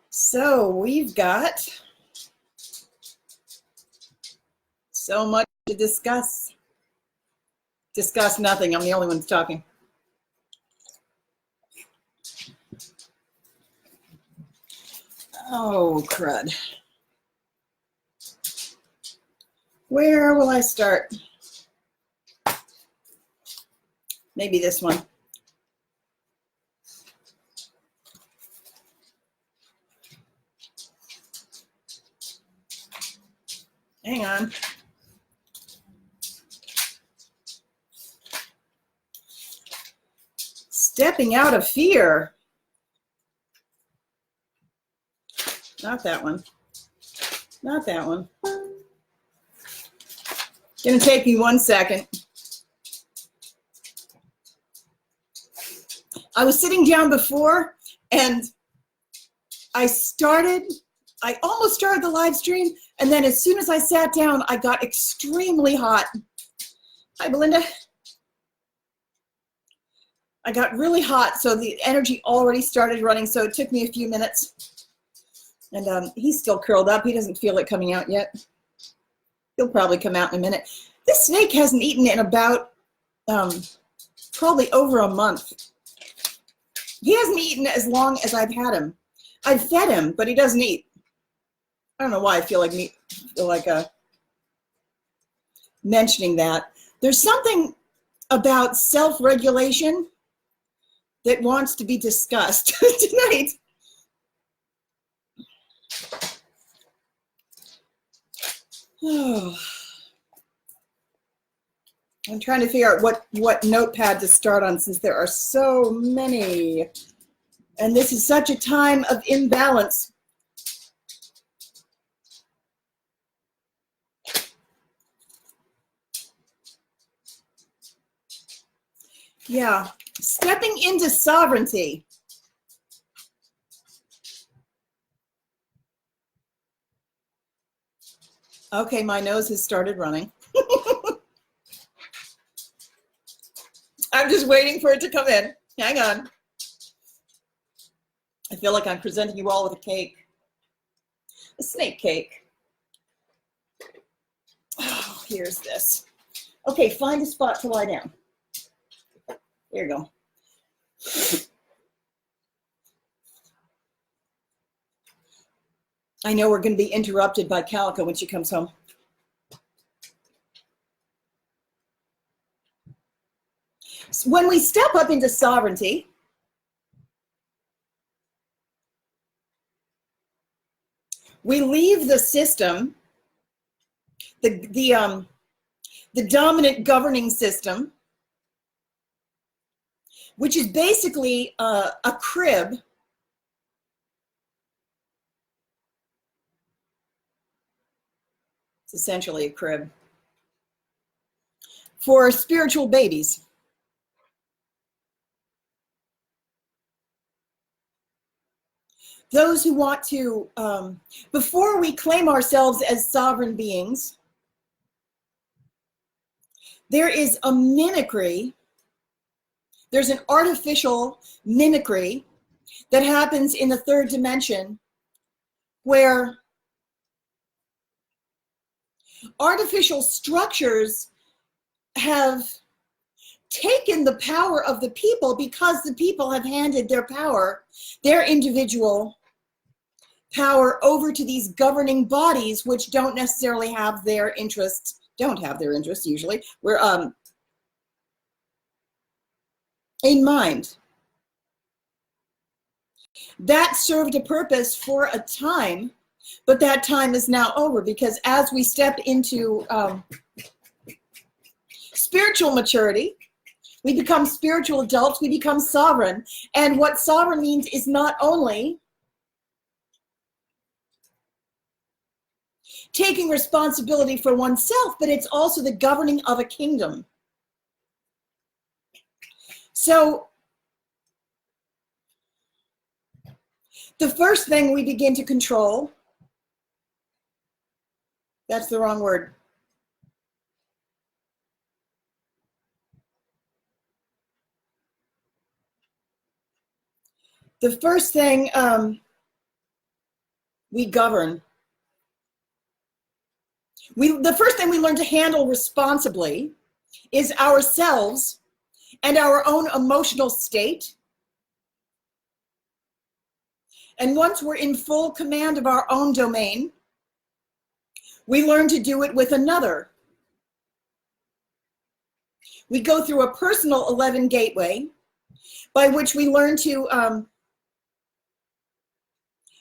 So we've got so much to discuss. Discuss nothing. I'm the only one that's talking. Oh, crud. Where will I start? Maybe this one. Hang on. Stepping out of fear. Not that one. Not that one. Gonna take me 1 second. I was sitting down before and I almost started the live stream, and then as soon as I sat down, I got extremely hot. Hi, Belinda. I got really hot, so the energy already started running, so it took me a few minutes. And he's still curled up. He doesn't feel it coming out yet. He'll probably come out in a minute. This snake hasn't eaten in about probably over a month. He hasn't eaten as long as I've had him. I've fed him, but he doesn't eat. I don't know why I feel like mentioning that. There's something about self-regulation that wants to be discussed tonight. Oh. I'm trying to figure out what notepad to start on since there are so many. And this is such a time of imbalance. Yeah, stepping into sovereignty. Okay, my nose has started running. I'm just waiting for it to come in. Hang on. I feel like I'm presenting you all with a cake. A snake cake. Oh, here's this. Okay, find a spot to lie down. There you go. I know we're going to be interrupted by Calico when she comes home. So when we step up into sovereignty, we leave the system, the dominant governing system, which is basically a crib It's essentially a crib for spiritual babies. Those who want to, before we claim ourselves as sovereign beings, there is a mimicry, there's an artificial mimicry that happens in the third dimension where artificial structures have taken the power of the people because the people have handed their power, their individual power, over to these governing bodies, which don't necessarily have their interests, usually, we're in mind. That served a purpose for a time, but that time is now over, because as we step into spiritual maturity, we become spiritual adults, we become sovereign. And what sovereign means is not only taking responsibility for oneself, but it's also the governing of a kingdom. So the first thing we begin to control, that's the wrong word. The first thing We govern. The first thing we learn to handle responsibly is ourselves and our own emotional state. And once we're in full command of our own domain, we learn to do it with another. We go through a personal 11 gateway by which we learn to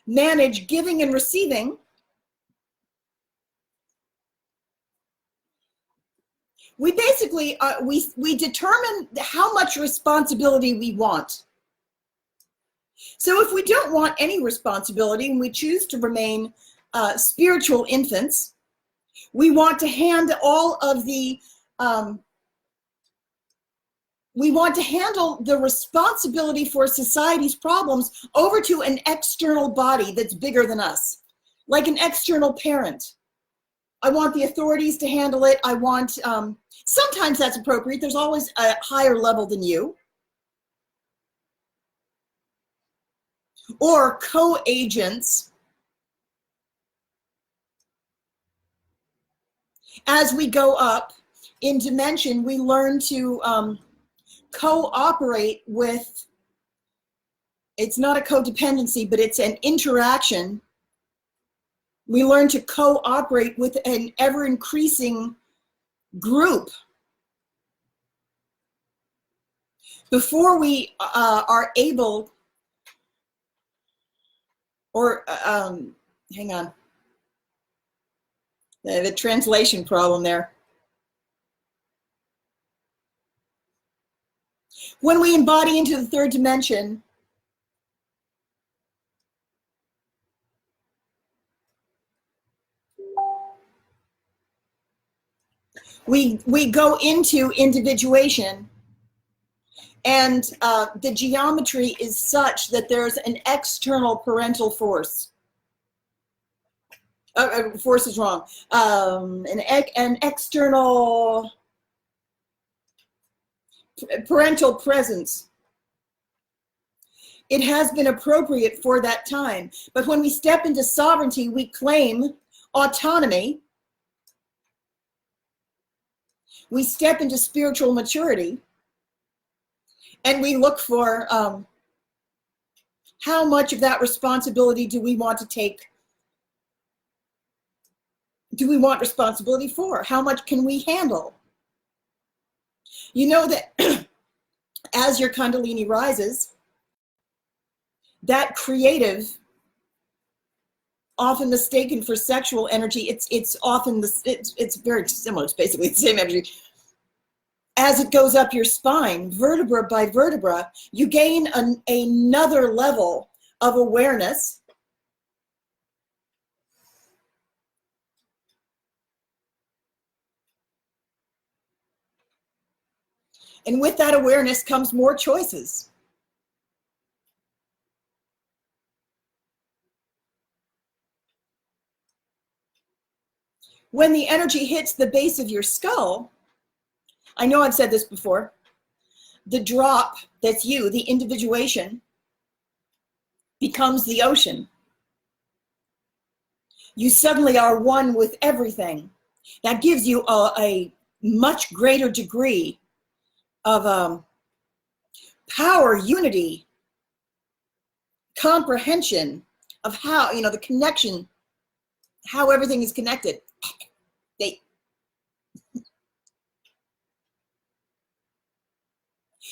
manage giving and receiving. We basically, we determine how much responsibility we want. So if we don't want any responsibility and we choose to remain spiritual infants, we want to hand all of the, we want to handle the responsibility for society's problems over to an external body that's bigger than us, like an external parent. I want the authorities to handle it. I want, sometimes that's appropriate. There's always a higher level than you. Or co-agents. As we go up in dimension, we learn to cooperate with, it's not a codependency, but it's an interaction. We learn to cooperate with an ever-increasing group. Before we are able, or hang on, the translation problem there. When we embody into the third dimension, we go into individuation, and the geometry is such that there's an external parental force. Force is wrong. An external parental presence. It has been appropriate for that time. But when we step into sovereignty, we claim autonomy. We step into spiritual maturity, and we look for how much of that responsibility do we want to take? Do we want responsibility for? How much can we handle? You know that as your Kundalini rises, that creative, often mistaken for sexual energy, it's often it's very similar. It's basically the same energy. As it goes up your spine, vertebra by vertebra, you gain another level of awareness. And with that awareness comes more choices. When the energy hits the base of your skull, I know I've said this before, the drop that's you, the individuation, becomes the ocean. You suddenly are one with everything. That gives you a much greater degree of power, unity, comprehension of how, you know, the connection, how everything is connected.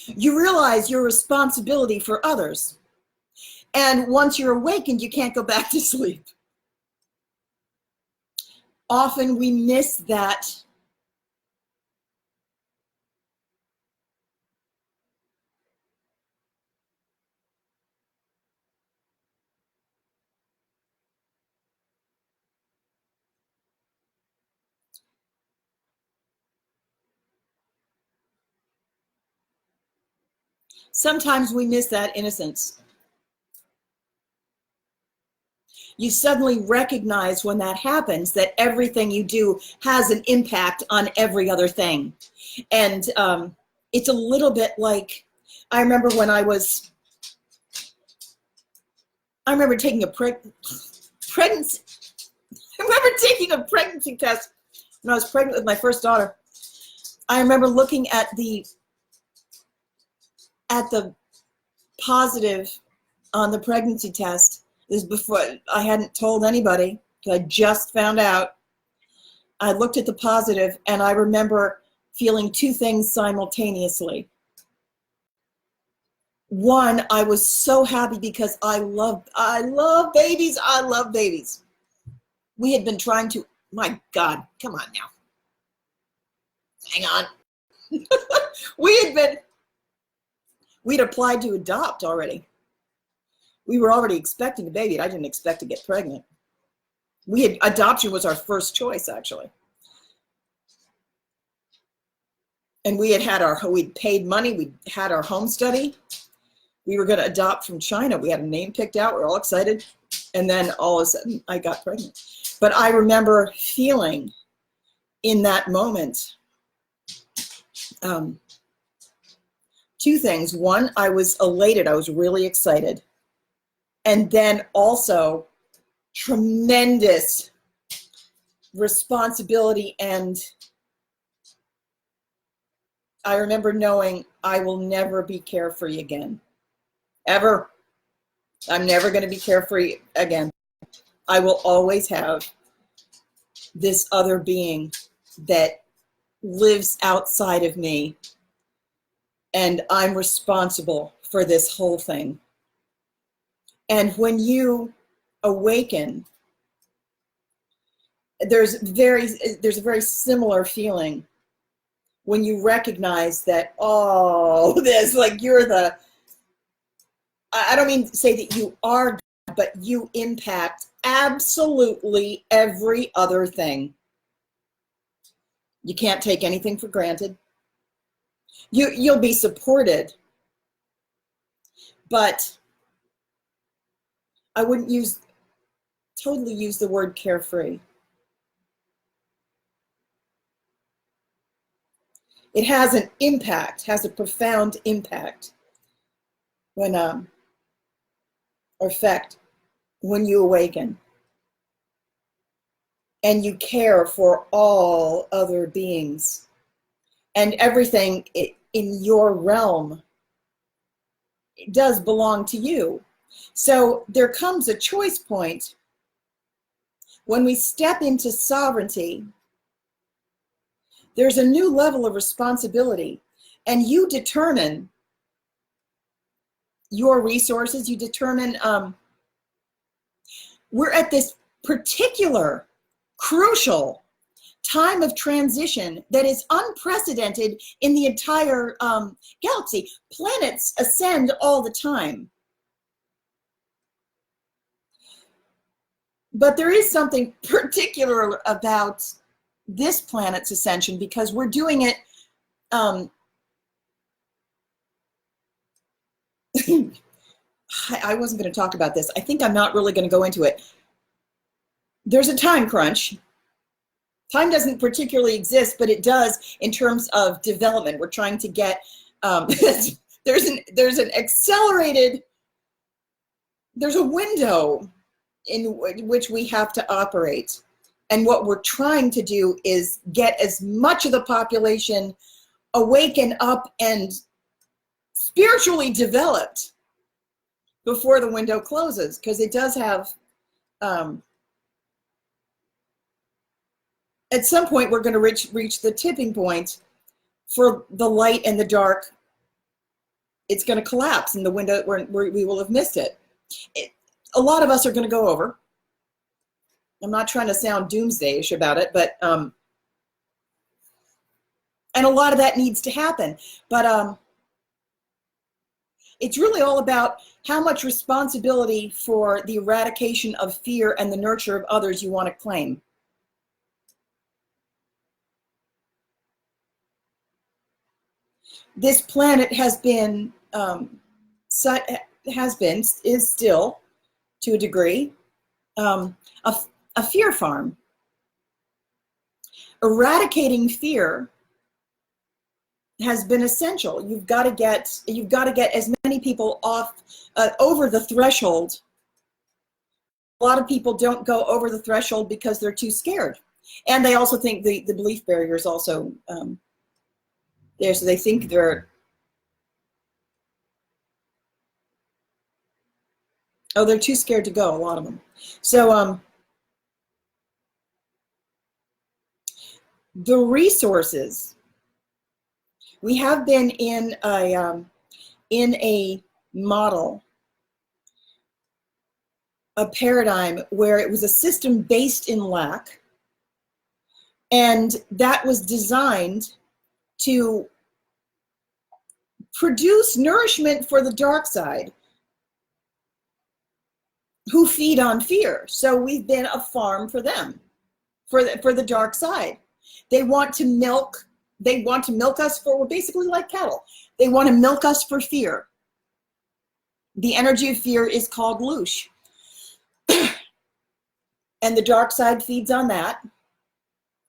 You realize your responsibility for others. And once you're awakened, you can't go back to sleep. Often we miss that. Sometimes we miss that innocence. You suddenly recognize when that happens that everything you do has an impact on every other thing. And it's a little bit like, I remember when I remember taking a pregnancy, I remember taking a pregnancy test when I was pregnant with my first daughter. I remember looking at the positive on the pregnancy test. This is before I hadn't told anybody, because I just found out. I looked at the positive, and I remember feeling two things simultaneously. One, I was so happy because I love babies. I love babies. We had been trying to, my God, come on now. Hang on. We'd applied to adopt already. We were already expecting a baby, and I didn't expect to get pregnant. Adoption was our first choice, actually. And we'd paid money, we had our home study. We were going to adopt from China. We had a name picked out. We were all excited. And then all of a sudden, I got pregnant. But I remember feeling in that moment two things. One, I was elated. I was really excited. And then also tremendous responsibility. And I remember knowing I will never be carefree again. Ever. I'm never going to be carefree again. I will always have this other being that lives outside of me, and I'm responsible for this whole thing. And when you awaken, there's a very similar feeling when you recognize that, oh, this, like you're the, I don't mean to say that you are God, but you impact absolutely every other thing. You can't take anything for granted. You'll be supported, but I wouldn't totally use the word carefree. It has an impact, has a profound impact when effect when you awaken and you care for all other beings and everything in your realm. It does belong to you. So there comes a choice point when we step into sovereignty. There's a new level of responsibility, and you determine your resources. You determine, we're at this particular crucial time of transition that is unprecedented in the entire galaxy. Planets ascend all the time. But there is something particular about this planet's ascension because we're doing it I wasn't going to talk about this. I think I'm not really going to go into it. There's a time crunch. Time doesn't particularly exist, but it does in terms of development. We're trying to get, there's an accelerated, there's a window in which we have to operate. And what we're trying to do is get as much of the population awaken up and spiritually developed before the window closes, because it does have, at some point we're going to reach the tipping point for the light and the dark. It's going to collapse, and the window we will have missed it. A lot of us are going to go over. I'm not trying to sound doomsday-ish about it, but and a lot of that needs to happen. But it's really all about how much responsibility for the eradication of fear and the nurture of others you want to claim. This planet has been, is still, to a degree, a fear farm. Eradicating fear has been essential. You've got to get as many people off over the threshold a lot of people don't go over the threshold because they're too scared. And they also think the belief barrier is also there. So they think they're, they're too scared to go, a lot of them. So the resources, we have been in a model, a paradigm where it was a system based in lack, and that was designed to produce nourishment for the dark side who feed on fear. So we've been a farm for them, for the dark side. They want to milk us for, we're basically like cattle. They want to milk us for fear. The energy of fear is called loosh. And the dark side feeds on that.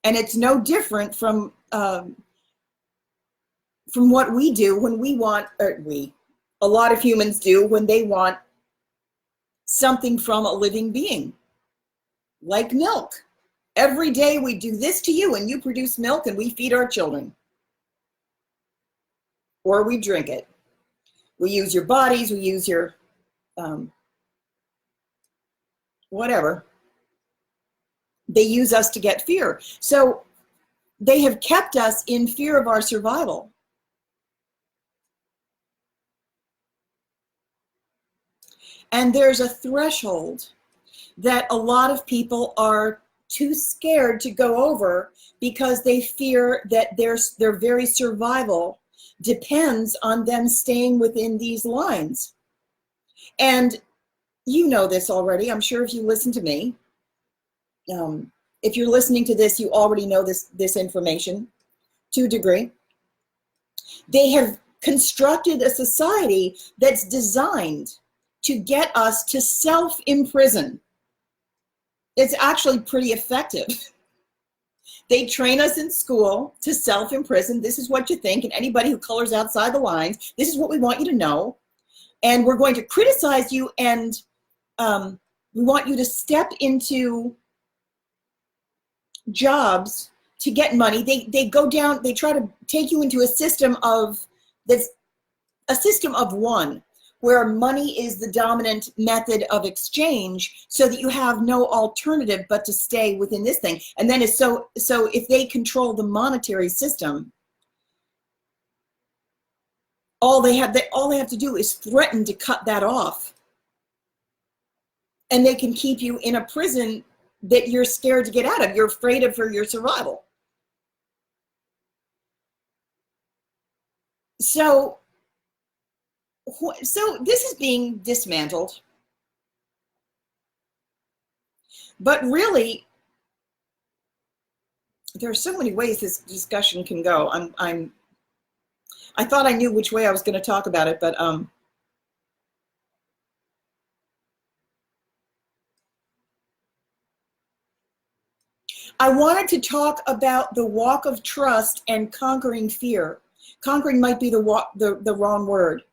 And it's no different from what we do when we want, a lot of humans do when they want something from a living being, like milk. Every day we do this to you and you produce milk and we feed our children. Or we drink it. We use your bodies, we use your whatever. They use us to get fear. So they have kept us in fear of our survival. And there's a threshold that a lot of people are too scared to go over because they fear that their very survival depends on them staying within these lines. And you know this already. I'm sure if you listen to me, if you're listening to this, you already know this information to a degree. They have constructed a society that's designed to get us to self-imprison. It's actually pretty effective. They train us in school to self-imprison. This is what you think, and anybody who colors outside the lines, this is what we want you to know. And we're going to criticize you, and we want you to step into jobs to get money. They go down, they try to take you into a system of one, where money is the dominant method of exchange, so that you have no alternative but to stay within this thing. And then so if they control the monetary system, all they have to do is threaten to cut that off. And they can keep you in a prison that you're scared to get out of. You're afraid of for your survival. So this is being dismantled. But really, there are so many ways this discussion can go. I thought I knew which way I was going to talk about it, but I wanted to talk about the walk of trust and conquering fear. Conquering might be the wrong word.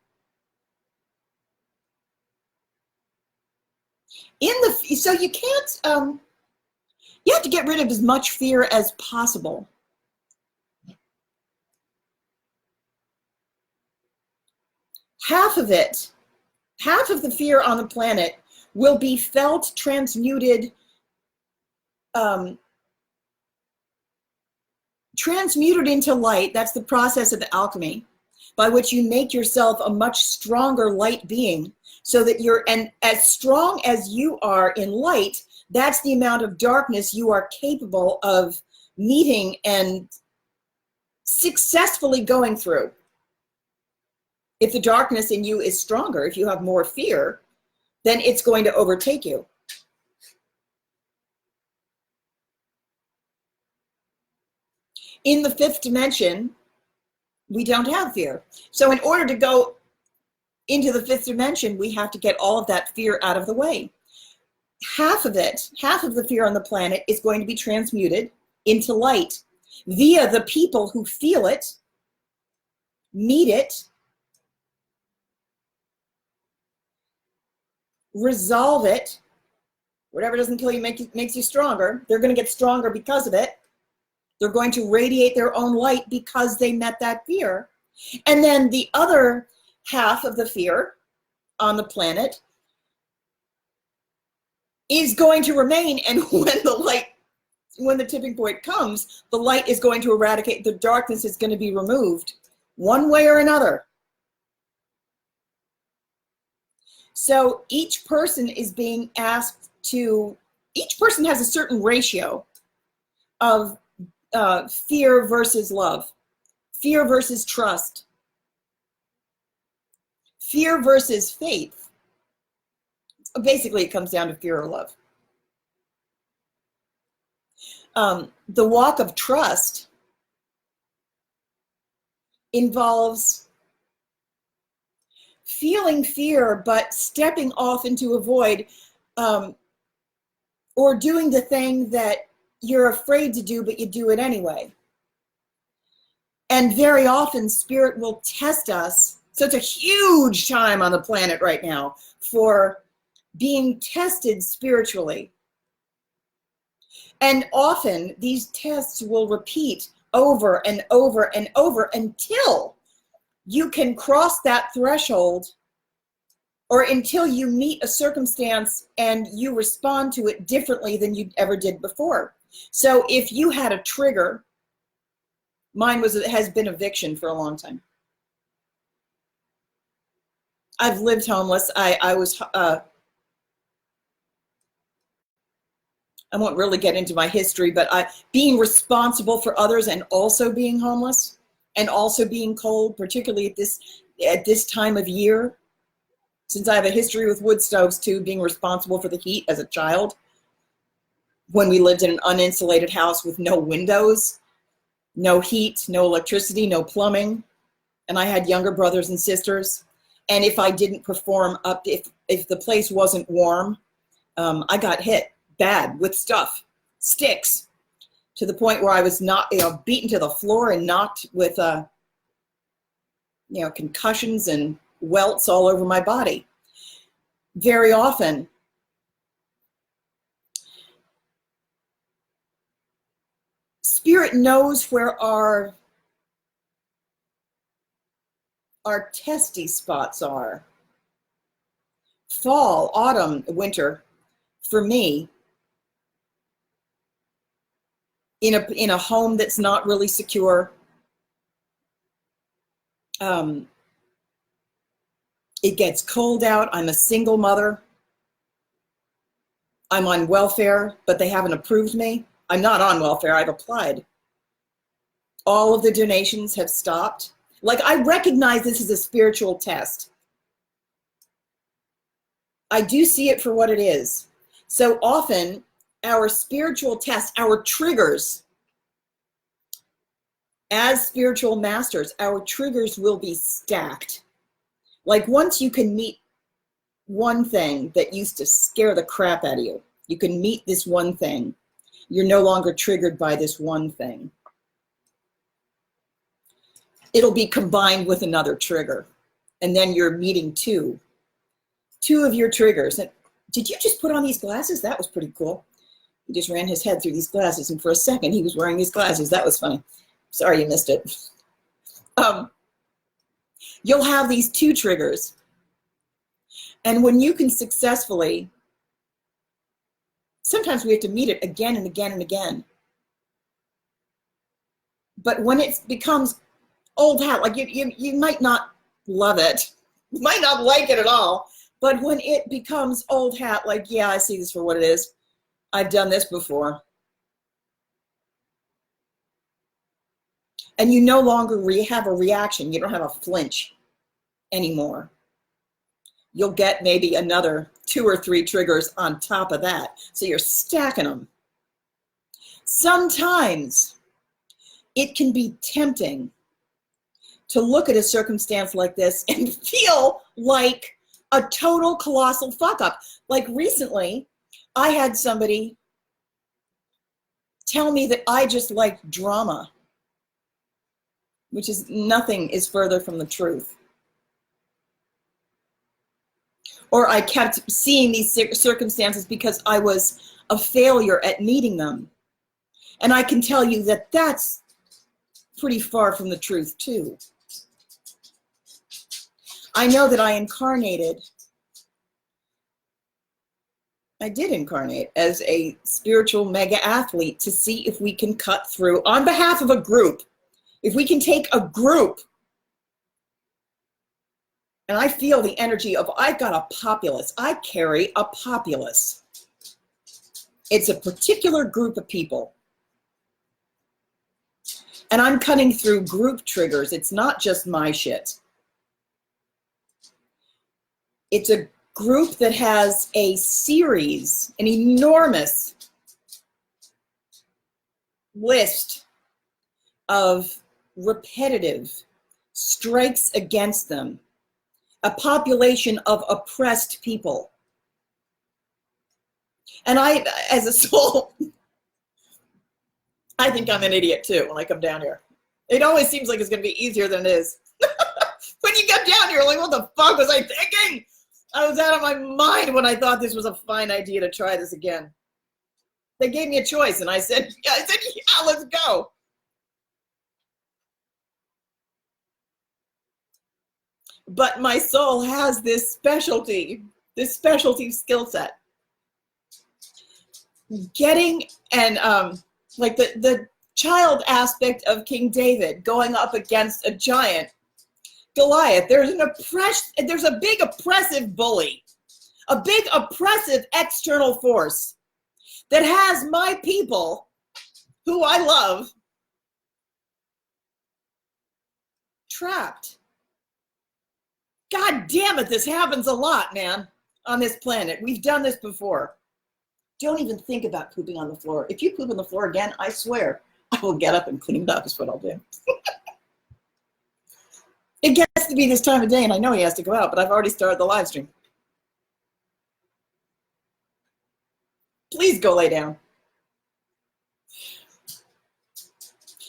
So you can't, you have to get rid of as much fear as possible. Half of the fear on the planet will be felt, transmuted, transmuted into light. That's the process of alchemy, by which you make yourself a much stronger light being, so that and as strong as you are in light, that's the amount of darkness you are capable of meeting and successfully going through. If the darkness in you is stronger, if you have more fear, then it's going to overtake you. In the fifth dimension, we don't have fear. So in order to go into the fifth dimension, we have to get all of that fear out of the way. Half of the fear on the planet is going to be transmuted into light via the people who feel it, meet it, resolve it, Whatever doesn't kill you makes you stronger. They're going to get stronger because of it. They're going to radiate their own light because they met that fear. And then the other half of the fear on the planet is going to remain. And when the tipping point comes, the light is going to eradicate, the darkness is going to be removed one way or another. So each person is being asked to, each person has a certain ratio of fear versus love, fear versus trust, fear versus faith. Basically, it comes down to fear or love. The walk of trust involves feeling fear, but stepping off into a void, or doing the thing that you're afraid to do, but you do it anyway. And very often, Spirit will test us. So it's a huge time on the planet right now for being tested spiritually. And often, these tests will repeat over and over and over until you can cross that threshold, or until you meet a circumstance and you respond to it differently than you ever did before. So if you had a trigger, mine has been eviction for a long time. I've lived homeless. I won't really get into my history, but being responsible for others and also being homeless and also being cold, particularly at this time of year, since I have a history with wood stoves too, being responsible for the heat as a child, when we lived in an uninsulated house with no windows, no heat, no electricity, no plumbing, and I had younger brothers and sisters. And if I didn't perform up, if the place wasn't warm, I got hit bad with stuff, sticks, to the point where I was beaten to the floor and knocked with concussions and welts all over my body. Very often, Spirit knows where our testy spots are. Fall, autumn, winter, for me, in a home that's not really secure, it gets cold out. I'm a single mother. I'm on welfare, but they haven't approved me. I'm not on welfare. I've applied. All of the donations have stopped. Like, I recognize this is a spiritual test. I do see it for what it is. So often, our spiritual tests, our triggers, as spiritual masters, our triggers will be stacked. Like, once you can meet one thing that used to scare the crap out of you, you can meet this one thing, you're no longer triggered by this one thing. It'll be combined with another trigger, and then you're meeting two of your triggers. And did you just put on these glasses? That was pretty cool. He just ran his head through these glasses, and for a second he was wearing these glasses. That was funny. Sorry you missed it. You'll have these two triggers. And when you can successfully, sometimes we have to meet it again and again and again. But when it becomes old hat, like you might not love it, you might not like it at all, but when it becomes old hat, like, yeah, I see this for what it is. I've done this before. And you no longer have a reaction. You don't have a flinch anymore. You'll get maybe another 2 or 3 triggers on top of that. So you're stacking them. Sometimes it can be tempting to look at a circumstance like this and feel like a total colossal fuck up. Like recently, I had somebody tell me that I just like drama, which is nothing is further from the truth. or I kept seeing these circumstances because I was a failure at meeting them. And I can tell you that that's pretty far from the truth too. I know that I did incarnate as a spiritual mega athlete to see if we can cut through on behalf of a group. If we can take a group, and I feel the energy of, I've got a populace. I carry a populace. It's a particular group of people. And I'm cutting through group triggers. It's not just my shit. It's a group that has a series, an enormous list of repetitive strikes against them. A population of oppressed people. And I, as a soul, I think I'm an idiot too when I come down here. It always seems like it's going to be easier than it is. When you come down here, like, what the fuck was I thinking? I was out of my mind when I thought this was a fine idea to try this again. They gave me a choice, and I said, yeah, let's go. But my soul has this specialty skill set. Getting, and like the child aspect of King David going up against a giant Goliath. There's a big oppressive bully, a big oppressive external force that has my people, who I love, trapped. God damn it, this happens a lot, man, on this planet. We've done this before. Don't even think about pooping on the floor. If you poop on the floor again, I swear, I will get up and clean it up is what I'll do. It gets to be this time of day, and I know he has to go out, but I've already started the live stream. Please go lay down.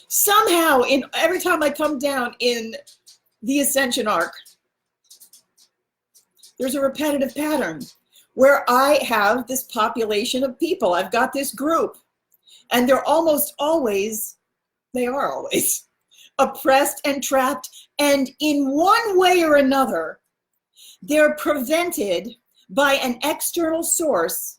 Somehow, every time I come down in the Ascension Ark, there's a repetitive pattern where I have this population of people. I've got this group, and they're always oppressed and trapped, and in one way or another, they're prevented by an external source.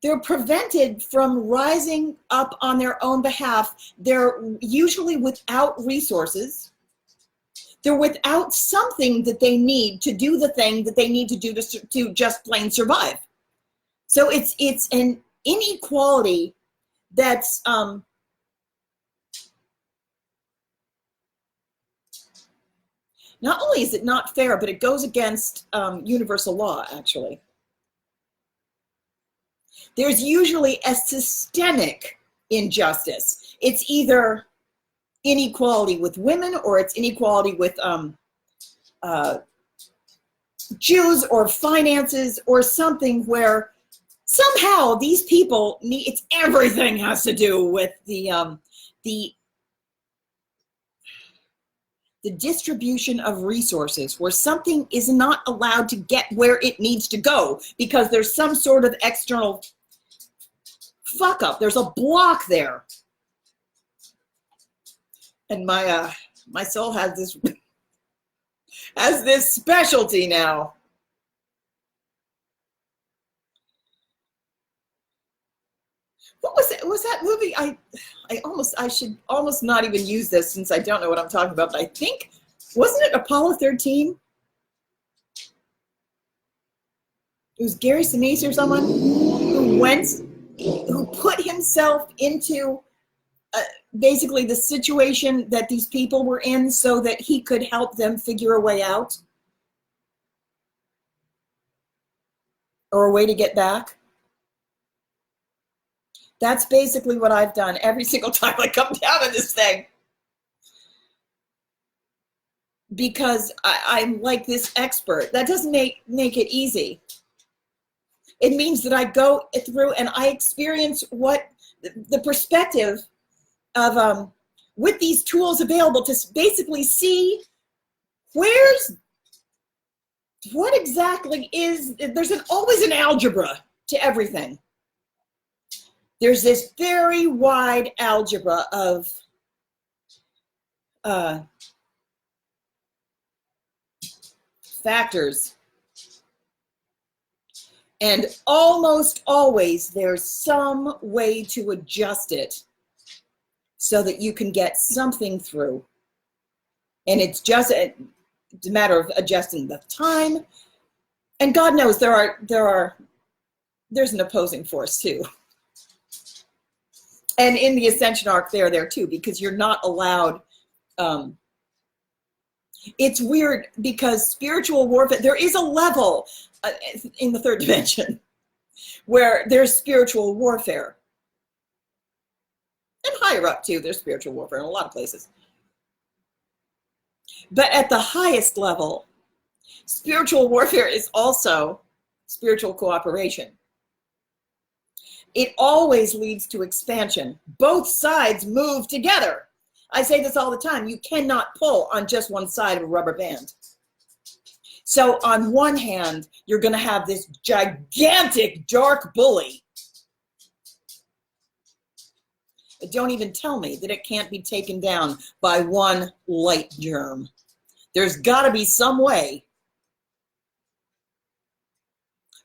They're prevented from rising up on their own behalf. They're usually without resources. They're without something that they need to do the thing that they need to do to just plain survive. So it's an inequality that's not only is it not fair, but it goes against universal law, actually. There's usually a systemic injustice. It's either inequality with women, or it's inequality with Jews, or finances, or something where somehow these people need, it's everything has to do with the distribution of resources, where something is not allowed to get where it needs to go because there's some sort of external fuck up. There's a block there. And my soul has this specialty now. What was it? Was that movie? I should almost not even use this since I don't know what I'm talking about, but I think, wasn't it Apollo 13? It was Gary Sinise or someone who put himself into basically the situation that these people were in so that he could help them figure a way out or a way to get back. That's basically what I've done every single time I come down in this thing. Because I'm like this expert. That doesn't make it easy. It means that I go through and I experience what the perspective of with these tools available to basically see where's what exactly is, there's always an algebra to everything. There's this very wide algebra of factors. And almost always there's some way to adjust it so that you can get something through. And it's just a matter of adjusting the time. And God knows there's an opposing force too. And in the Ascension Ark, they're there too, because you're not allowed. It's weird because spiritual warfare, there is a level in the third dimension where there's spiritual warfare. And higher up too, there's spiritual warfare in a lot of places. But at the highest level, spiritual warfare is also spiritual cooperation. It always leads to expansion. Both sides move together. I say this all the time. You cannot pull on just one side of a rubber band. So on one hand, you're going to have this gigantic dark bully. But don't even tell me that it can't be taken down by one light germ. There's got to be some way.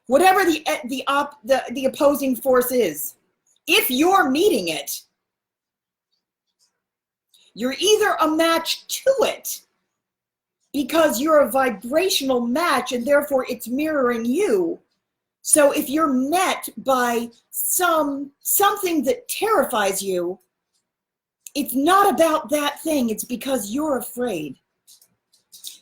Whatever the opposing force is, if you're meeting it, you're either a match to it because you're a vibrational match and therefore it's mirroring you. So if you're met by something that terrifies you, it's not about that thing, it's because you're afraid.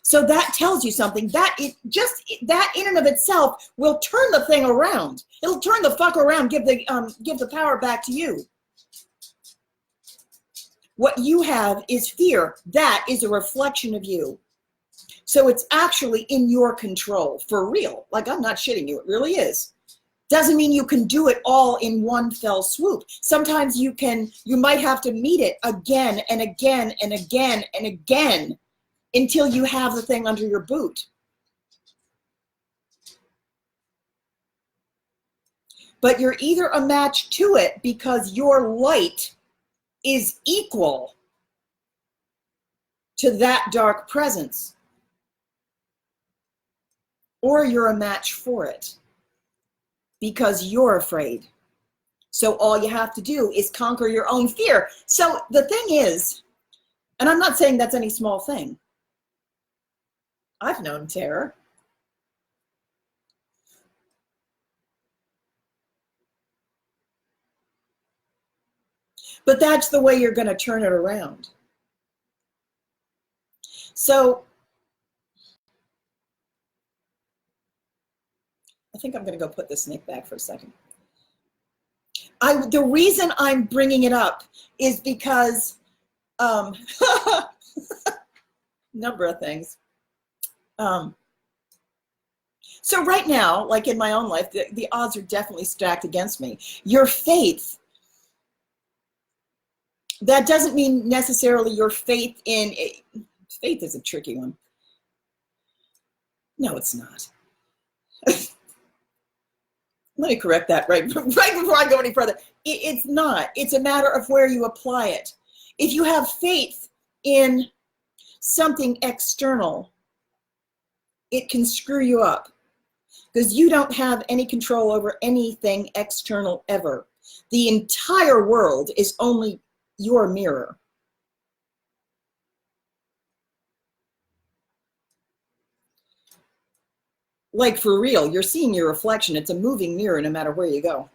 So that tells you something. That in and of itself will turn the thing around. It'll turn the fuck around, give the power back to you. What you have is fear. That is a reflection of you. So it's actually in your control, for real. Like, I'm not shitting you, it really is. Doesn't mean you can do it all in one fell swoop. Sometimes you might have to meet it again and again and again and again until you have the thing under your boot. But you're either a match to it because your light is equal to that dark presence, or you're a match for it because you're afraid. So all you have to do is conquer your own fear. So the thing is, and I'm not saying that's any small thing. I've known terror. But that's the way you're going to turn it around. So I think I'm going to go put the snake back for a second. The reason I'm bringing it up is because number of things. So right now, like in my own life, the odds are definitely stacked against me. Your faith, that doesn't mean necessarily your faith in, faith is a tricky one. No, it's not. Let me correct that right before I go any further. It's not. It's a matter of where you apply it. If you have faith in something external, it can screw you up because you don't have any control over anything external ever. The entire world is only your mirror. Like for real, you're seeing your reflection. It's a moving mirror no matter where you go.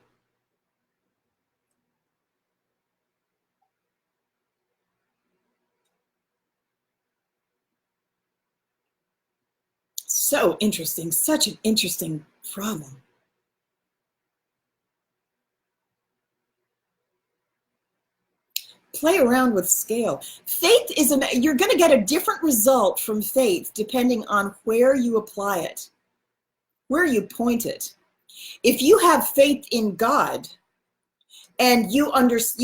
So interesting, such an interesting problem. Play around with scale. Faith is, you're going to get a different result from faith depending on where you apply it, where you point it. If you have faith in God and you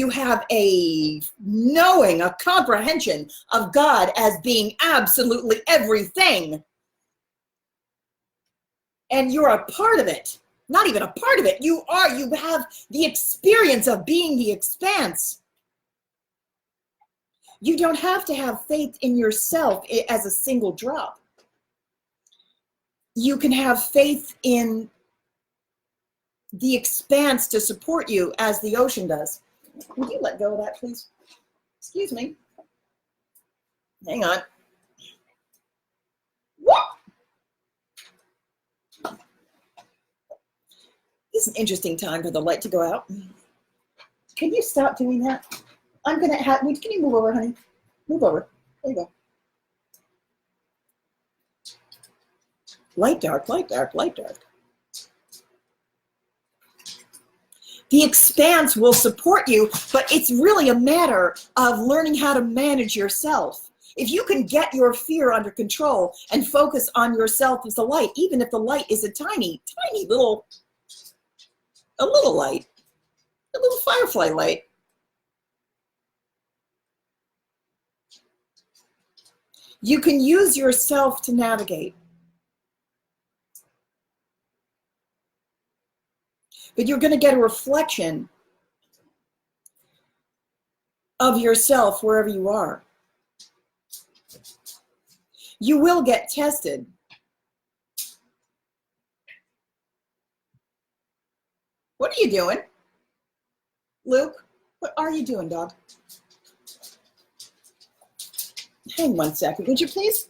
have a knowing, a comprehension of God as being absolutely everything, and you're a part of it. Not even a part of it. You have the experience of being the expanse. You don't have to have faith in yourself as a single drop. You can have faith in the expanse to support you as the ocean does. Would you let go of that, please? Excuse me. Hang on. This is an interesting time for the light to go out. Can you stop doing that? I'm going to have, can you move over, honey? Move over. There you go. Light, dark, light, dark, light, dark. The expanse will support you, but it's really a matter of learning how to manage yourself. If you can get your fear under control and focus on yourself as the light, even if the light is a tiny, tiny little, a little light, a little firefly light. You can use yourself to navigate. But you're going to get a reflection of yourself wherever you are. You will get tested. What are you doing? Luke, what are you doing, dog? Hang 1 second, would you please?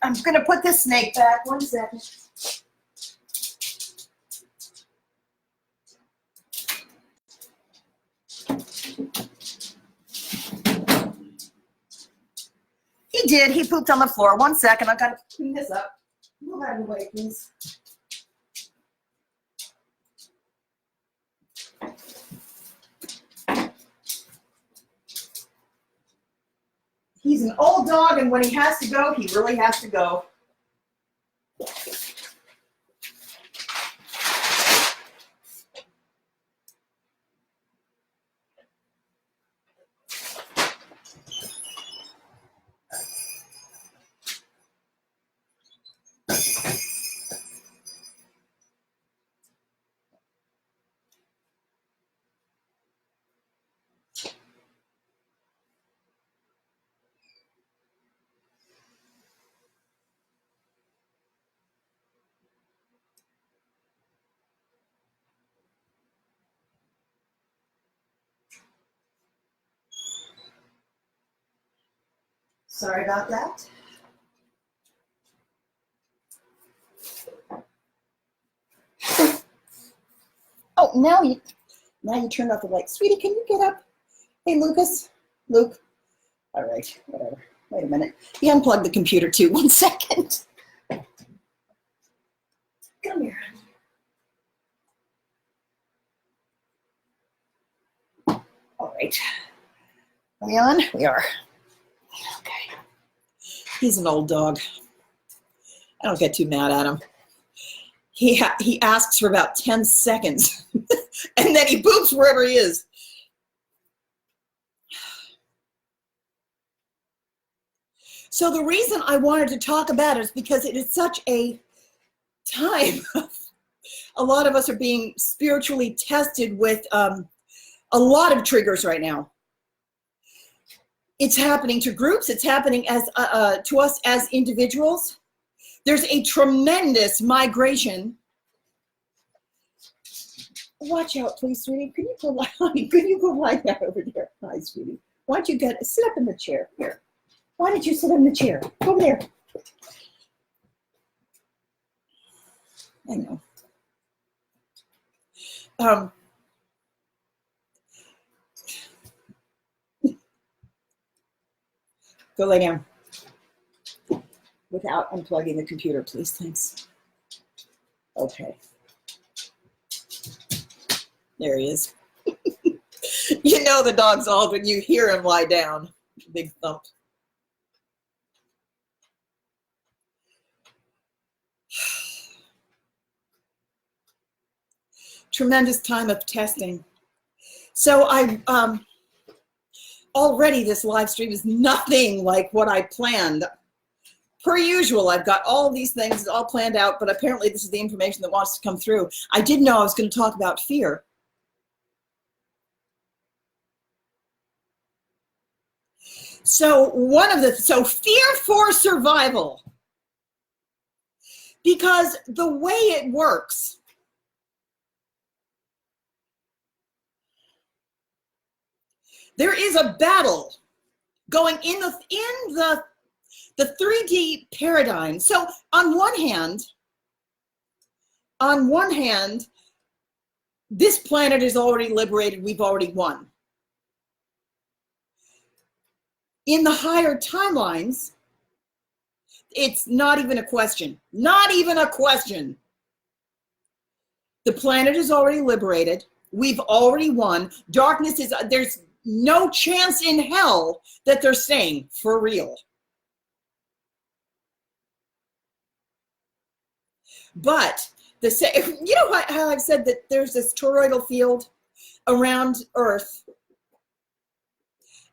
I'm going to put this snake back. 1 second. He did. He pooped on the floor. 1 second. I've got to clean this up. Move out of the way, please. He's an old dog, and when he has to go, he really has to go. Sorry about that. Oh, now you turned off the light. Sweetie, can you get up? Hey, Lucas. Luke. All right, whatever. Wait a minute. He unplugged the computer too. 1 second. Come here. All right. Are we on? We are. Okay. He's an old dog. I don't get too mad at him. He asks for about 10 seconds, and then he poops wherever he is. So the reason I wanted to talk about it is because it is such a time. A lot of us are being spiritually tested with a lot of triggers right now. It's happening to groups. It's happening as to us as individuals. There's a tremendous migration. Watch out, please, sweetie. Can you go lie down over there? Hi, sweetie. Why don't you sit up in the chair here? Why don't you sit in the chair? Go over there. I know. Go lay down. Without unplugging the computer, please. Thanks. Okay. There he is. You know the dog's old when you hear him lie down. Big thump. Tremendous time of testing. So already this live stream is nothing like what I planned. Per usual, I've got all of these things all planned out, but apparently this is the information that wants to come through. I didn't know I was going to talk about fear. So fear for survival. Because the way it works, there is a battle going in the 3D paradigm. So on one hand, this planet is already liberated. We've already won. In the higher timelines, it's not even a question. Not even a question. The planet is already liberated. We've already won. There's no chance in hell that they're staying for real. But you know how I've said that there's this toroidal field around Earth,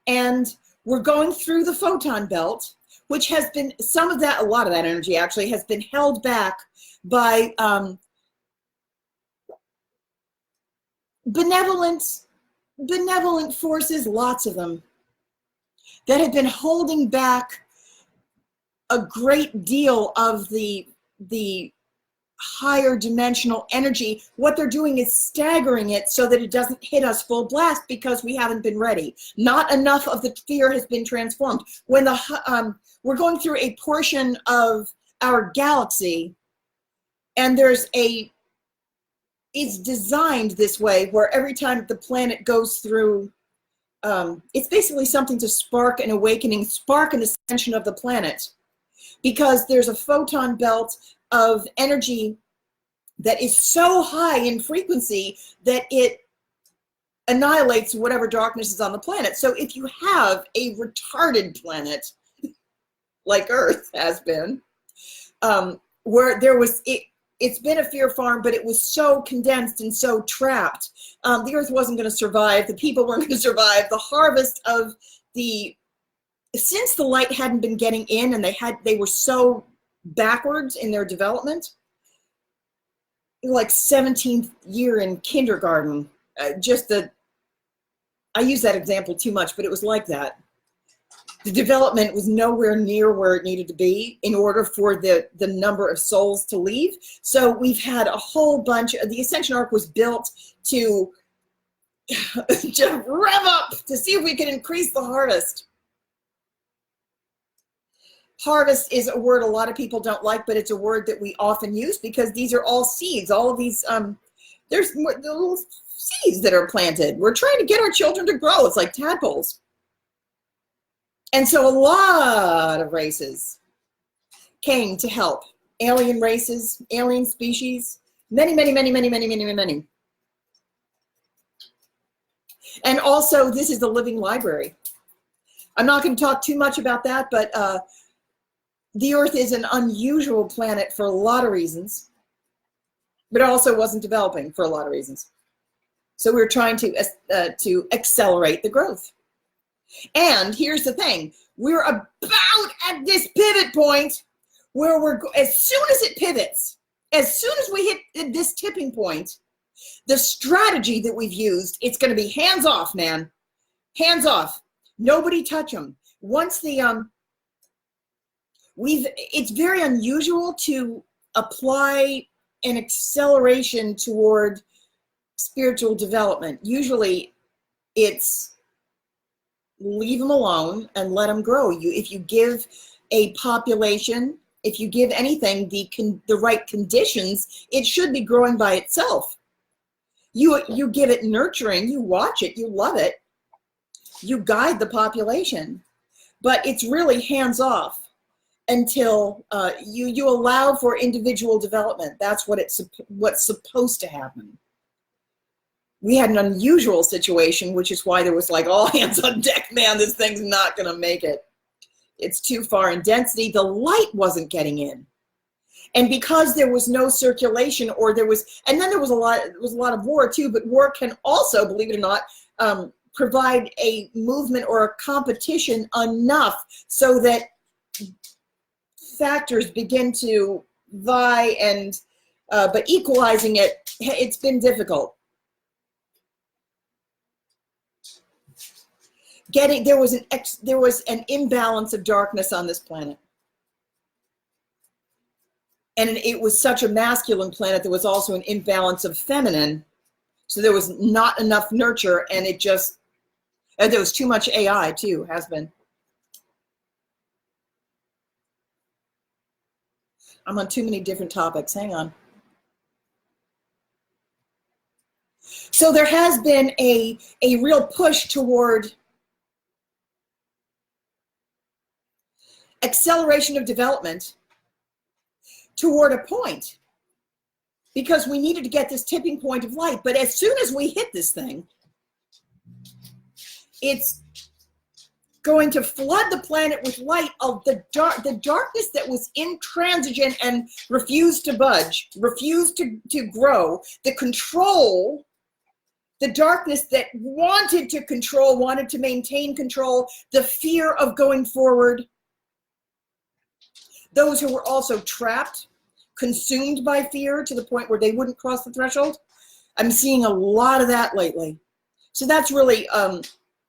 and we're going through the photon belt, which has been a lot of that energy actually has been held back by benevolent forces, lots of them, that have been holding back a great deal of the higher dimensional energy. What they're doing is staggering it so that it doesn't hit us full blast because we haven't been ready. Not enough of the fear has been transformed. When we're going through a portion of our galaxy, and it's designed this way where every time the planet goes through, it's basically something to spark an awakening, spark an ascension of the planet, because there's a photon belt of energy that is so high in frequency that it annihilates whatever darkness is on the planet. So if you have a retarded planet like Earth has been, where it's been a fear farm, but it was so condensed and so trapped, the Earth wasn't going to survive. The people weren't going to survive. The harvest of since the light hadn't been getting in, and they were so backwards in their development, like 17th year in kindergarten. I use that example too much, but it was like that. The development was nowhere near where it needed to be in order for the number of souls to leave. So we've had a whole bunch of, the Ascension Ark was built to rev up to see if we can increase the harvest. Harvest is a word a lot of people don't like, but it's a word that we often use because these are all seeds. All of these, there's little seeds that are planted. We're trying to get our children to grow. It's like tadpoles. And so a lot of races came to help. Alien races, alien species, many. And also, this is the living library. I'm not going to talk too much about that, but the Earth is an unusual planet for a lot of reasons, but it also wasn't developing for a lot of reasons. So we're trying to accelerate the growth. And here's the thing, we're about at this pivot point where as soon as it pivots, as soon as we hit this tipping point, the strategy that we've used, it's going to be hands off, man. Hands off. Nobody touch them. Once it's very unusual to apply an acceleration toward spiritual development. Usually it's leave them alone and let them grow. If you give a population, if you give anything the right conditions, it should be growing by itself. You give it nurturing, you watch it, you love it, you guide the population, but it's really hands off until you allow for individual development. That's what's supposed to happen. We had an unusual situation, which is why there was like all hands on deck, man, this thing's not going to make it. It's too far in density. The light wasn't getting in. And because there was no circulation, and then there was a lot of war too, but war can also, believe it or not, provide a movement or a competition enough so that factors begin to vie and, but equalizing it, it's been difficult. There was an imbalance of darkness on this planet. And it was such a masculine planet, there was also an imbalance of feminine. So there was not enough nurture, and there was too much AI too, has been. I'm on too many different topics, hang on. So there has been a real push toward acceleration of development toward a point, because we needed to get this tipping point of light. But as soon as we hit this thing, it's going to flood the planet with light of the darkness that was intransigent and refused to budge, refused to grow, the darkness that wanted to control, wanted to maintain control, the fear of going forward. Those who were also trapped, consumed by fear to the point where they wouldn't cross the threshold. I'm seeing a lot of that lately. So that's really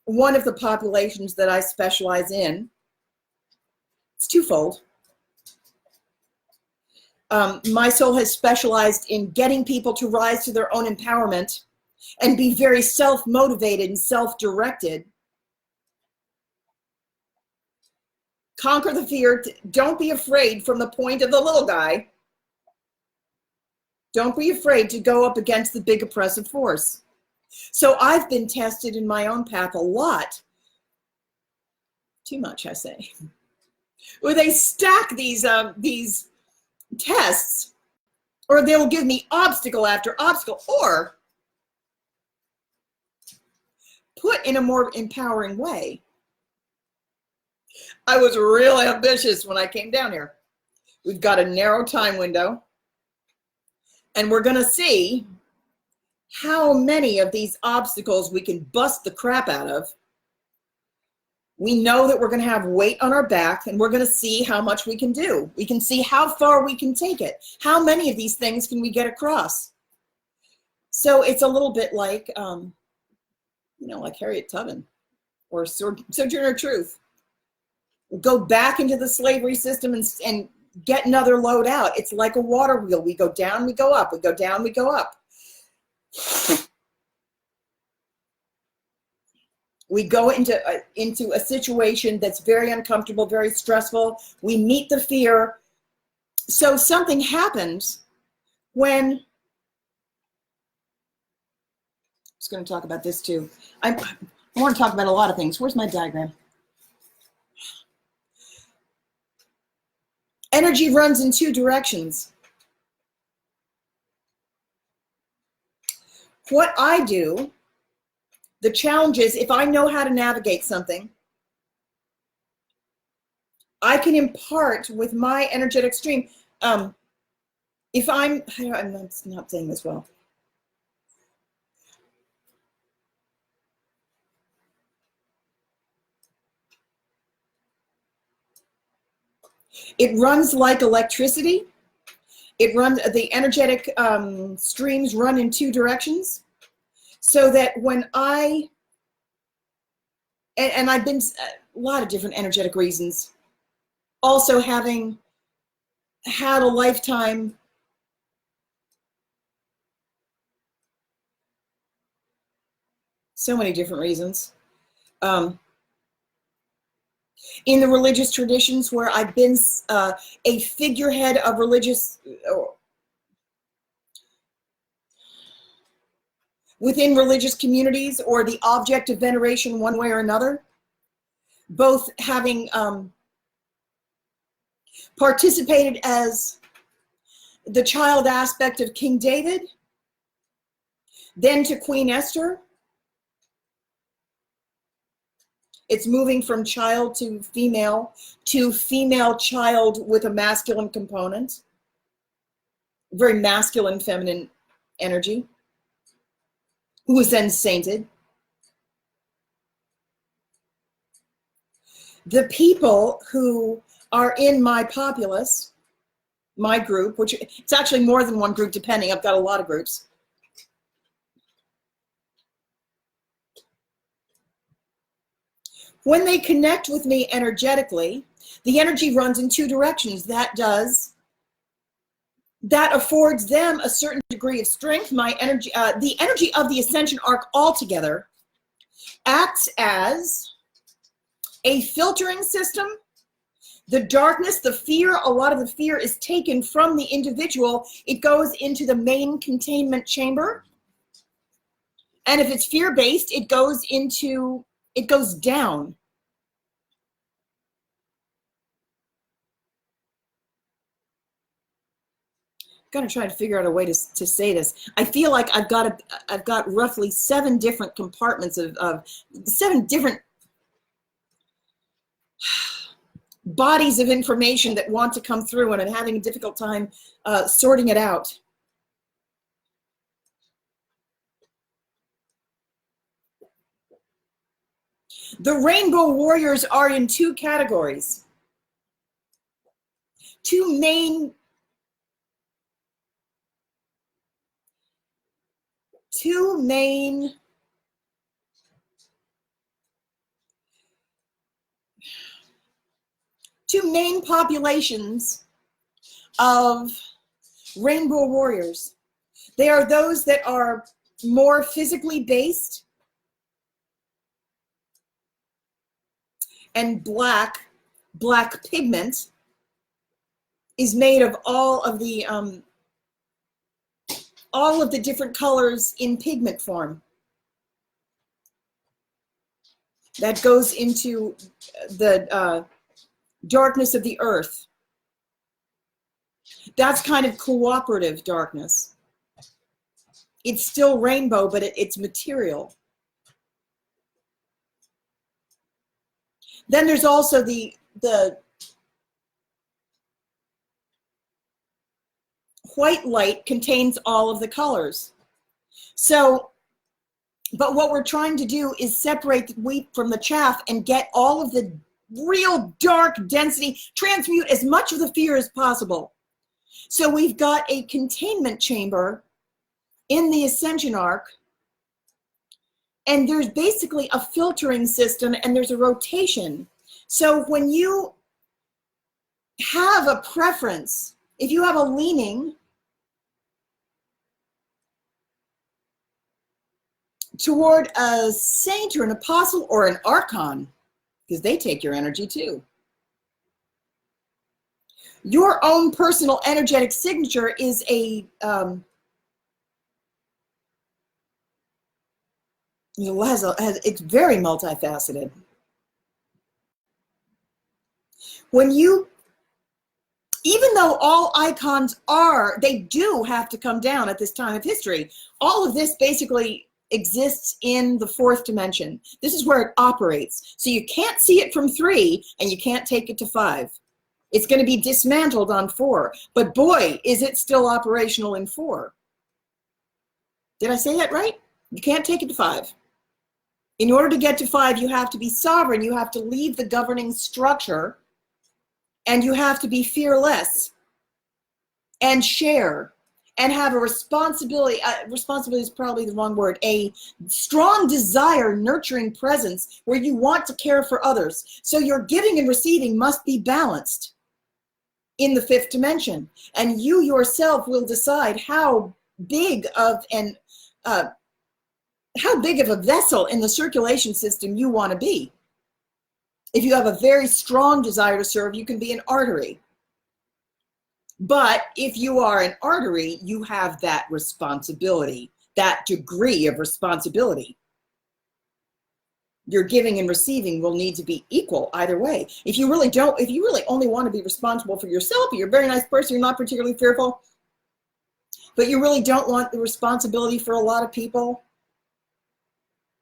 one of the populations that I specialize in. It's twofold. My soul has specialized in getting people to rise to their own empowerment and be very self-motivated and self-directed. Conquer the fear. Don't be afraid from the point of the little guy. Don't be afraid to go up against the big oppressive force. So I've been tested in my own path a lot. Too much, I say. Where they stack these tests, or they will give me obstacle after obstacle, or put in a more empowering way. I was real ambitious when I came down here. We've got a narrow time window, and we're going to see how many of these obstacles we can bust the crap out of. We know that we're going to have weight on our back, and we're going to see how much we can do. We can see how far we can take it. How many of these things can we get across? So it's a little bit like, like Harriet Tubman or Sojourner Truth. Go back into the slavery system and get another load out. It's like a water wheel. We go down, we go up. We go down, we go up. We go into a situation that's very uncomfortable, very stressful. We meet the fear. So something happens when, I was going to talk about this too. I want to talk about a lot of things. Where's my diagram? Energy runs in two directions. What I do, the challenge is, if I know how to navigate something, I can impart with my energetic stream. If I'm not saying this well. It runs like electricity. It runs, the energetic streams run in two directions, so that when and I've been, a lot of different energetic reasons, also having had a lifetime so many different reasons. In the religious traditions where I've been a figurehead of religious, within religious communities, or the object of veneration one way or another, both having participated as the child aspect of King David, then to Queen Esther. It's moving from child to female child with a masculine component, very masculine, feminine energy, who was then sainted. The people who are in my populace, my group, which it's actually more than one group depending. I've got a lot of groups. When they connect with me energetically, the energy runs in two directions. That affords them a certain degree of strength. My energy, the energy of the Ascension Ark altogether acts as a filtering system. The darkness, the fear, a lot of the fear is taken from the individual. It goes into the main containment chamber. And if it's fear-based, it goes down. I'm gonna try to figure out a way to say this. I feel like I've got roughly 7 different compartments of 7 different bodies of information that want to come through, and I'm having a difficult time sorting it out. The Rainbow Warriors are in 2 categories. Two main populations of Rainbow Warriors. They are those that are more physically based, and black pigment is made of all of the different colors in pigment form. That goes into the darkness of the earth. That's kind of cooperative darkness. It's still rainbow, but it's material. Then there's also the white light contains all of the colors. So, but what we're trying to do is separate the wheat from the chaff and get all of the real dark density, transmute as much of the fear as possible. So we've got a containment chamber in the Ascension Ark, and there's basically a filtering system, and there's a rotation. So when you have a preference, if you have a leaning toward a saint or an apostle or an archon, because they take your energy too, your own personal energetic signature is it's very multifaceted. Even though all icons they do have to come down at this time of history, all of this basically exists in the 4th dimension. This is where it operates. So you can't see it from 3, and you can't take it to 5. It's going to be dismantled on 4. But boy, is it still operational in 4. Did I say that right? You can't take it to 5. In order to get to 5, you have to be sovereign. You have to leave the governing structure, and you have to be fearless and share and have a responsibility. Responsibility is probably the wrong word. A strong desire, nurturing presence where you want to care for others. So your giving and receiving must be balanced in the 5th dimension. And you yourself will decide how big of a vessel in the circulation system you want to be. If you have a very strong desire to serve, you can be an artery. But if you are an artery, you have that responsibility, that degree of responsibility. Your giving and receiving will need to be equal either way. If you really only want to be responsible for yourself, you're a very nice person, you're not particularly fearful, but you really don't want the responsibility for a lot of people,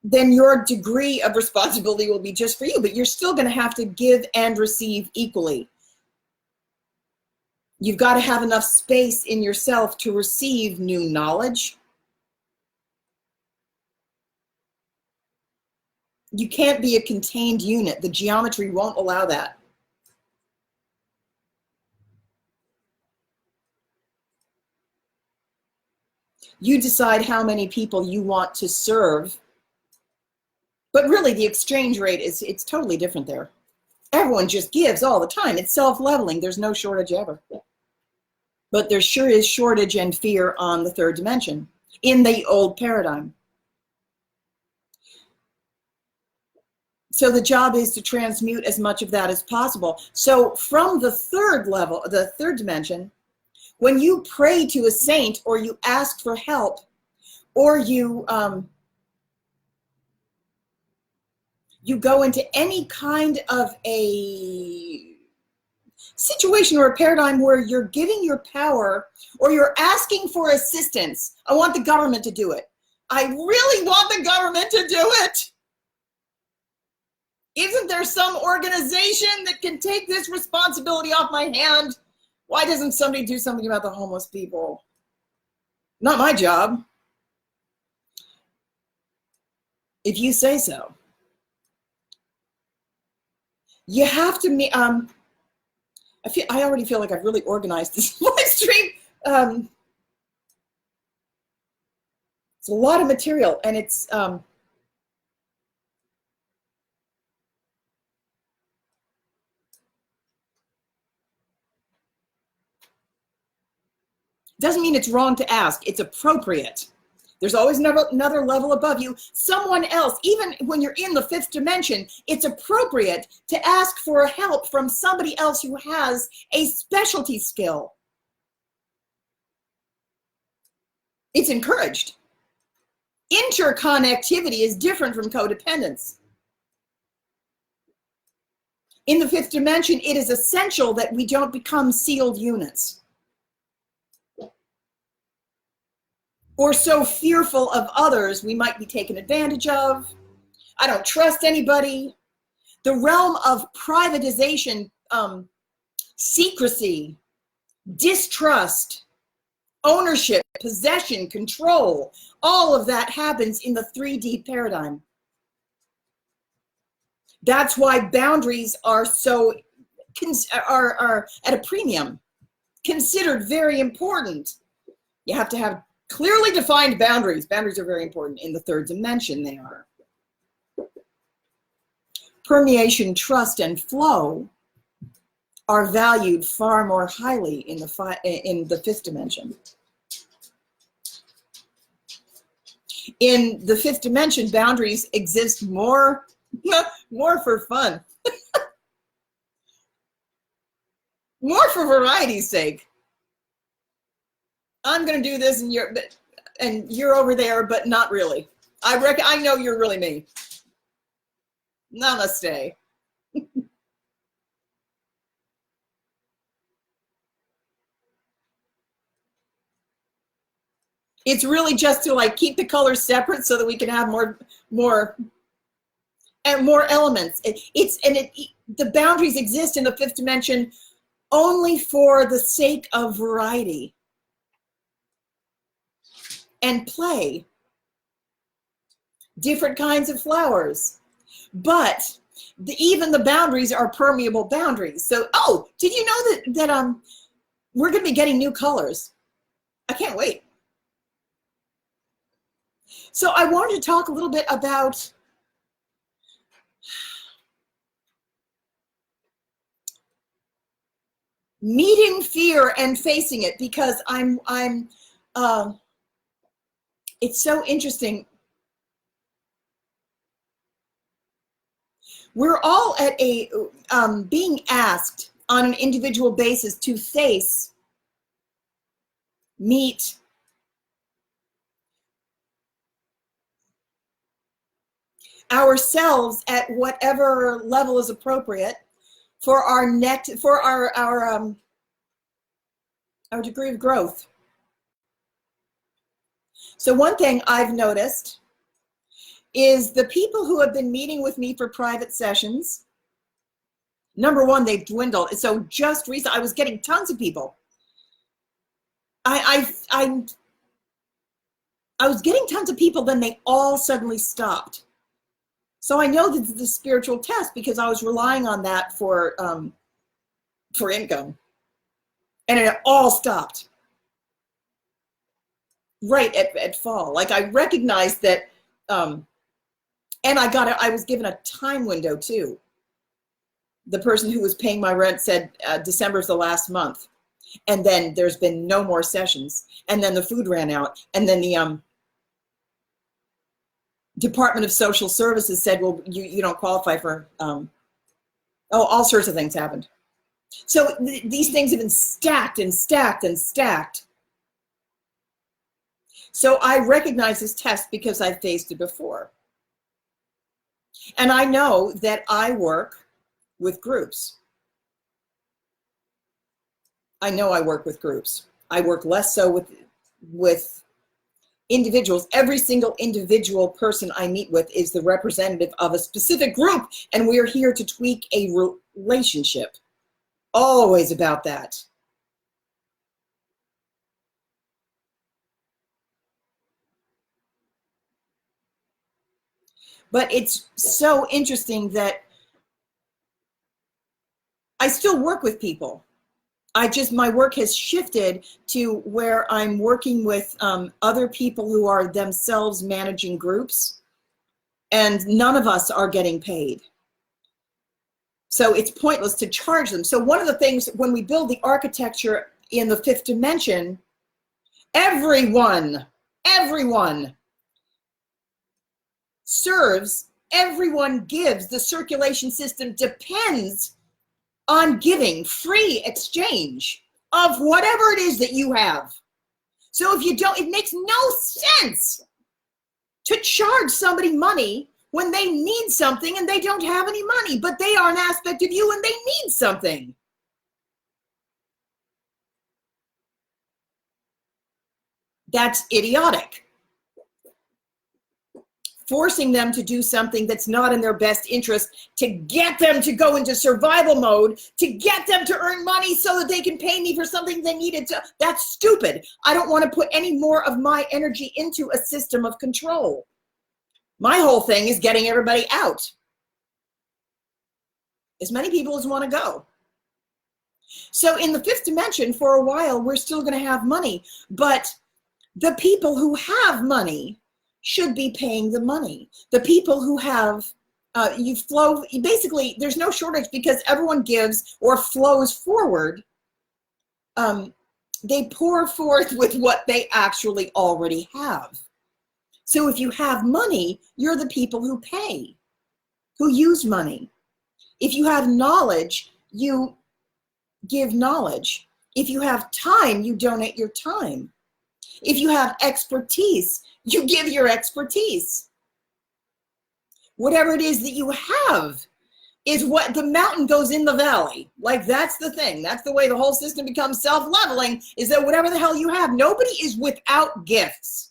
then your degree of responsibility will be just for you, but you're still going to have to give and receive equally. You've got to have enough space in yourself to receive new knowledge. You can't be a contained unit. The geometry won't allow that. You decide how many people you want to serve. But really, the exchange rate it's totally different there. Everyone just gives all the time. It's self-leveling. There's no shortage ever. But there sure is shortage and fear on the third dimension in the old paradigm. So the job is to transmute as much of that as possible. So from the third level, the third dimension, when you pray to a saint or you ask for help or you go into any kind of a situation or a paradigm where you're giving your power or you're asking for assistance. I want the government to do it. I really want the government to do it. Isn't there some organization that can take this responsibility off my hand? Why doesn't somebody do something about the homeless people? Not my job. If you say so. You have to meet, I already feel like I've really organized this live stream. It's a lot of material, and it's doesn't mean it's wrong to ask. It's appropriate. There's always another level above you. Someone else, even when you're in the fifth dimension, it's appropriate to ask for help from somebody else who has a specialty skill. It's encouraged. Interconnectivity is different from codependence. In the fifth dimension, it is essential that we don't become sealed units, or so fearful of others we might be taken advantage of. I don't trust anybody. The realm of privatization, secrecy, distrust, ownership, possession, control, all of that happens in the 3D paradigm. That's why boundaries are so are at a premium, considered very important. You have to have clearly defined boundaries. Boundaries are very important in the third dimension. They are. Permeation, trust, and flow are valued far more highly in the fifth dimension. In the fifth dimension, boundaries exist more for fun, more for variety's sake. I'm going to do this, and you're over there, but not really. I know you're really me. Namaste. It's really just to like keep the colors separate so that we can have more elements. The boundaries exist in the fifth dimension only for the sake of variety and play. Different kinds of flowers. But even the boundaries are permeable boundaries. So, oh, did you know that we're going to be getting new colors? I can't wait. So I wanted to talk a little bit about meeting fear and facing it, because it's so interesting. We're all at a being asked on an individual basis to face, meet, ourselves at whatever level is appropriate for our degree of growth. So one thing I've noticed is the people who have been meeting with me for private sessions, number one, they've dwindled. So just recently, I was getting tons of people. I was getting tons of people, then they all suddenly stopped. So I know that the spiritual test, because I was relying on that for income, and it all stopped. right at fall. Like I recognized that, and I was given a time window too. The person who was paying my rent said December's the last month. And then there's been no more sessions. And then the food ran out. And then the Department of Social Services said, well, you don't qualify for, all sorts of things happened. So these things have been stacked and stacked and stacked. So I recognize this test because I've faced it before. And I know that I work with groups. I know I work with groups. I work less so with individuals. Every single individual person I meet with is the representative of a specific group, and we're here to tweak a relationship. Always about that. But it's so interesting that I still work with people. My work has shifted to where I'm working with other people who are themselves managing groups, and none of us are getting paid. So it's pointless to charge them. So one of the things when we build the architecture in the fifth dimension, everyone serves, everyone gives. The circulation system depends on giving, free exchange of whatever it is that you have. So if you don't, it makes no sense to charge somebody money when they need something and they don't have any money, but they are an aspect of you and they need something. That's idiotic. Forcing them to do something that's not in their best interest to get them to go into survival mode, to get them to earn money so that they can pay me for something they needed to. That's stupid. I don't want to put any more of my energy into a system of control. My whole thing is getting everybody out. As many people as want to go. So in the fifth dimension, for a while, we're still going to have money, but the people who have money should be paying the money. The people who have, basically, there's no shortage because everyone gives or flows forward. They pour forth with what they actually already have. So if you have money, you're the people who pay, who use money. If you have knowledge, you give knowledge. If you have time, you donate your time. If you have expertise, you give your expertise. Whatever it is that you have is what the mountain goes in the valley. Like that's the thing. That's the way the whole system becomes self-leveling, is that whatever the hell you have, nobody is without gifts.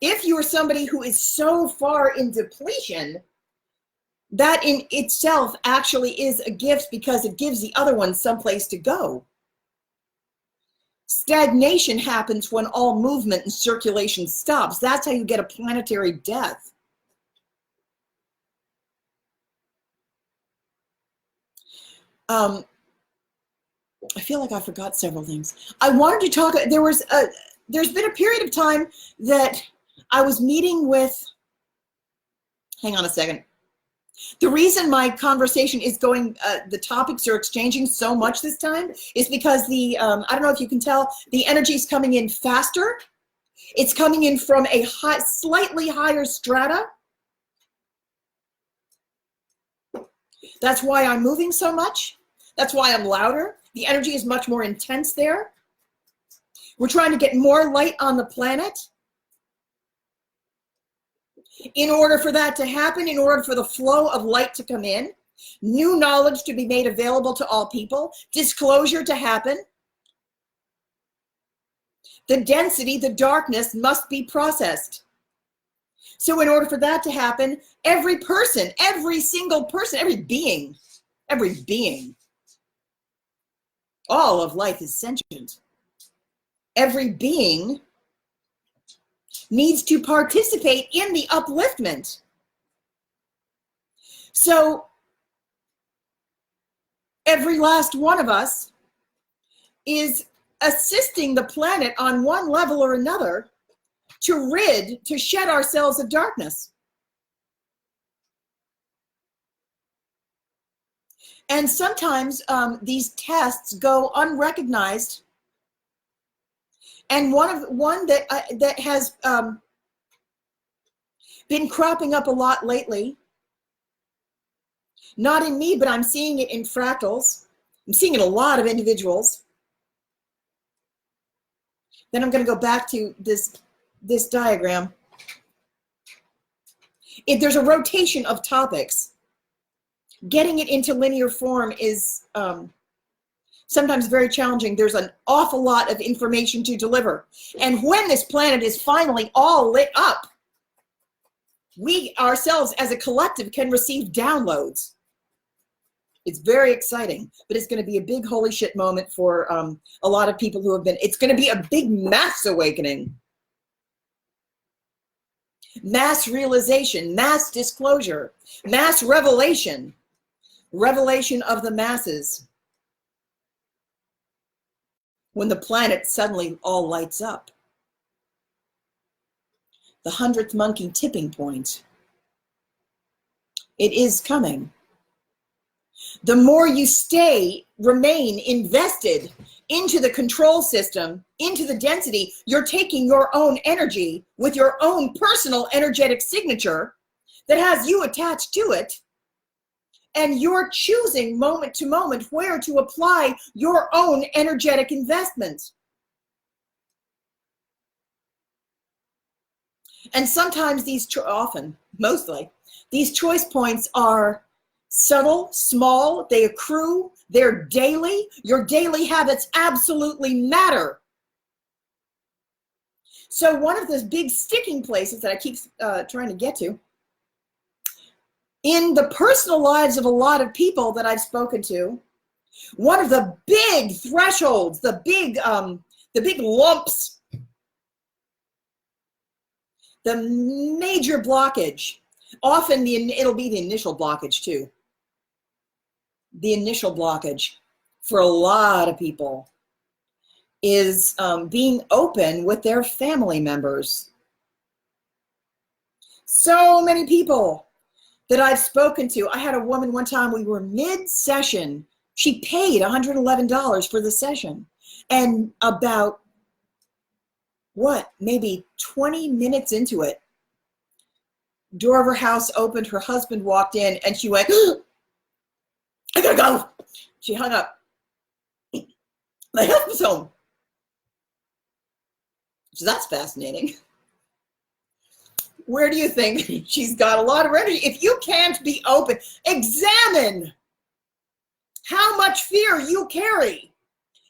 If you're somebody who is so far in depletion, that in itself actually is a gift because it gives the other one someplace to go. Stagnation happens when all movement and circulation stops. That's how you get a planetary death. I feel like I forgot several things. I wanted to talk, there's been a period of time that I was meeting with, hang on a second. The reason my conversation is going, the topics are exchanging so much this time is because I don't know if you can tell, the energy is coming in faster. It's coming in from a slightly higher strata. That's why I'm moving so much. That's why I'm louder. The energy is much more intense there. We're trying to get more light on the planet. In order for that to happen, in order for the flow of light to come in, new knowledge to be made available to all people, disclosure to happen, the density, the darkness must be processed. So in order for that to happen, every person, every single person, every being, all of life is sentient. Every being needs to participate in the upliftment. So every last one of us is assisting the planet on one level or another to shed ourselves of darkness. And sometimes these tests go unrecognized. And one that has been cropping up a lot lately, not in me, but I'm seeing it in fractals. I'm seeing it in a lot of individuals. Then I'm going to go back to this diagram. There's a rotation of topics. Getting it into linear form is sometimes very challenging. There's an awful lot of information to deliver. And when this planet is finally all lit up, we ourselves as a collective can receive downloads. It's very exciting, but it's going to be a big holy shit moment for a lot of people who have been, it's going to be a big mass awakening. Mass realization, mass disclosure, mass revelation, revelation of the masses. When the planet suddenly all lights up. The 100th monkey tipping point. It is coming. The more you remain invested into the control system, into the density, you're taking your own energy with your own personal energetic signature that has you attached to it, and you're choosing moment to moment where to apply your own energetic investments. And sometimes mostly, these choice points are subtle, small, they accrue, they're daily. Your daily habits absolutely matter. So one of those big sticking places that I keep trying to get to, in the personal lives of a lot of people that I've spoken to, one of the big thresholds, the big lumps, the major blockage, often it'll be the initial blockage too. The initial blockage for a lot of people is being open with their family members. So many people that I've spoken to. I had a woman one time, we were mid-session. She paid $111 for the session. And about, maybe 20 minutes into it, door of her house opened, her husband walked in, and she went, I gotta go. She hung up. My husband's home. So that's fascinating. Where do you think she's got a lot of energy? If you can't be open, examine how much fear you carry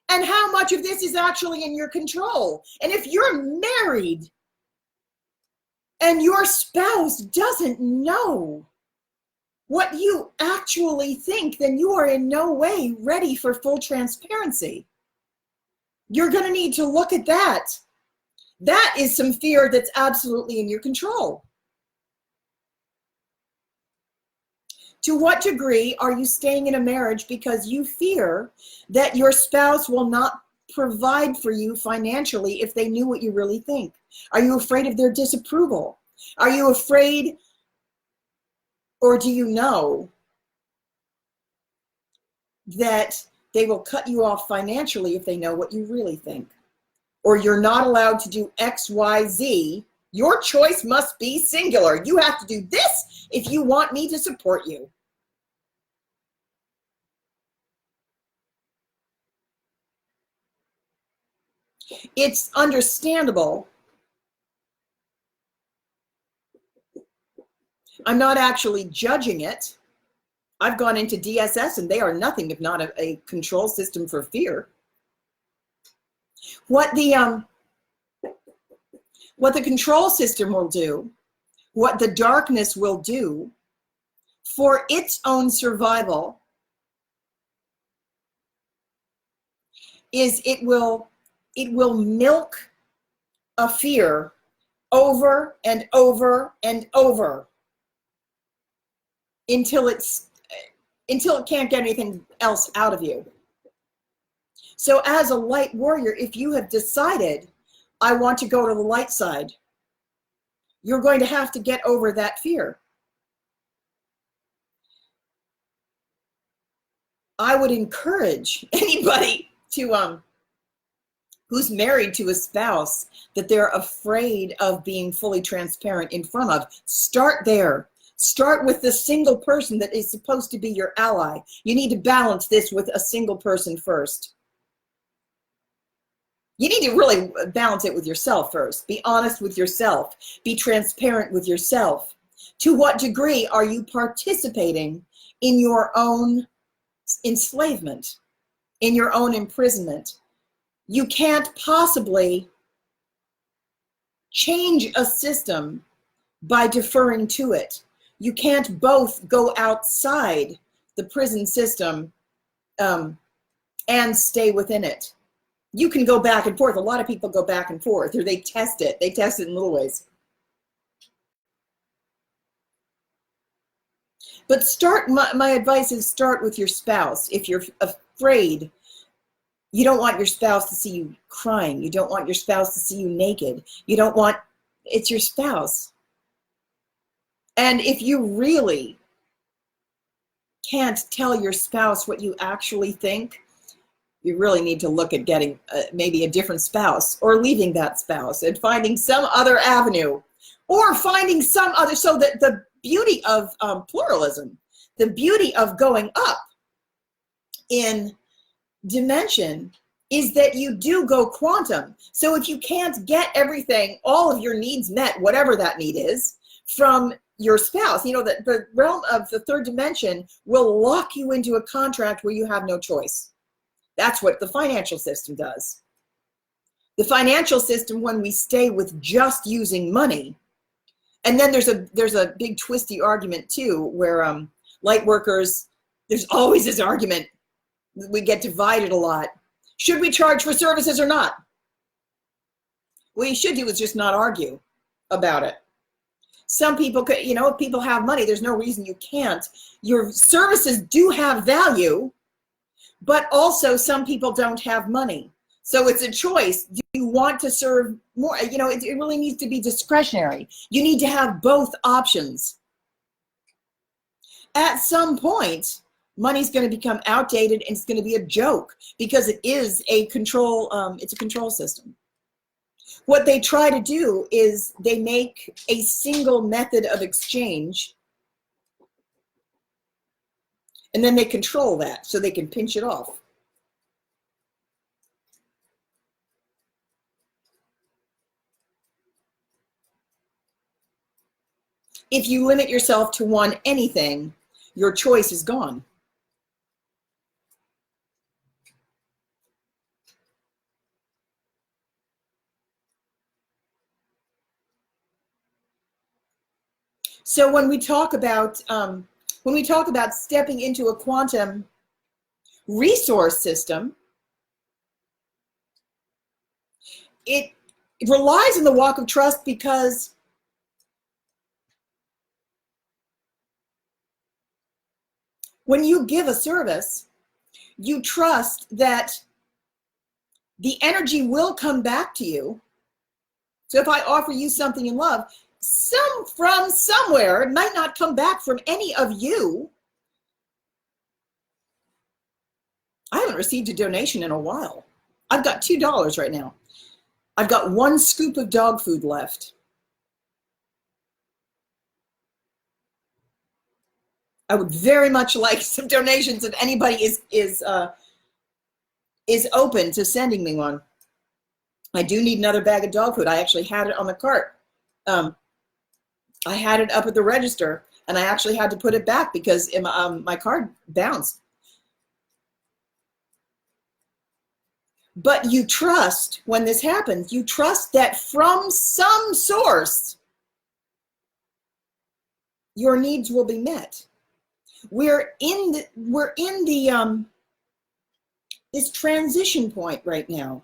and how much of this is actually in your control. And if you're married and your spouse doesn't know what you actually think, then you are in no way ready for full transparency. You're going to need to look at that. That is some fear that's absolutely in your control. To what degree are you staying in a marriage because you fear that your spouse will not provide for you financially if they knew what you really think? Are you afraid of their disapproval? Are you afraid, or do you know that they will cut you off financially if they know what you really think? Or you're not allowed to do X, Y, Z. Your choice must be singular. You have to do this if you want me to support you. It's understandable. I'm not actually judging it. I've gone into DSS and they are nothing if not a control system for fear. What the control system will do, what the darkness will do for its own survival is it will milk a fear over and over and over until it can't get anything else out of you. So as a light warrior, if you have decided, I want to go to the light side, you're going to have to get over that fear. I would encourage anybody to who's married to a spouse that they're afraid of being fully transparent in front of. Start there. Start with the single person that is supposed to be your ally. You need to balance this with a single person first. You need to really balance it with yourself first. Be honest with yourself. Be transparent with yourself. To what degree are you participating in your own enslavement, in your own imprisonment? You can't possibly change a system by deferring to it. You can't both go outside the prison system and stay within it. You can go back and forth. A lot of people go back and forth, or they test it. They test it in little ways. But my advice is start with your spouse. If you're afraid, you don't want your spouse to see you crying. You don't want your spouse to see you naked. You don't want, it's your spouse. And if you really can't tell your spouse what you actually think, you really need to look at getting maybe a different spouse, or leaving that spouse and finding some other avenue, or finding some other, so that the beauty of pluralism, the beauty of going up in dimension is that you do go quantum. So if you can't get everything, all of your needs met, whatever that need is, from your spouse, you know that the realm of the third dimension will lock you into a contract where you have no choice. That's what the financial system does. The financial system, when we stay with just using money, and then there's a big twisty argument too, where light workers, there's always this argument, we get divided a lot. Should we charge for services or not? What you should do is just not argue about it. Some people could, you know, if people have money, there's no reason you can't. Your services do have value, but also some people don't have money. So it's a choice. Do you want to serve more? You know, it really needs to be discretionary. You need to have both options. At some point, money's going to become outdated and it's going to be a joke, because it is a control, it's a control system. What they try to do is they make a single method of exchange, and then they control that so they can pinch it off. If you limit yourself to one anything, your choice is gone. So when we talk about stepping into a quantum resource system, it relies on the walk of trust, because when you give a service, you trust that the energy will come back to you. So if I offer you something in love, from somewhere, it might not come back from any of you. I haven't received a donation in a while. I've got $2 right now. I've got 1 scoop of dog food left. I would very much like some donations if anybody is open to sending me one. I do need another bag of dog food. I actually had it on the cart. I had it up at the register, and I actually had to put it back because my card bounced. But you trust, when this happens, you trust that from some source, your needs will be met. We're in this transition point right now.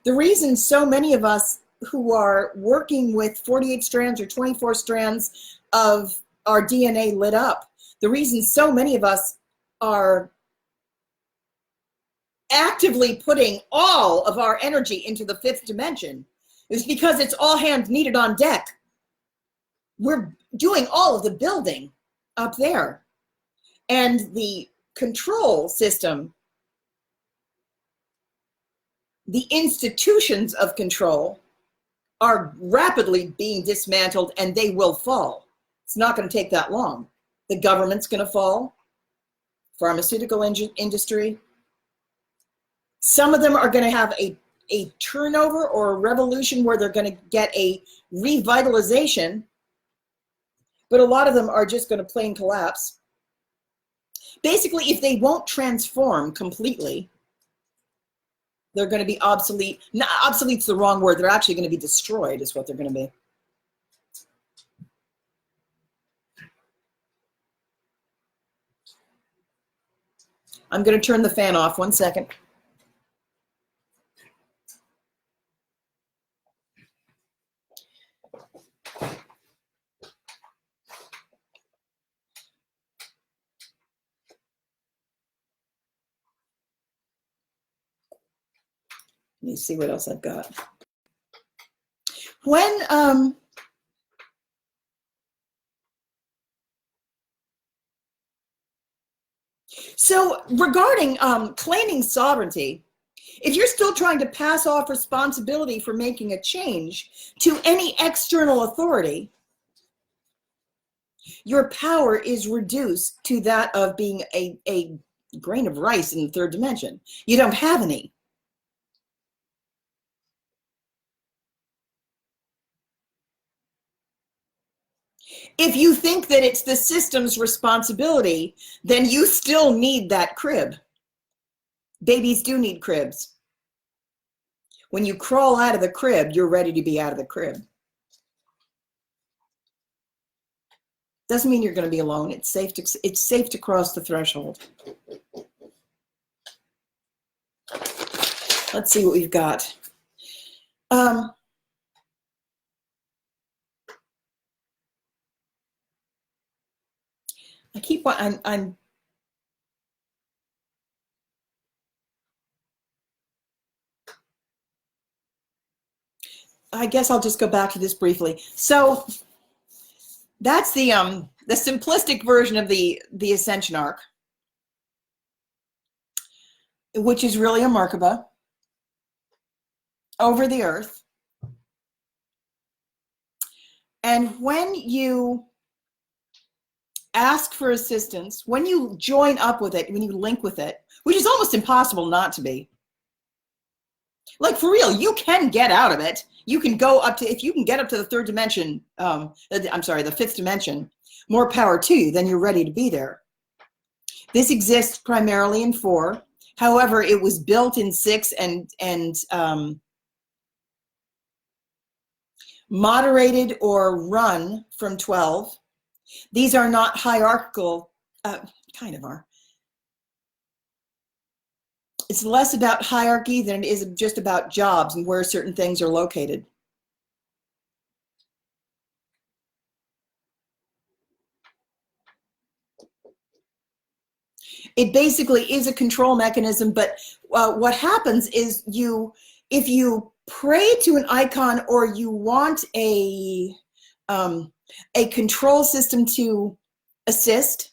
The reason so many of us who are working with 48 strands or 24 strands of our DNA lit up, the reason so many of us are actively putting all of our energy into the 5th dimension is because it's all hands needed on deck. We're doing all of the building up there. And the control system, the institutions of control are rapidly being dismantled, and they will fall. It's not going to take that long. The government's going to fall, pharmaceutical industry. Some of them are going to have a turnover or a revolution where they're going to get a revitalization, but a lot of them are just going to plain collapse. Basically, if they won't transform completely, they're going to be obsolete. No, obsolete's the wrong word. They're actually going to be destroyed is what they're going to be. I'm going to turn the fan off. 1 second. Let me see what else I've got. When so regarding claiming sovereignty, if you're still trying to pass off responsibility for making a change to any external authority, your power is reduced to that of being a grain of rice in the 3rd dimension. You don't have any. If you think that it's the system's responsibility, then you still need that crib. Babies do need cribs. When you crawl out of the crib, you're ready to be out of the crib. Doesn't mean you're going to be alone. It's safe to cross the threshold. Let's see what we've got. I guess I'll just go back to this briefly. So that's the simplistic version of the Ascension Ark, which is really a Merkaba over the earth. And when you ask for assistance, when you join up with it, when you link with it, which is almost impossible not to be. Like, for real, you can get out of it. You can go up to, if you can get up to the 3rd dimension, I'm sorry, the 5th dimension, more power to you, then you're ready to be there. This exists primarily in 4. However, it was built in 6 and moderated or run from 12. These are not hierarchical, kind of are. It's less about hierarchy than it is just about jobs and where certain things are located. It basically is a control mechanism, but what happens is if you pray to an icon or you want a control system to assist,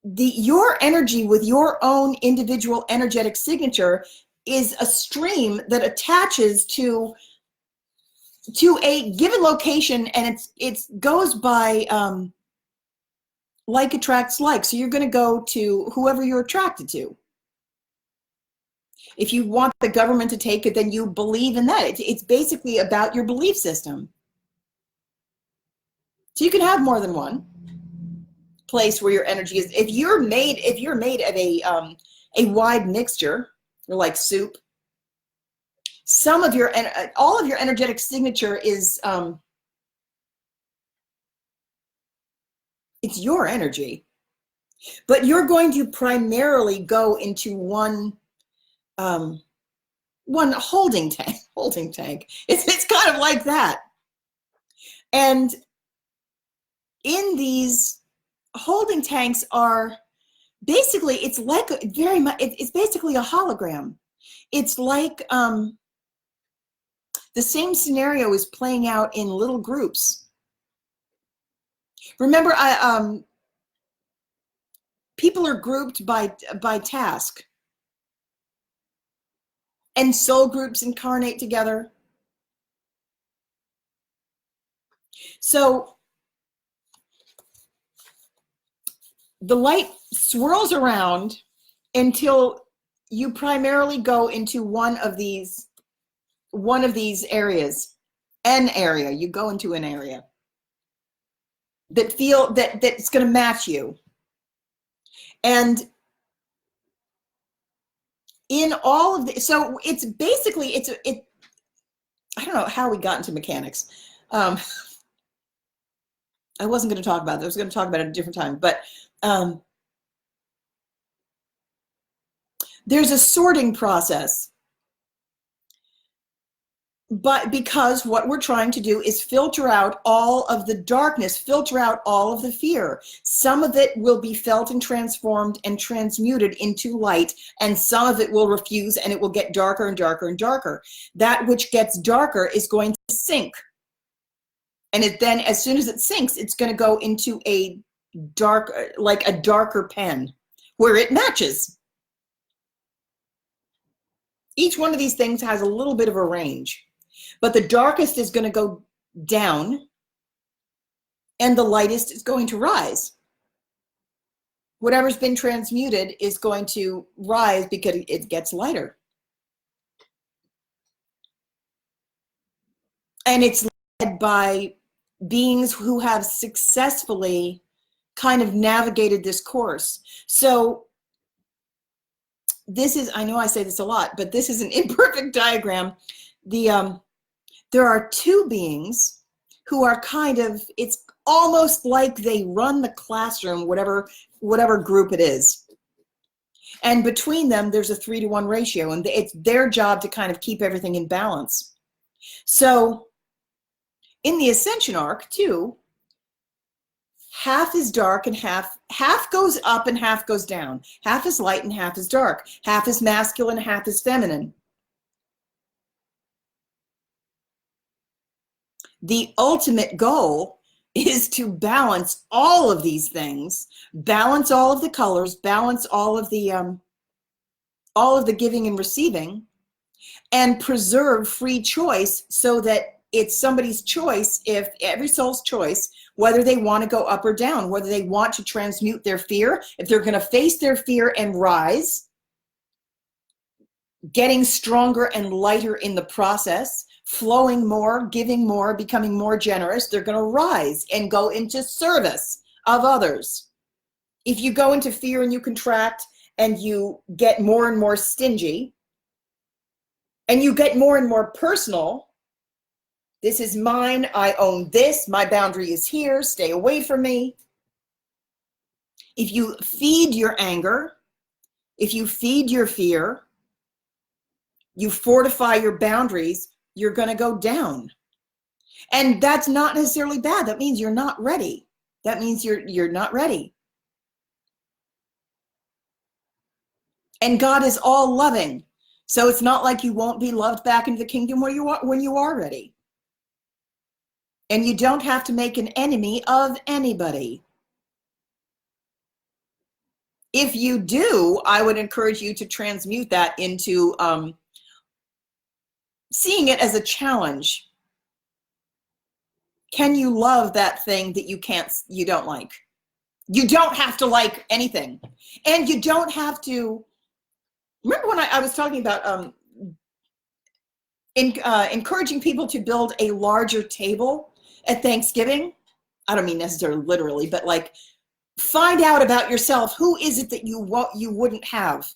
your energy with your own individual energetic signature is a stream that attaches to a given location, and it goes by like attracts like. So you're going to go to whoever you're attracted to. If you want the government to take it, then you believe in that. It's basically about your belief system. So you can have more than one place where your energy is. If you're made of a wide mixture, or like soup, all of your energetic signature is it's your energy, but you're going to primarily go into one holding tank. It's kind of like that. And in these holding tanks are basically, it's like very much, it's basically a hologram. It's like the same scenario is playing out in little groups. Remember, people are grouped by task, and soul groups incarnate together. So the light swirls around until you primarily go into one of these areas. An area, you go into an area that's going to match you. And in all of the, so it's basically, I don't know how we got into mechanics. I wasn't going to talk about it. I was going to talk about it at a different time, but there's a sorting process. But because what we're trying to do is filter out all of the darkness, filter out all of the fear. Some of it will be felt and transformed and transmuted into light, and some of it will refuse, and it will get darker and darker and darker. That which gets darker is going to sink. And then as soon as it sinks, it's going to go into a darker pen where it matches. Each one of these things has a little bit of a range. But the darkest is going to go down, and the lightest is going to rise. Whatever's been transmuted is going to rise because it gets lighter. And it's led by beings who have successfully kind of navigated this course. So this is, I know I say this a lot, but this is an imperfect diagram. There are two beings who are kind of, it's almost like they run the classroom, whatever group it is. And between them, there's a 3-to-1 ratio, and it's their job to kind of keep everything in balance. So in the Ascension Ark, too, half is dark and half goes up and half goes down. Half is light and half is dark. Half is masculine, half is feminine. The ultimate goal is to balance all of these things, balance all of the colors, balance all of the giving and receiving, and preserve free choice so that it's somebody's choice, if every soul's choice, whether they want to go up or down, whether they want to transmute their fear, if they're going to face their fear and rise, getting stronger and lighter in the process, flowing more, giving more, becoming more generous, they're going to rise and go into service of others. If you go into fear and you contract and you get more and more stingy and you get more and more personal, this is mine, I own this, my boundary is here, stay away from me. If you feed your anger, if you feed your fear, you fortify your boundaries, you're going to go down. And that's not necessarily bad. That means you're not ready. That means you're not ready. And God is all loving. So it's not like you won't be loved back into the kingdom when you are ready. And you don't have to make an enemy of anybody. If you do, I would encourage you to transmute that into seeing it as a challenge. Can you love that thing that you don't like? You don't have to like anything. And you don't have to, remember when I was talking about encouraging people to build a larger table at Thanksgiving? I don't mean necessarily literally, but like find out about yourself. Who is it that you wouldn't have?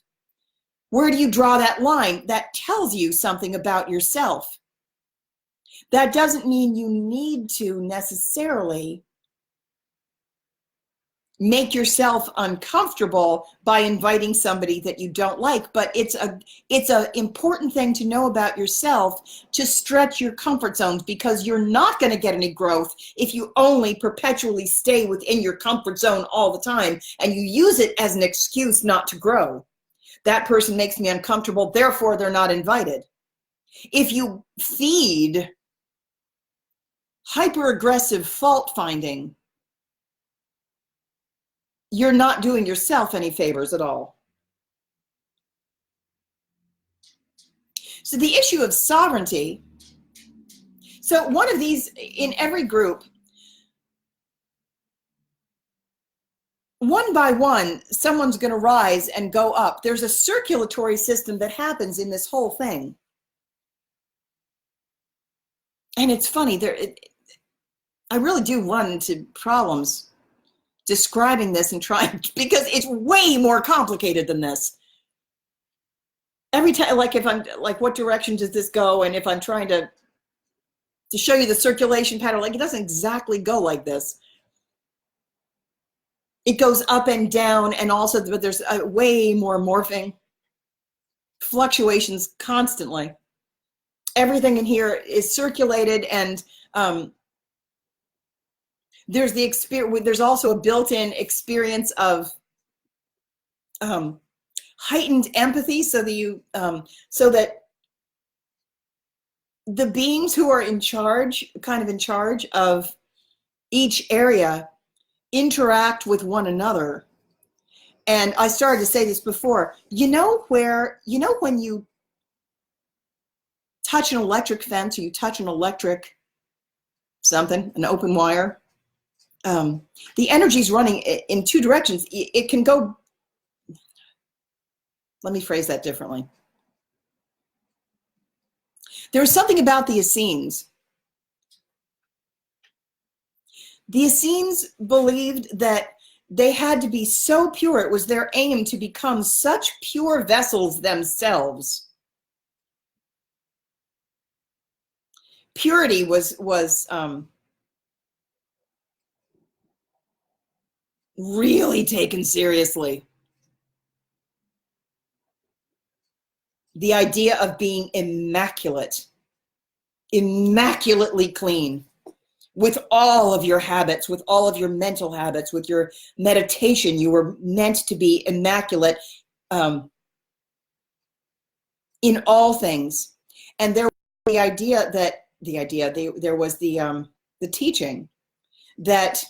Where do you draw that line? That tells you something about yourself. That doesn't mean you need to necessarily make yourself uncomfortable by inviting somebody that you don't like. But it's a important thing to know about yourself, to stretch your comfort zones, because you're not going to get any growth if you only perpetually stay within your comfort zone all the time and you use it as an excuse not to grow. That person makes me uncomfortable, therefore they're not invited. If you feed hyper-aggressive fault finding, you're not doing yourself any favors at all. So the issue of sovereignty, so one of these, in every group, one by one, someone's going to rise and go up. There's a circulatory system that happens in this whole thing. And it's funny, I really do run into problems describing this and trying, because it's way more complicated than this. Every time, like if I'm like, what direction does this go? And if I'm trying to show you the circulation pattern, like it doesn't exactly go like this. It goes up and down, and also, but there's way more morphing, fluctuations constantly. Everything in here is circulated, and there's the experience. There's also a built-in experience of heightened empathy, so that the beings who are in charge, kind of in charge of each area, interact with one another. And I started to say this before. You know when you touch an electric fence, or you touch an electric something, an open wire, the energy's running in two directions. It can go, let me phrase that differently. There's something about the Essenes. The Essenes believed that they had to be so pure. It was their aim to become such pure vessels themselves. Purity was really taken seriously. The idea of being immaculate, immaculately clean, with all of your habits, with all of your mental habits, with your meditation. You were meant to be immaculate in all things. And there was there was the teaching that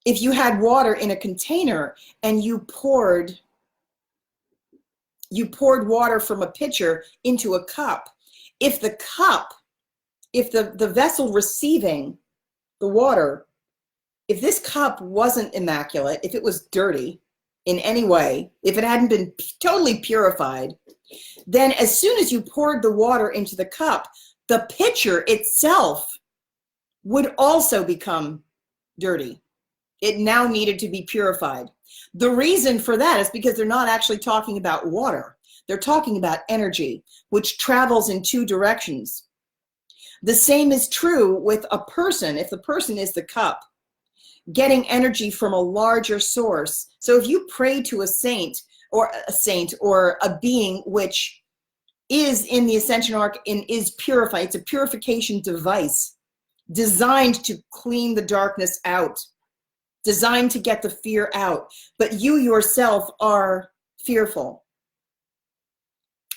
if you had water in a container and you poured water from a pitcher into a cup, if the vessel receiving the water, if this cup wasn't immaculate, if it was dirty in any way, if it hadn't been totally purified, then as soon as you poured the water into the cup, the pitcher itself would also become dirty. It now needed to be purified. The reason for that is because they're not actually talking about water. They're talking about energy, which travels in two directions. The same is true with a person. If the person is the cup, getting energy from a larger source. So if you pray to a saint or a being which is in the Ascension Ark and is purified, it's a purification device designed to clean the darkness out, designed to get the fear out. But you yourself are fearful.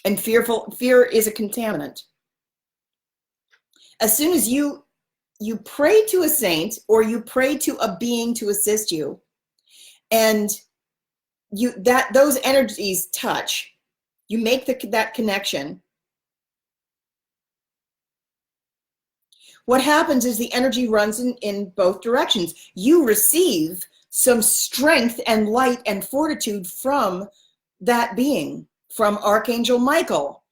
And fear is a contaminant. As soon as you pray to a saint or you pray to a being to assist you, and those energies touch, you make that connection. What happens is the energy runs in both directions. You receive some strength and light and fortitude from that being, from Archangel Michael,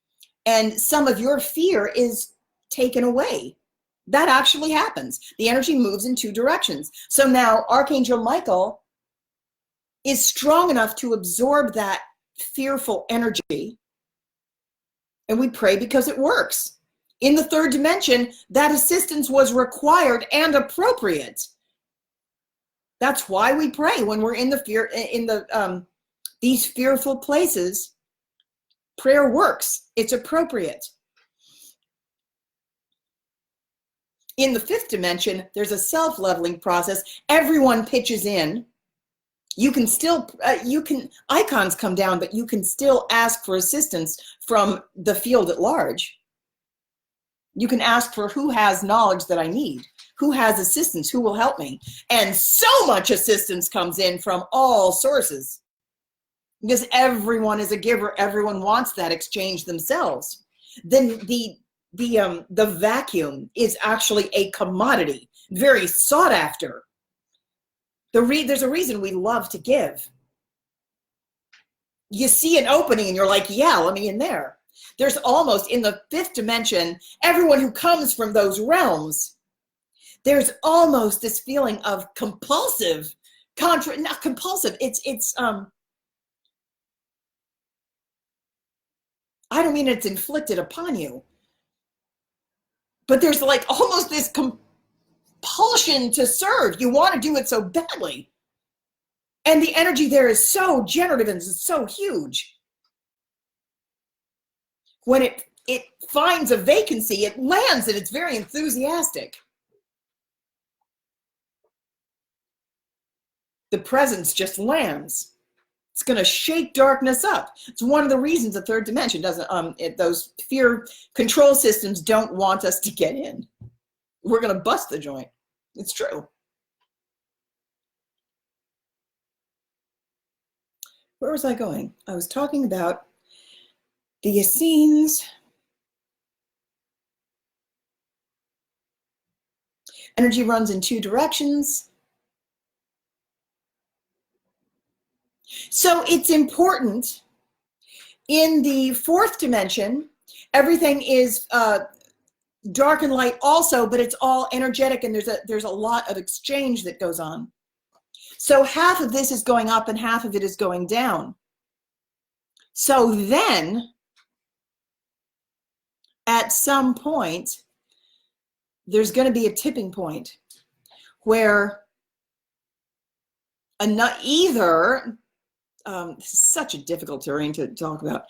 and some of your fear is taken away. That actually happens. The energy moves in two directions. So now Archangel Michael is strong enough to absorb that fearful energy, and we pray because it works. In the third dimension, that assistance was required and appropriate. That's why we pray when we're in the fear, in the these fearful places. Prayer works. It's appropriate. In the fifth dimension, there's a self-leveling process. Everyone pitches in. You can still, icons come down, but you can still ask for assistance from the field at large. You can ask for who has knowledge that I need, who has assistance, who will help me. And so much assistance comes in from all sources because everyone is a giver. Everyone wants that exchange themselves. Then the vacuum is actually a commodity, very sought after. There's a reason we love to give. You see an opening and you're like, yeah, let me in there. There's almost, in the fifth dimension, everyone who comes from those realms, there's almost this feeling of compulsive, not compulsive, it's I don't mean it's inflicted upon you, but there's like almost this compulsion to serve. You want to do it so badly. And the energy there is so generative and so huge. When it finds a vacancy, it lands and it's very enthusiastic. The presence just lands. It's going to shake darkness up. It's one of the reasons the third dimension doesn't, those fear control systems don't want us to get in. We're going to bust the joint. It's true. Where was I going? I was talking about the Essenes. Energy runs in two directions. So it's important. In the fourth dimension, everything is dark and light also, but it's all energetic, and there's a lot of exchange that goes on. So half of this is going up and half of it is going down. So then, at some point, there's going to be a tipping point where either, this is such a difficult terrain to talk about,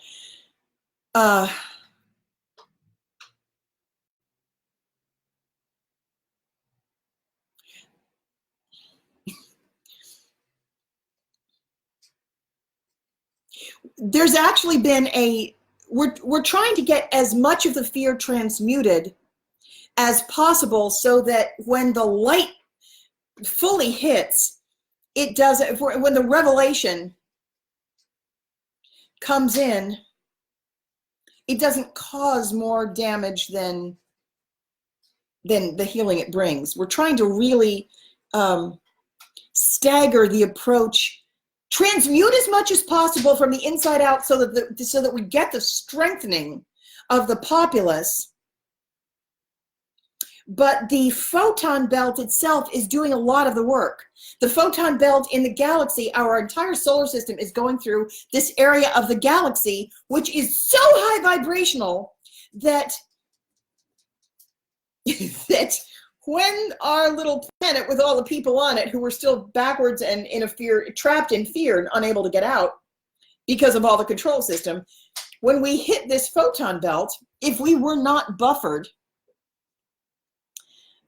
there's actually been we're trying to get as much of the fear transmuted as possible so that when the light fully hits, it does, when the revelation comes in, it doesn't cause more damage than the healing it brings. We're trying to really stagger the approach, transmute as much as possible from the inside out so that we get the strengthening of the populace. But the photon belt itself is doing a lot of the work. The photon belt in the galaxy, our entire solar system is going through this area of the galaxy, which is so high vibrational that when our little planet with all the people on it who were still backwards and trapped in fear and unable to get out because of all the control system, when we hit this photon belt, if we were not buffered,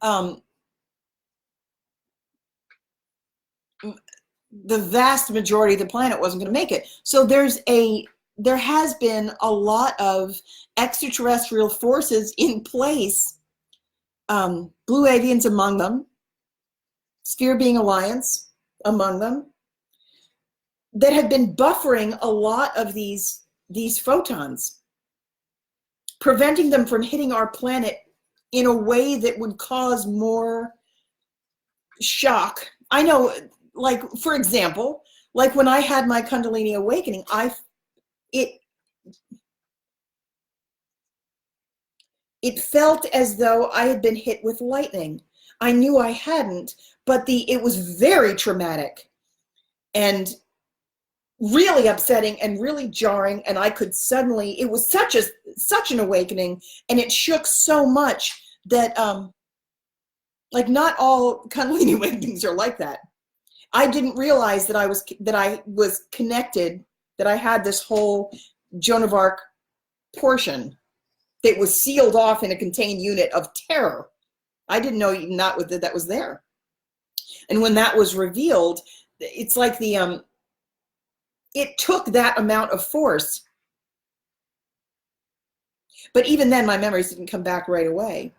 the vast majority of the planet wasn't going to make it. So there has been a lot of extraterrestrial forces in place, Blue Avians among them, Sphere Being Alliance among them, that have been buffering a lot of these photons, preventing them from hitting our planet in a way that would cause more shock. I know, like, for example, like when I had my Kundalini awakening, it felt as though I had been hit with lightning. I knew I hadn't, but it was very traumatic and really upsetting and really jarring. And I could suddenly, it was such an awakening, and it shook so much that, like, not all Kundalini awakenings are like that. I didn't realize that I was connected, that I had this whole Joan of Arc portion that was sealed off in a contained unit of terror. I didn't know even that was there. And when that was revealed, it's like it took that amount of force. But even then, my memories didn't come back right away.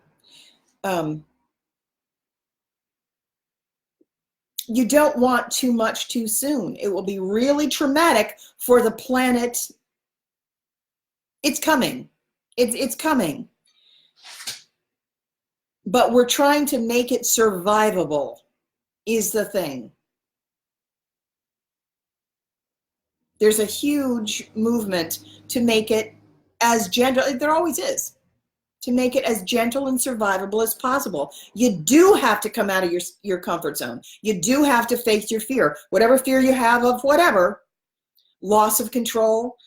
You don't want too much too soon. It will be really traumatic for the planet. It's coming. It's coming. But we're trying to make it survivable, is the thing. There's a huge movement to make it as gentle, there always is, to make it as gentle and survivable as possible. You do have to come out of your comfort zone. You do have to face your fear. Whatever fear you have of whatever, loss of control,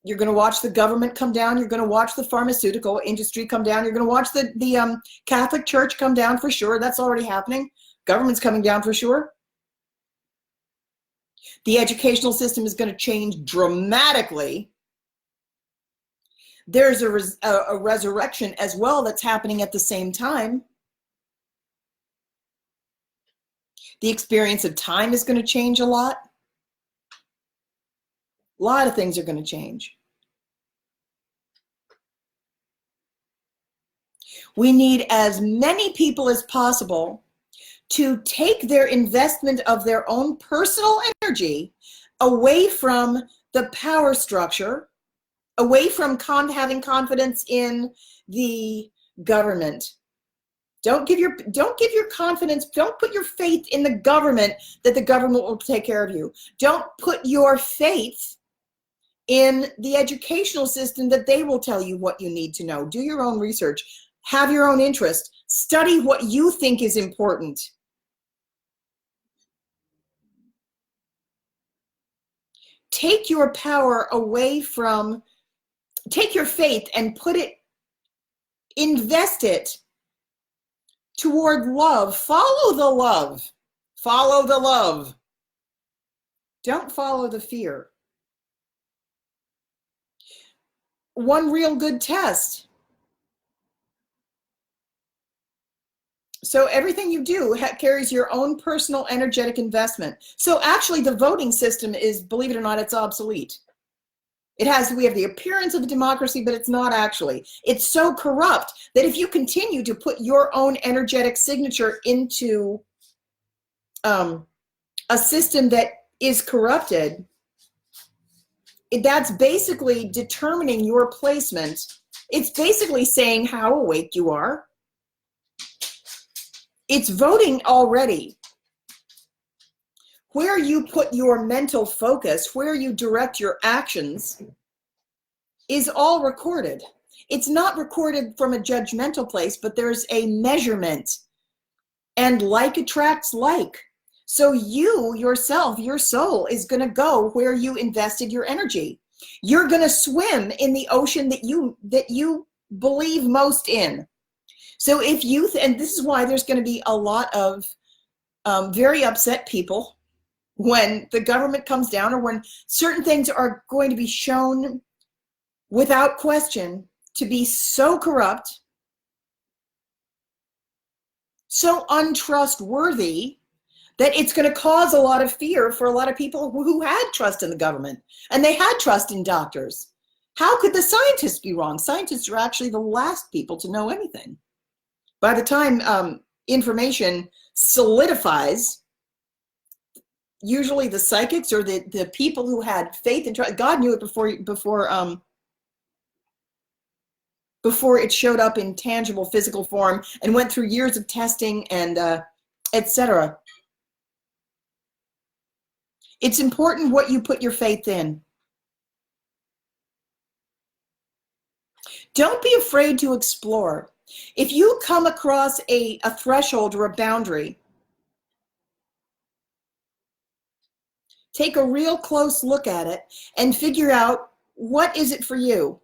you're going to watch the government come down. You're going to watch the pharmaceutical industry come down. You're going to watch the Catholic Church come down for sure. That's already happening. Government's coming down for sure. The educational system is going to change dramatically. There's a resurrection as well that's happening at the same time. The experience of time is going to change a lot. A lot of things are going to change. We need as many people as possible to take their investment of their own personal energy away from the power structure, away from having confidence in the government. Don't give your confidence, don't put your faith in the government that the government will take care of you. Don't put your faith in the educational system that they will tell you what you need to know. Do your own research. Have your own interest. Study what you think is important. Take your power away from, take your faith and invest it toward love. Follow the love. Follow the love. Don't follow the fear. One real good test. So everything you do carries your own personal energetic investment. So actually the voting system is, believe it or not, it's obsolete. We have the appearance of a democracy, but it's not actually. It's so corrupt that if you continue to put your own energetic signature into a system that is corrupted, that's basically determining your placement. It's basically saying how awake you are. It's voting already. Where you put your mental focus, where you direct your actions, is all recorded. It's not recorded from a judgmental place, but there's a measurement. And like attracts like. So you, yourself, your soul is going to go where you invested your energy. You're going to swim in the ocean that you believe most in. So if you, and this is why there's going to be a lot of very upset people when the government comes down, or when certain things are going to be shown without question to be so corrupt, so untrustworthy, that it's going to cause a lot of fear for a lot of people who had trust in the government, and they had trust in doctors. How could the scientists be wrong? Scientists are actually the last people to know anything. By the time information solidifies, usually the psychics or the people who had faith and trust, God knew it before it showed up in tangible physical form and went through years of testing and etc. It's important what you put your faith in. Don't be afraid to explore. If you come across a threshold or a boundary, take a real close look at it and figure out, what is it for you?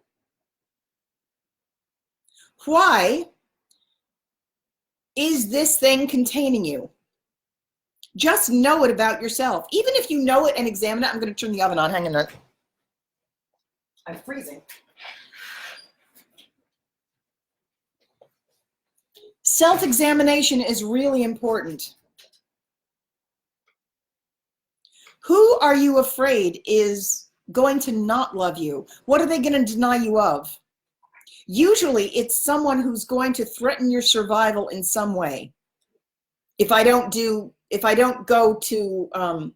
Why is this thing containing you? Just know it about yourself. Even if you know it and examine it, I'm going to turn the oven on. Hang on a minute. I'm freezing. Self-examination is really important. Who are you afraid is going to not love you? What are they going to deny you of? Usually it's someone who's going to threaten your survival in some way. If I don't go to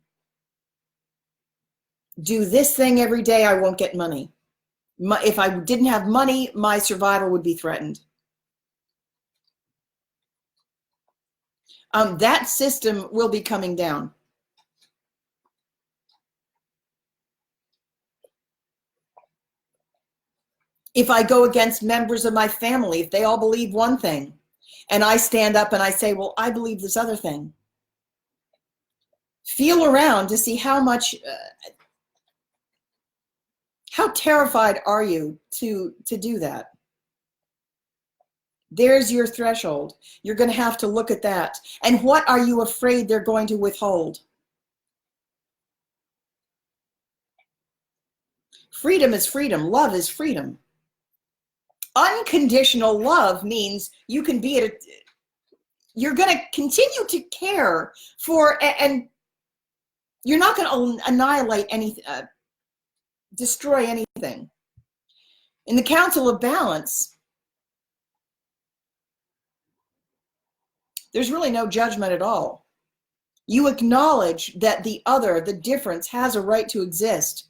do this thing every day, I won't get money. If I didn't have money, my survival would be threatened. That system will be coming down. If I go against members of my family, if they all believe one thing, and I stand up and I say, well, I believe this other thing. Feel around to see how much, how terrified are you to do that? There's your threshold. You're going to have to look at that. And what are you afraid they're going to withhold? Freedom is freedom. Love is freedom. Unconditional love means you can be at a, you're going to continue to care for, and you're not going to annihilate anything, destroy anything. In the Council of Balance, there's really no judgment at all. You acknowledge that the other, the difference, has a right to exist.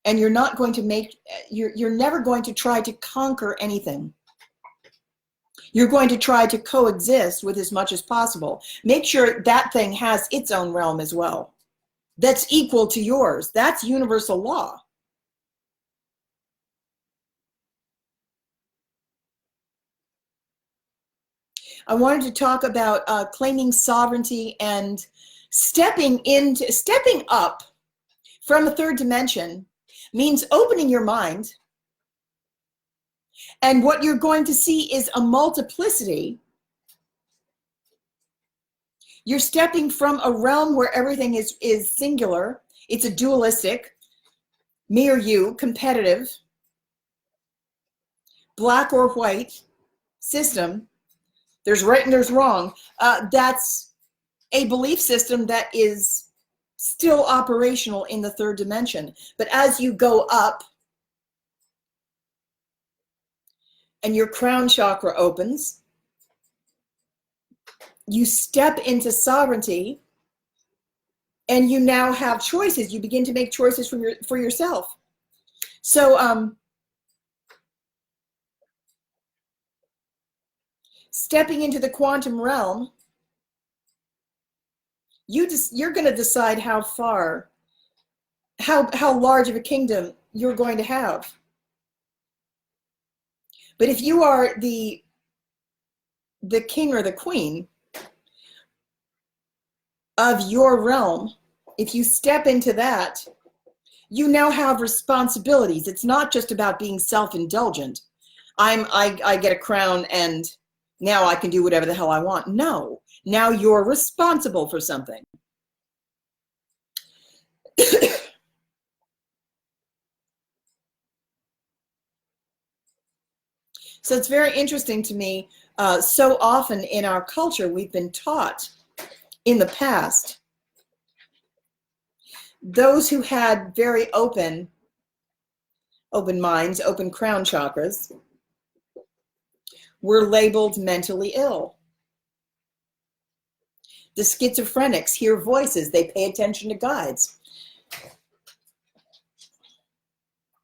And you're not going to make, you're never going to try to conquer anything. You're going to try to coexist with as much as possible. Make sure that thing has its own realm as well. That's equal to yours. That's universal law. I wanted to talk about claiming sovereignty and stepping up from a third dimension means opening your mind. And what you're going to see is a multiplicity. You're stepping from a realm where everything is singular. It's a dualistic, me or you, competitive, black or white system. There's right and there's wrong. That's a belief system that is still operational in the third dimension. But as you go up and your crown chakra opens, you step into sovereignty and you now have choices. You begin to make choices for yourself. So stepping into the quantum realm, you're going to decide how far, how large of a kingdom you're going to have. But if you are the king or the queen of your realm, if you step into that, you now have responsibilities. It's not just about being self-indulgent. I get a crown and now I can do whatever the hell I want. No, now you're responsible for something. So it's very interesting to me. So often in our culture, we've been taught in the past, those who had very open minds, open crown chakras, were labeled mentally ill. The schizophrenics hear voices. They pay attention to guides.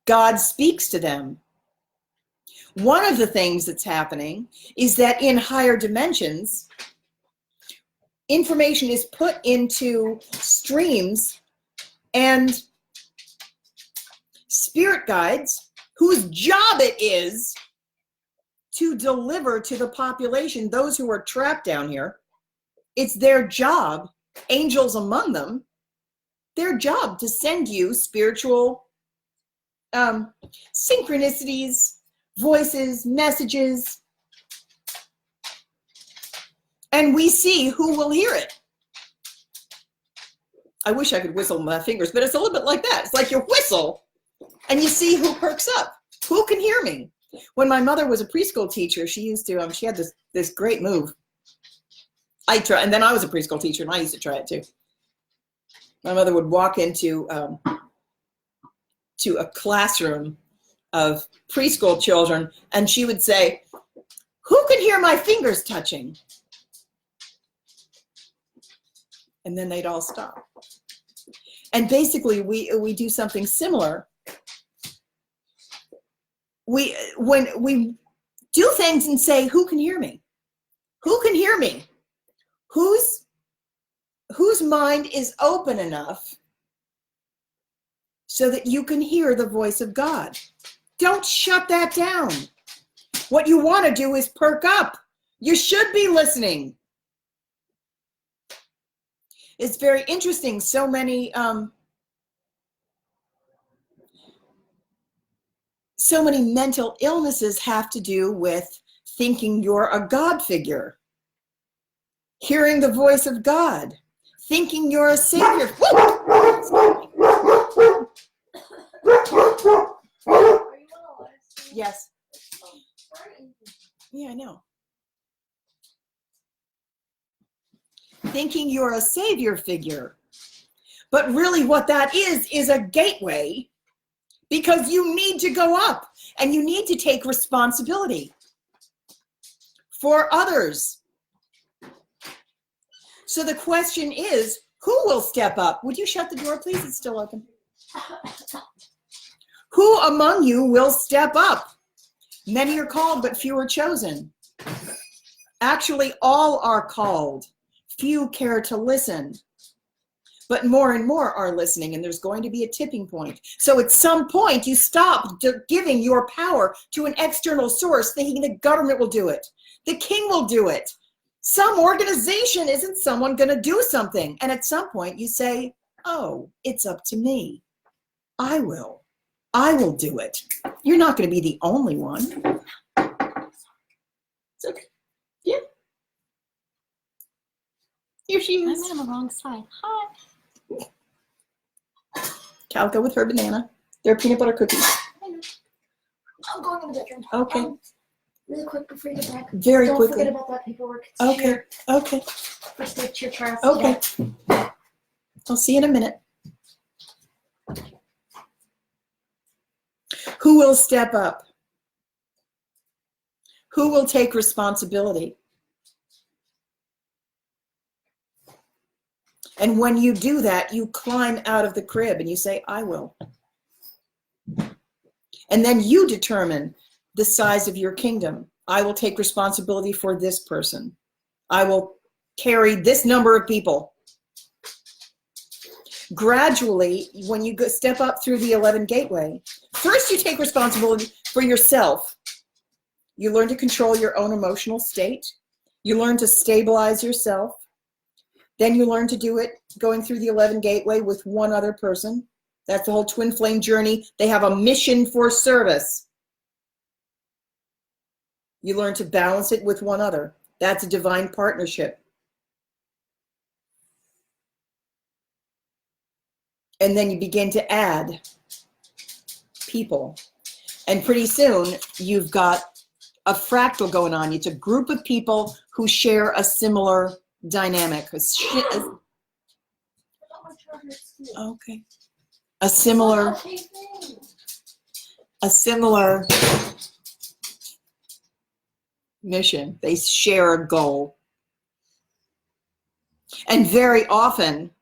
God speaks to them. One of the things that's happening is that in higher dimensions, information is put into streams, and spirit guides, whose job it is to deliver to the population, those who are trapped down here, it's their job, angels among them, their job to send you spiritual synchronicities, voices, messages, and we see who will hear it. I wish I could whistle with my fingers, but it's a little bit like that. It's like you whistle and you see who perks up. Who can hear me? When my mother was a preschool teacher, she used to, she had this great move. I try, and then I was a preschool teacher and I used to try it too. My mother would walk into to a classroom of preschool children and she would say, "Who can hear my fingers touching?" And then they'd all stop. And basically we do something similar. When we do things and say, "Who can hear me? Who can hear me?" Whose mind is open enough so that you can hear the voice of God? Don't shut that down. What you want to do is perk up. You should be listening. It's very interesting. So many mental illnesses have to do with thinking you're a God figure, hearing the voice of God, thinking you're a savior. Yes. Yeah, I know. Thinking you're a savior figure. But really what that is a gateway, because you need to go up and you need to take responsibility for others. So the question is, who will step up? Would you shut the door, please? It's still open. Who among you will step up? Many are called, but few are chosen. Actually, all are called. Few care to listen. But more and more are listening, and there's going to be a tipping point. So at some point, you stop giving your power to an external source, thinking the government will do it. The king will do it. Some organization, isn't someone going to do something? And at some point, you say, "Oh, it's up to me. I will do it." You're not going to be the only one. It's okay. Yeah. Here she is. I'm on the wrong side. Hi. Calico with her banana. They're peanut butter cookies. I'm going in the bedroom. Okay. Really quick before you get back. Very Don't quickly. forget about that paperwork. It's Okay. cheer. Okay. First day of cheer trials. Okay. Today. I'll see you in a minute. Who will step up? Who will take responsibility? And when you do that, you climb out of the crib and you say, "I will." And then you determine the size of your kingdom. I will take responsibility for this person. I will carry this number of people. Gradually, when you step up through the 11 gateway, first you take responsibility for yourself. You learn to control your own emotional state. You learn to stabilize yourself. Then you learn to do it going through the 11 gateway with one other person. That's the whole twin flame journey. They have a mission for service. You learn to balance it with one other. That's a divine partnership. And then you begin to add people. And pretty soon you've got a fractal going on. It's a group of people who share a similar dynamic. Okay. A similar mission. They share a goal. And very often,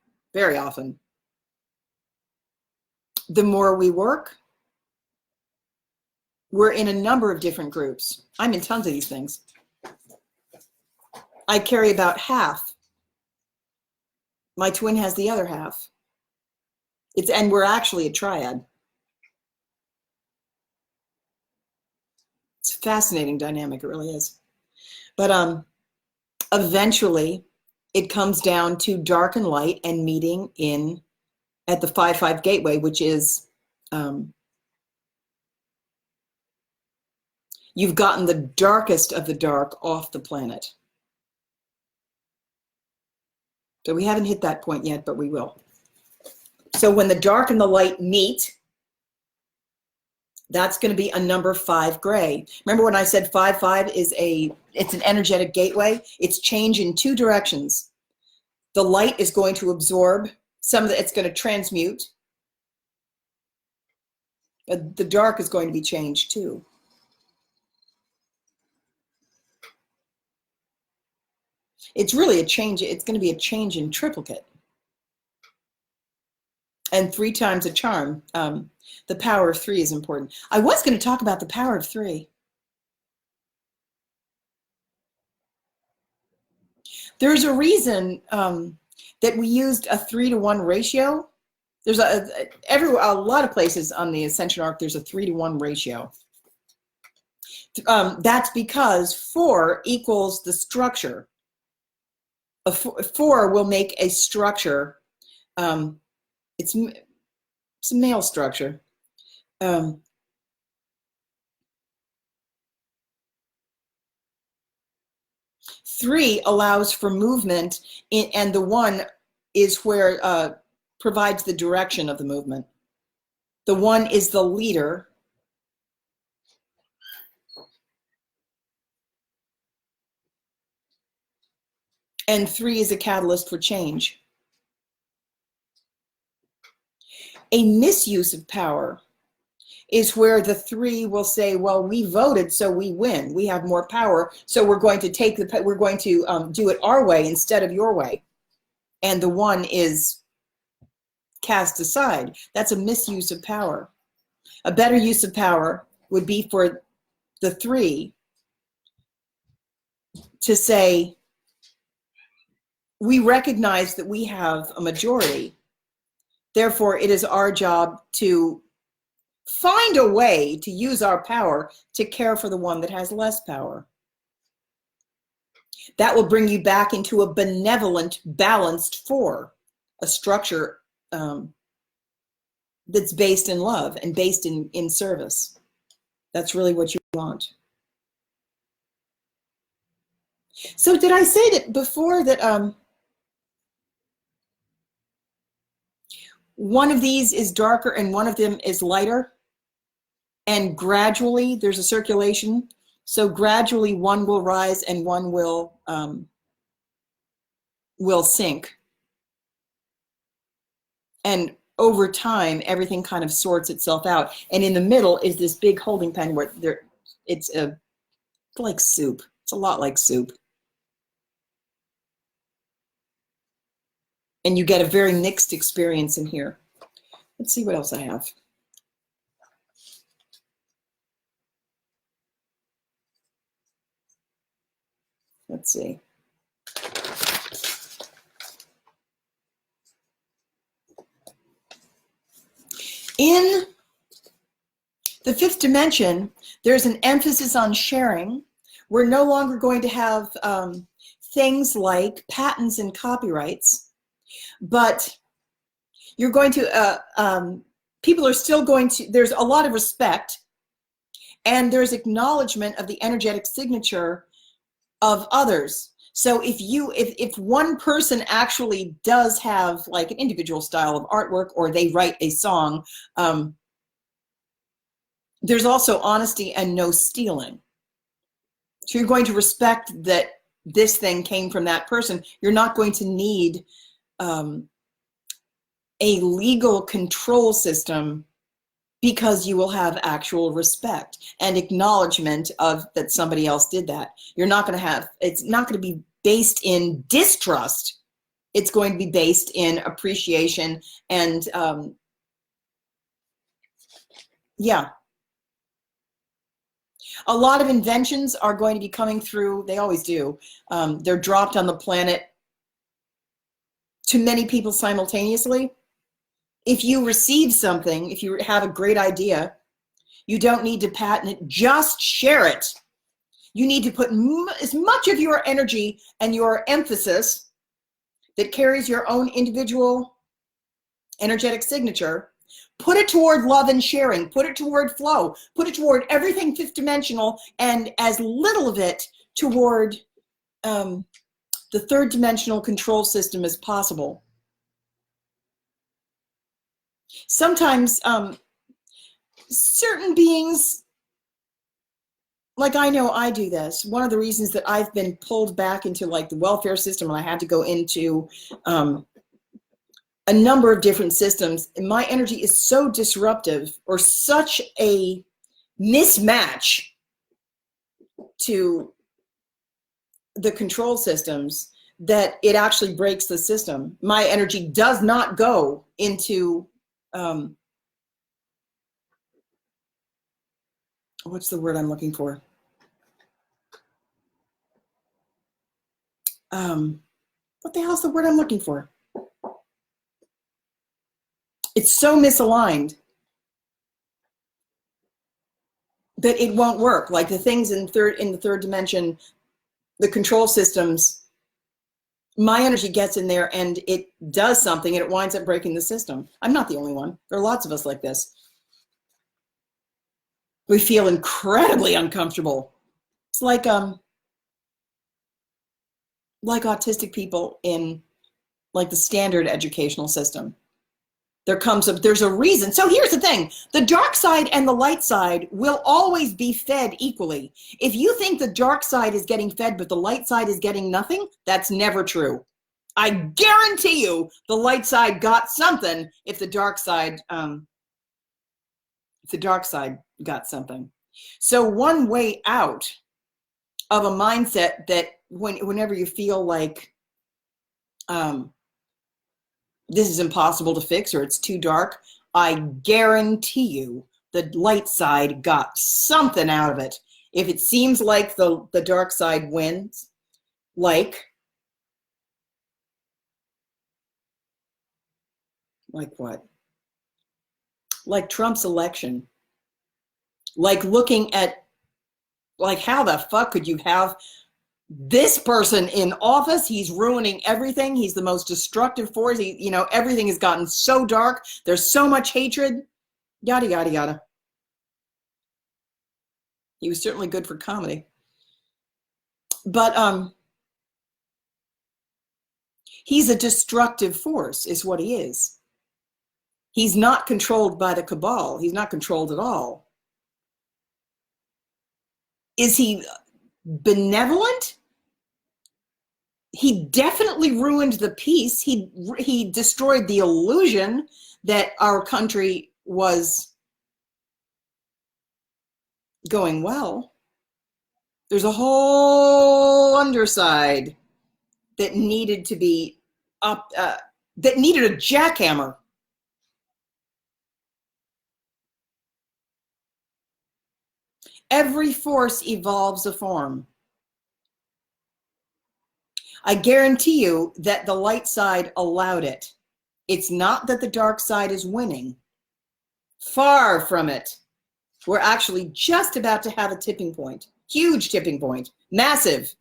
the more we work, we're in a number of different groups. I'm in tons of these things. I carry about half. My twin has the other half. And we're actually a triad. It's a fascinating dynamic, it really is. But eventually it comes down to dark and light and meeting at the 5-5 gateway, which is you've gotten the darkest of the dark off the planet. So we haven't hit that point yet, but we will. So when the dark and the light meet, that's going to be a number 5 gray. Remember when I said 5-5 is it's an energetic gateway? It's change in 2 directions. The light is going to absorb some of it's going to transmute. The dark is going to be changed too. It's really a change. It's going to be a change in triplicate. And 3 times a charm. The power of 3 is important. I was going to talk about the power of 3. There's a reason that we used a 3-to-1 ratio. There's a lot of places on the Ascension Ark, there's a 3-to-1 ratio. That's because 4 equals the structure. 4 will make a structure. It's a male structure. 3 allows for movement, and the 1 is where provides the direction of the movement. The 1 is the leader. And 3 is a catalyst for change. A misuse of power is where the 3 will say, well, we voted, so we win. We have more power, so we're going to do it our way instead of your way. And the 1 is cast aside. That's a misuse of power. A better use of power would be for the 3 to say, we recognize that we have a majority. Therefore, it is our job to find a way to use our power to care for the one that has less power. That will bring you back into a benevolent, balanced 4, a structure that's based in love and based in service. That's really what you want. So did I say that before that one of these is darker and one of them is lighter? And gradually there's a circulation. So gradually one will rise and one will sink. And over time, everything kind of sorts itself out. And in the middle is this big holding pen where it's like soup. It's a lot like soup. And you get a very mixed experience in here. Let's see what else I have. Let's see. In the 5th dimension, there's an emphasis on sharing. We're no longer going to have things like patents and copyrights, but you're going to, people are still going to, there's a lot of respect, and there's acknowledgement of the energetic signature of others. So if one person actually does have like an individual style of artwork, or they write a song, there's also honesty and no stealing. So you're going to respect that this thing came from that person. You're not going to need a legal control system, because you will have actual respect and acknowledgement of that somebody else did that. You're not going to have, it's not going to be based in distrust. It's going to be based in appreciation and yeah. A lot of inventions are going to be coming through, they always do. They're dropped on the planet to many people simultaneously. If you receive something, if you have a great idea, you don't need to patent it, just share it. You need to put as much of your energy and your emphasis that carries your own individual energetic signature, put it toward love and sharing, put it toward flow, put it toward everything 5th dimensional, and as little of it toward the 3rd dimensional control system as possible. Sometimes certain beings, like I know I do this. One of the reasons that I've been pulled back into like the welfare system and I had to go into a number of different systems, and my energy is so disruptive or such a mismatch to the control systems that it actually breaks the system. My energy does not go into what's the word I'm looking for? What the hell's the word I'm looking for? It's so misaligned that it won't work. Like the things in the third dimension, the control systems, my energy gets in there and it does something and it winds up breaking the system. I'm not the only one. There are lots of us like this. We feel incredibly uncomfortable. It's like autistic people in like the standard educational system. There's a reason. So here's the thing. The dark side and the light side will always be fed equally. If you think the dark side is getting fed, but the light side is getting nothing, that's never true. I guarantee you the light side got something if the dark side got something. So one way out of a mindset that whenever you feel like this is impossible to fix or it's too dark, I guarantee you the light side got something out of it. If it seems like the dark side wins, like what? Like Trump's election. Like looking at, like, how the fuck could you have this person in office? He's ruining everything. He's the most destructive force. Everything has gotten so dark. There's so much hatred. Yada, yada, yada. He was certainly good for comedy. But he's a destructive force is what he is. He's not controlled by the cabal. He's not controlled at all. Is he benevolent? He definitely ruined the peace. He destroyed the illusion that our country was going well. There's a whole underside that needed to be up, that needed a jackhammer. Every force evolves a form. I guarantee you that the light side allowed it. It's not that the dark side is winning. Far from it. We're actually just about to have a tipping point. Huge tipping point. Massive.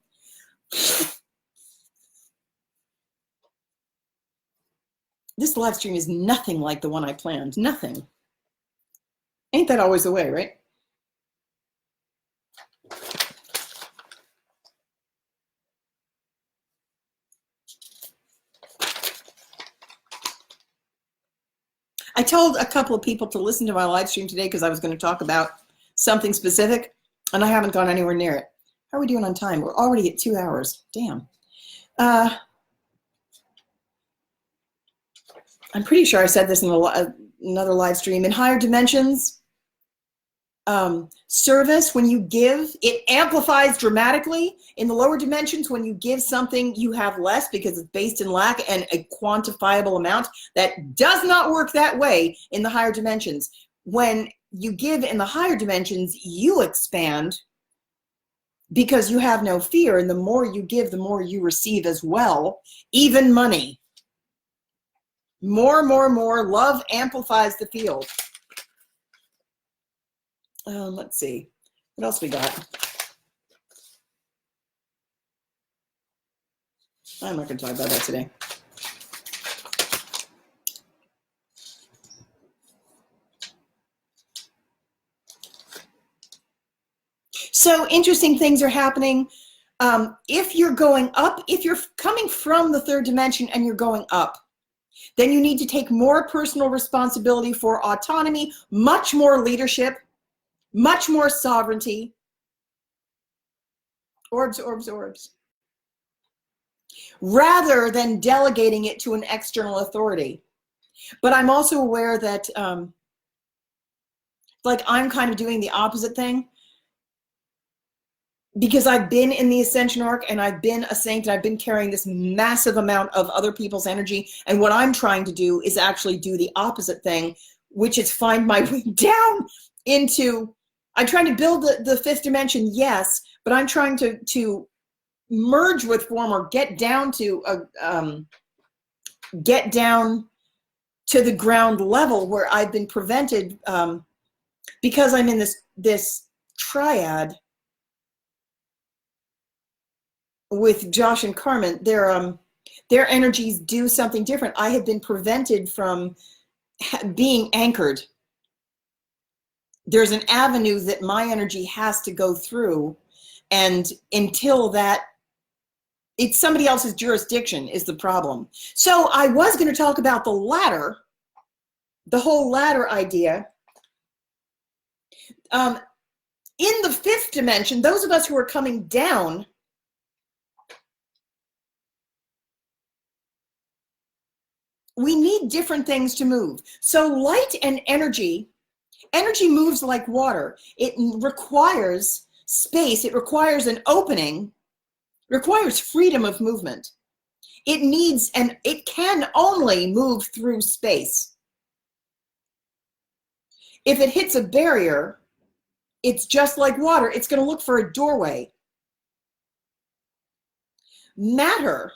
This live stream is nothing like the one I planned. Nothing. Ain't that always the way, right? I told a couple of people to listen to my live stream today because I was going to talk about something specific, and I haven't gone anywhere near it. How are we doing on time? We're already at 2 hours. Damn. I'm pretty sure I said this in another live stream. In higher dimensions, service, when you give, it amplifies dramatically. In the lower dimensions, when you give something, you have less because it's based in lack and a quantifiable amount. That does not work that way in the higher dimensions. When you give in the higher dimensions, you expand because you have no fear, and the more you give, the more you receive as well, even money. More, love amplifies the field. Let's see, what else we got? I'm not going to talk about that today. So interesting things are happening. If you're going up, if you're coming from the third dimension and you're going up, Then you need to take more personal responsibility for autonomy, much more leadership, much more sovereignty. Orbs, orbs, orbs. Rather than delegating it to an external authority. But I'm also aware that, like, I'm kind of doing the opposite thing. Because I've been in the Ascension Ark and I've been a saint and I've been carrying this massive amount of other people's energy. And what I'm trying to do is actually do the opposite thing, which is find my way down into, I'm trying to build the fifth dimension, yes, but I'm trying to merge with form or get down to the ground level where I've been prevented because I'm in this triad with Josh and Carmen. Their energies do something different. I have been prevented from being anchored. There's an avenue that my energy has to go through, and until that, it's somebody else's jurisdiction is the problem. So I was going to talk about the ladder, the whole ladder idea. In the fifth dimension, those of us who are coming down, we need different things to move. So light and energy moves like water. It requires space. It requires an opening, requires freedom of movement. It needs, and it can only move through space. If it hits a barrier, it's just like water. It's going to look for a doorway. Matter,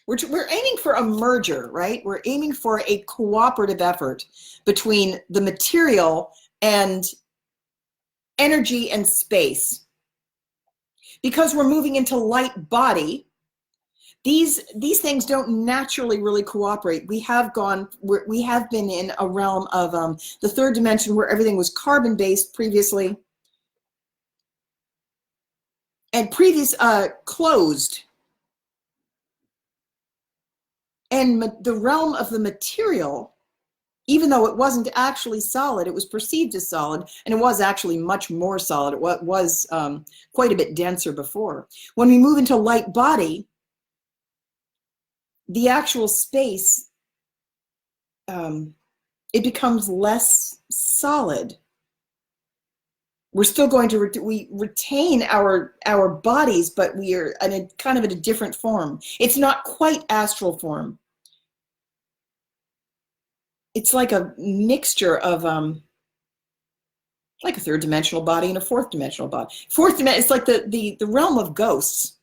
we're aiming for a merger, right? We're aiming for a cooperative effort between the material and energy and space. Because we're moving into light body, these things don't naturally really cooperate. We have been in a realm of the third dimension where everything was carbon-based previously, and closed. And the realm of the material, even though it wasn't actually solid, it was perceived as solid, and it was actually much more solid. It was quite a bit denser before. When we move into light body, the actual space, it becomes less solid. We're still going to we retain our bodies, but we are kind of in a different form. It's not quite astral form. It's like a mixture of like a third dimensional body and a fourth dimensional body. Fourth dimension, it's like the realm of ghosts,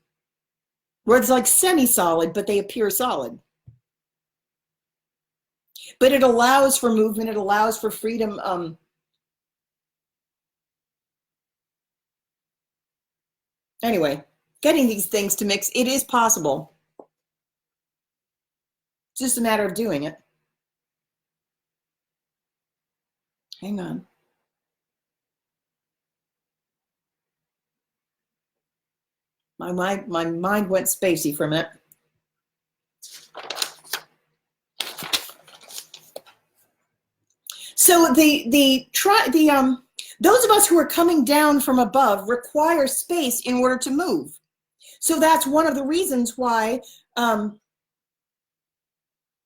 where it's like semi-solid, but they appear solid. But it allows for movement. It allows for freedom. Anyway, getting these things to mix, it is possible. It's just a matter of doing it. Hang on. My mind went spacey for a minute. So those of us who are coming down from above require space in order to move. So that's one of the reasons why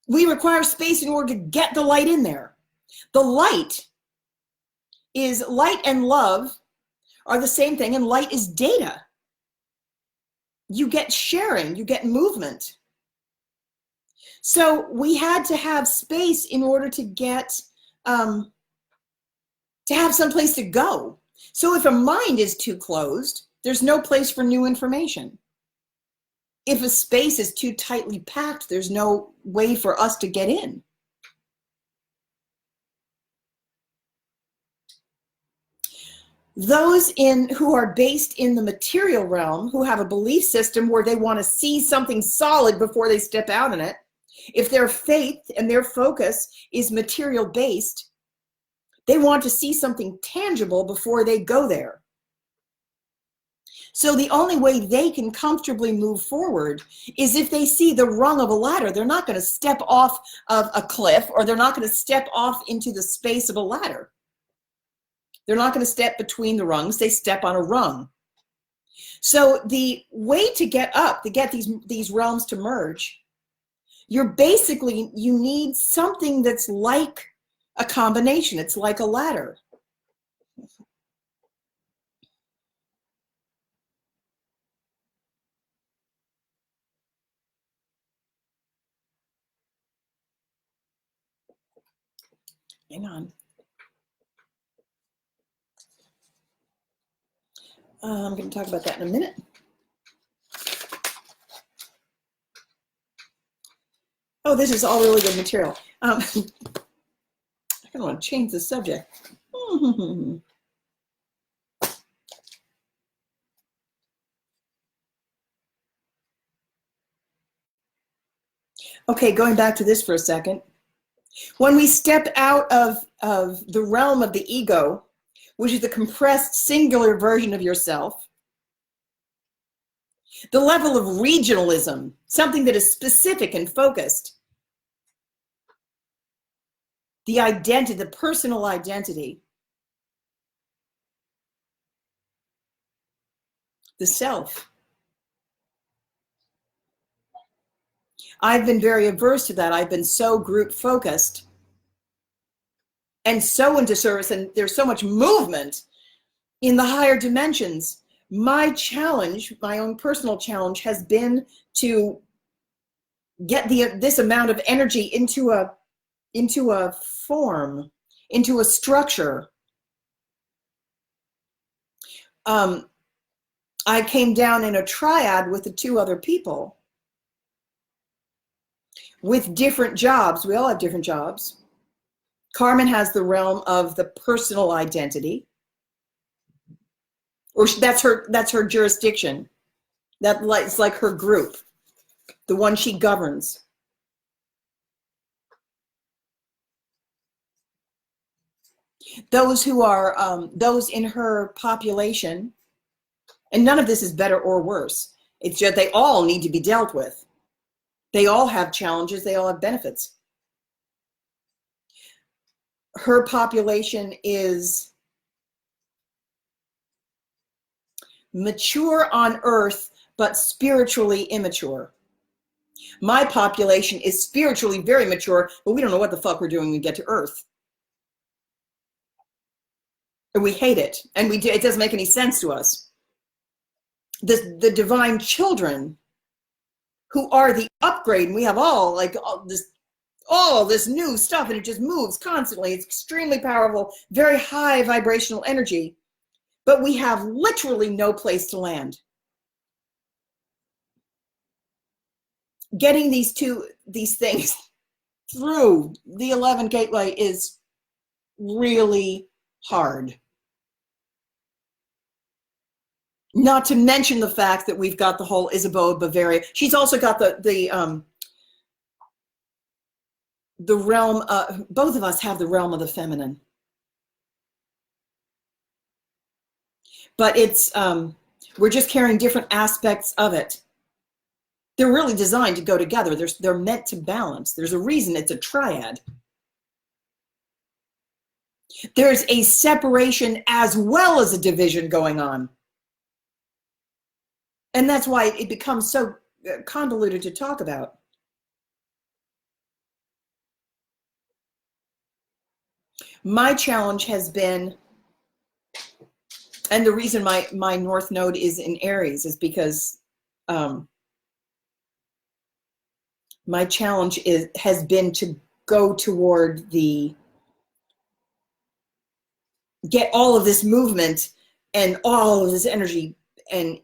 we require space in order to get the light in there. The light and love are the same thing, and light is data. You get sharing, you get movement. So we had to have space in order to get, to have some place to go. So if a mind is too closed, there's no place for new information. If a space is too tightly packed, there's no way for us to get in. Those who are based in the material realm, who have a belief system where they want to see something solid before they step out in it, if their faith and their focus is material based, they want to see something tangible before they go there. So the only way they can comfortably move forward is if they see the rung of a ladder. They're not going to step off of a cliff, or they're not going to step off into the space of a ladder. They're not going to step between the rungs. They step on a rung. So the way to get up, to get these realms to merge, you need something that's like a combination. It's like a ladder. Hang on. I'm going to talk about that in a minute. Oh, this is all really good material. I don't want to change the subject. Okay, going back to this for a second. When we step out of the realm of the ego, which is the compressed singular version of yourself, the level of regionalism, something that is specific and focused, the identity, the personal identity, the self. I've been very averse to that. I've been so group focused and so into service, and there's so much movement in the higher dimensions. My challenge, my own personal challenge, has been to get this amount of energy into a form, into a structure. I came down in a triad with the two other people with different jobs. We all have different jobs. Carmen has the realm of the personal identity, or that's her jurisdiction. It's like her group, the one she governs. Those who are those in her population, and none of this is better or worse. It's just they all need to be dealt with. They all have challenges. They all have benefits. Her population is mature on earth, but spiritually immature. My population is spiritually very mature, but we don't know what the fuck we're doing when we get to earth. And we hate it, and it doesn't make any sense to us. The divine children, who are the upgrade, and we have all this new stuff, and it just moves constantly. It's extremely powerful, very high vibrational energy, but we have literally no place to land. Getting these things through the 11 gateway is really hard. Not to mention the fact that we've got the whole Isabeau of Bavaria. She's also got the realm. Both of us have the realm of the feminine, but it's we're just carrying different aspects of it. They're really designed to go together. They're meant to balance. There's a reason it's a triad. There's a separation as well as a division going on. And that's why it becomes so convoluted to talk about. My challenge has been, and the reason my North Node is in Aries is because my challenge has been to go toward get all of this movement and all of this energy and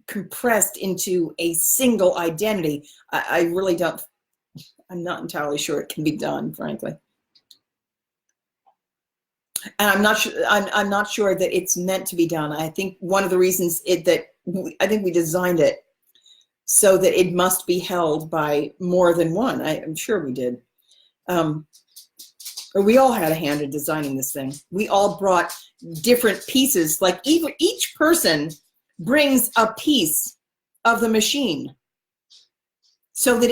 compressed into a single identity. I really don't, I'm not entirely sure it can be done, frankly. And I'm not sure that it's meant to be done. I think one of the reasons I think we designed it so that it must be held by more than one. I'm sure we did. Or we all had a hand in designing this thing. We all brought different pieces, like each person brings a piece of the machine so that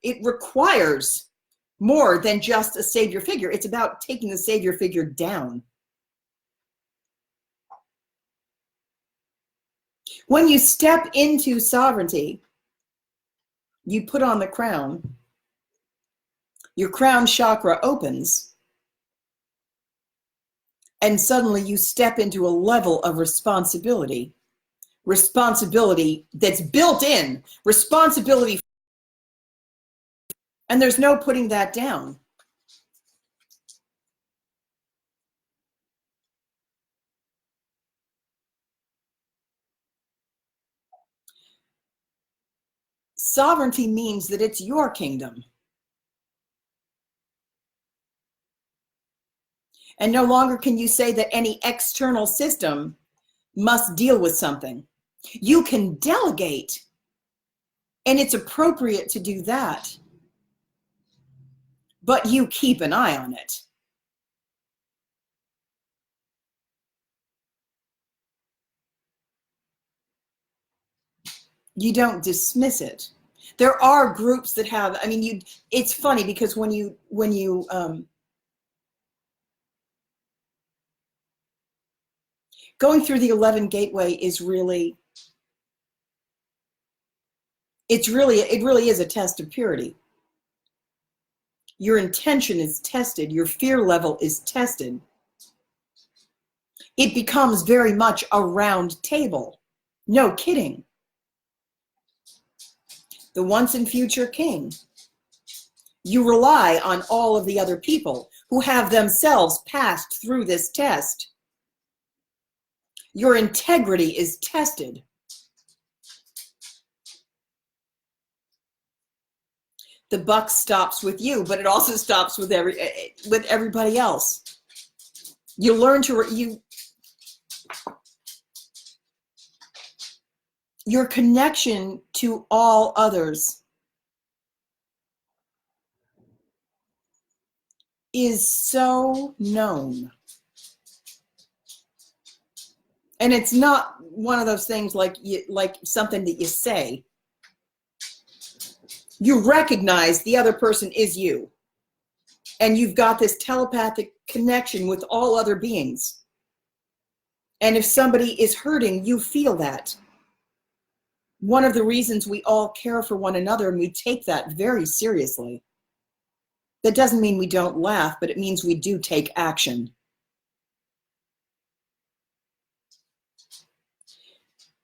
it requires more than just a savior figure. It's about taking the savior figure down. When you step into sovereignty, you put on the crown. Your crown chakra opens, and suddenly you step into a level of responsibility. Responsibility that's built in. Responsibility. And there's no putting that down. Sovereignty means that it's your kingdom. And no longer can you say that any external system must deal with something. You can delegate, and it's appropriate to do that. But you keep an eye on it. You don't dismiss it. There are groups that have, I mean, it's funny because when you going through the 11 gateway is really, it really is a test of purity. Your intention is tested. Your fear level is tested. It becomes very much a round table. No kidding. The once and future king. You rely on all of the other people who have themselves passed through this test. Your integrity is tested. The buck stops with you, but it also stops with everybody else. You learn to your connection to all others is so known. And it's not one of those things like something that you say. You recognize the other person is you. And you've got this telepathic connection with all other beings. And if somebody is hurting, you feel that. One of the reasons we all care for one another, and we take that very seriously. That doesn't mean we don't laugh, but it means we do take action.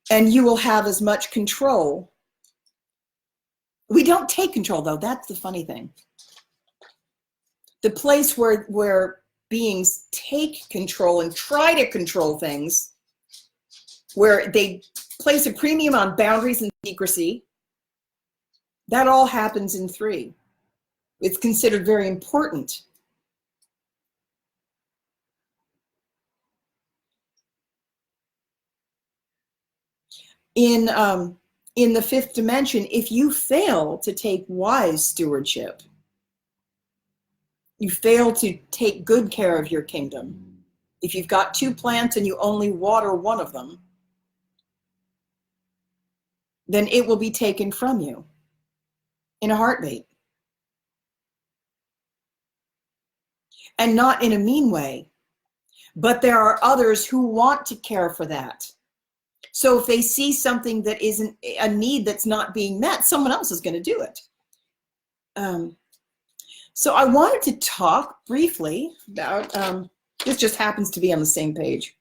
And you will have as much control. We don't take control, though. That's the funny thing. The place where beings take control and try to control things, where they place a premium on boundaries and secrecy, that all happens in 3. It's considered very important. In the 5th dimension, if you fail to take wise stewardship, you fail to take good care of your kingdom. If you've got 2 plants and you only water one of them, then it will be taken from you in a heartbeat. And not in a mean way, but there are others who want to care for that. So if they see something that isn't a need that's not being met, someone else is going to do it. So I wanted to talk briefly about, this just happens to be on the same page.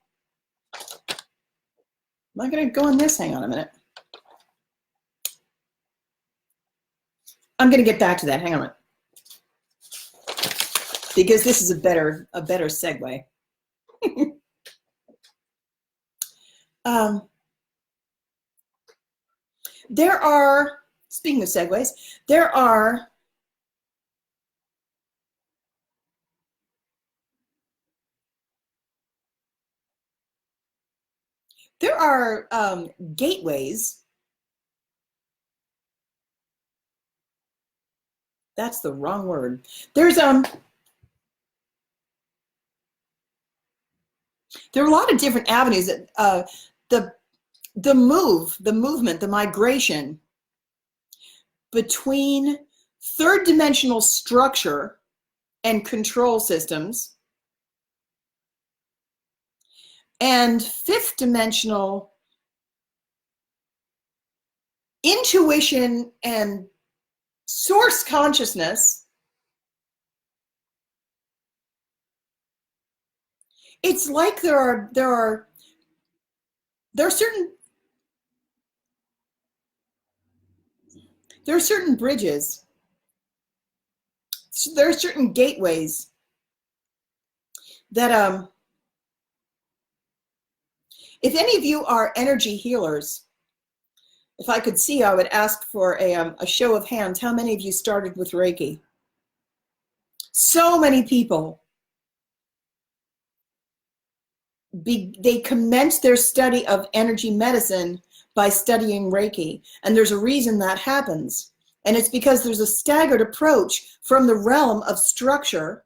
Am I going to go on this? Hang on a minute. I'm going to get back to that. Hang on a minute. Because this is a better segue. There are, speaking of segues, there are gateways. That's the wrong word. There are a lot of different avenues that the the movement, the migration between third dimensional structure and control systems and fifth dimensional intuition and source consciousness. It's like there are certain bridges. There are certain gateways that if any of you are energy healers, if I could see, I would ask for a show of hands. How many of you started with Reiki? So many people. They commenced their study of energy medicine by studying Reiki. And there's a reason that happens. And it's because there's a staggered approach from the realm of structure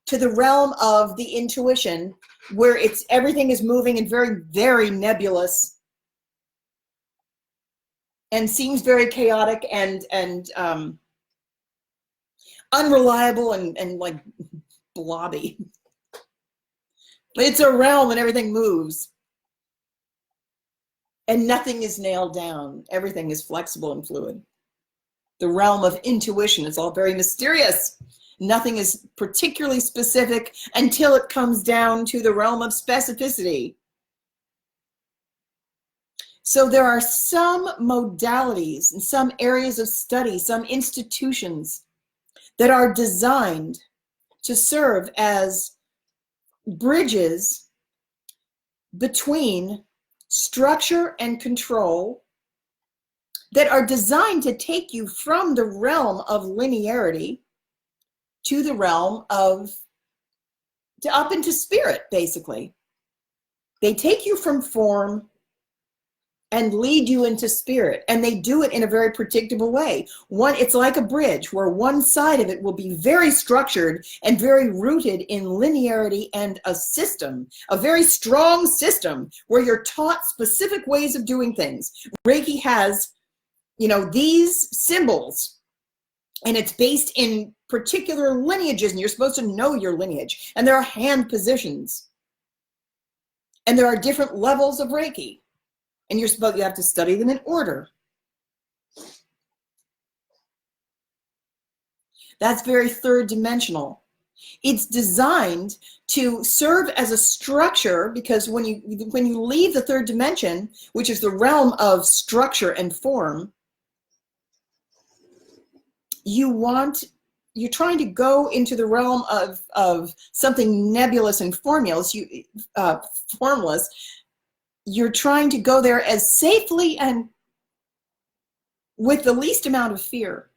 to the realm of the intuition, where everything is moving in very, very nebulous and seems very chaotic and unreliable and like blobby. It's a realm and everything moves. And nothing is nailed down. Everything is flexible and fluid. The realm of intuition is all very mysterious. Nothing is particularly specific until it comes down to the realm of specificity. So there are some modalities and some areas of study, some institutions that are designed to serve as bridges between structure and control, that are designed to take you from the realm of linearity to the realm up into spirit, basically. They take you from form and lead you into spirit, and they do it in a very predictable way. It's like a bridge where one side of it will be very structured and very rooted in linearity and a system, a very strong system where you're taught specific ways of doing things. Reiki has, these symbols, and it's based in particular lineages, and you're supposed to know your lineage. And there are hand positions, and there are different levels of Reiki. And you have to study them in order. That's very third dimensional. It's designed to serve as a structure, because when you leave the third dimension, which is the realm of structure and form, you're trying to go into the realm of something nebulous and formless. You're trying to go there as safely and with the least amount of fear.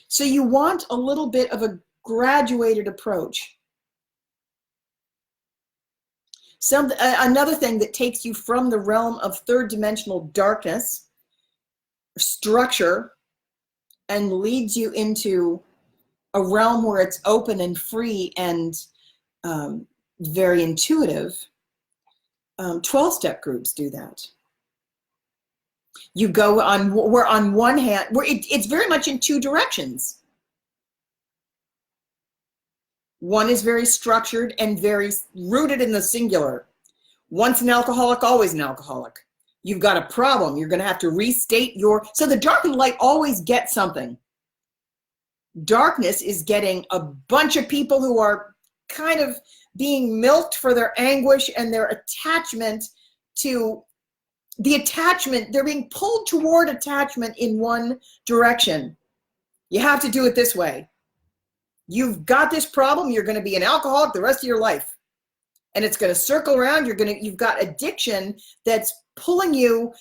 So you want a little bit of a graduated approach. Another thing that takes you from the realm of third dimensional darkness, structure, and leads you into a realm where it's open and free and very intuitive. 12-step groups do that. You go on one hand, where it's very much in two directions. One is very structured and very rooted in the singular. Once an alcoholic, always an alcoholic. You've got a problem. You're going to have to restate so the dark and light always get something. Darkness is getting a bunch of people who are kind of being milked for their anguish and their attachment to the attachment. They're being pulled toward attachment in one direction. You have to do it this way. You've got this problem. You're going to be an alcoholic the rest of your life. And it's going to circle around. You've got addiction that's pulling you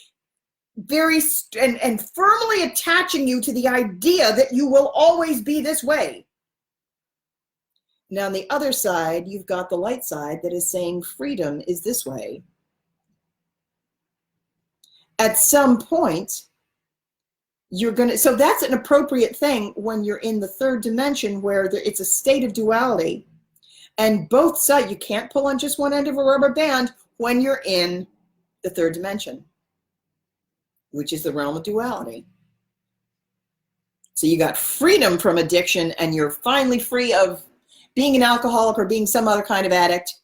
and firmly attaching you to the idea that you will always be this way. Now, on the other side, you've got the light side that is saying freedom is this way. At some point, so that's an appropriate thing when you're in the third dimension, where it's a state of duality. And both sides, you can't pull on just one end of a rubber band when you're in the third dimension. which is the realm of duality. So you got freedom from addiction, and you're finally free of being an alcoholic or being some other kind of addict.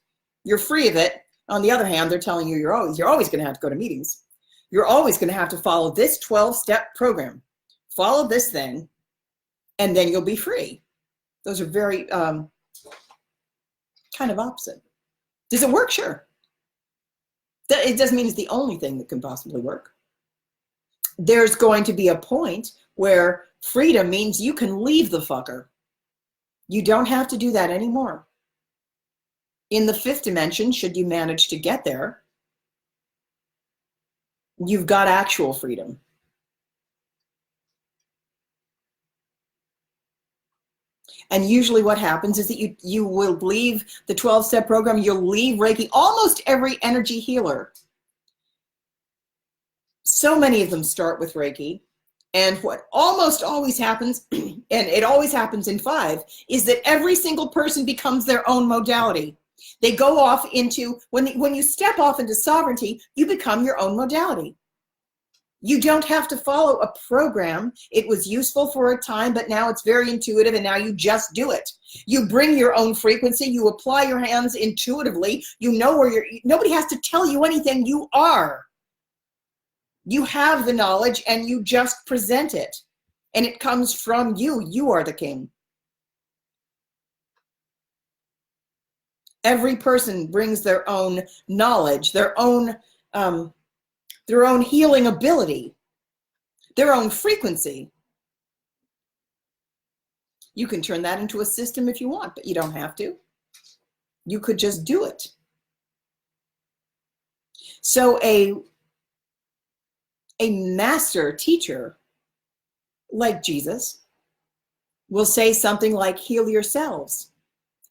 You're free of it. On the other hand, they're telling you you're always going to have to go to meetings. You're always going to have to follow this 12-step program. Follow this thing, and then you'll be free. Those are very kind of opposite. Does it work? Sure. It doesn't mean it's the only thing that can possibly work. There's going to be a point where freedom means you can leave the fucker. You don't have to do that anymore. In the 5th dimension, should you manage to get there, you've got actual freedom. And usually what happens is that you will leave the 12-step program, you'll leave Reiki. Almost every energy healer, so many of them start with Reiki. And what almost always happens, and it always happens in 5, is that every single person becomes their own modality. They go off into, when you step off into sovereignty, you become your own modality. You don't have to follow a program. It was useful for a time, but now it's very intuitive, and now you just do it. You bring your own frequency. You apply your hands intuitively. You know where nobody has to tell you anything. You are. You have the knowledge, and you just present it. And it comes from you. You are the king. Every person brings their own knowledge, their own healing ability, their own frequency. You can turn that into a system if you want, but you don't have to. You could just do it. So a master teacher like Jesus will say something like, heal yourselves.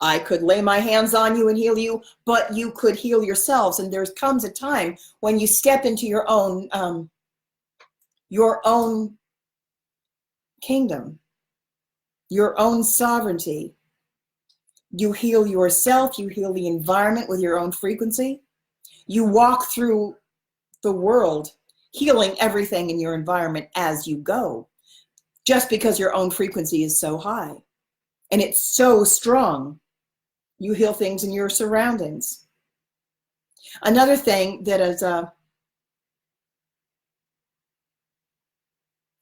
I could lay my hands on you and heal you, but you could heal yourselves. And there comes a time when you step into your own kingdom, your own sovereignty. You heal yourself. You heal the environment with your own frequency. You walk through the world healing everything in your environment as you go, just because your own frequency is so high and it's so strong. You heal things in your surroundings. Another thing that is, so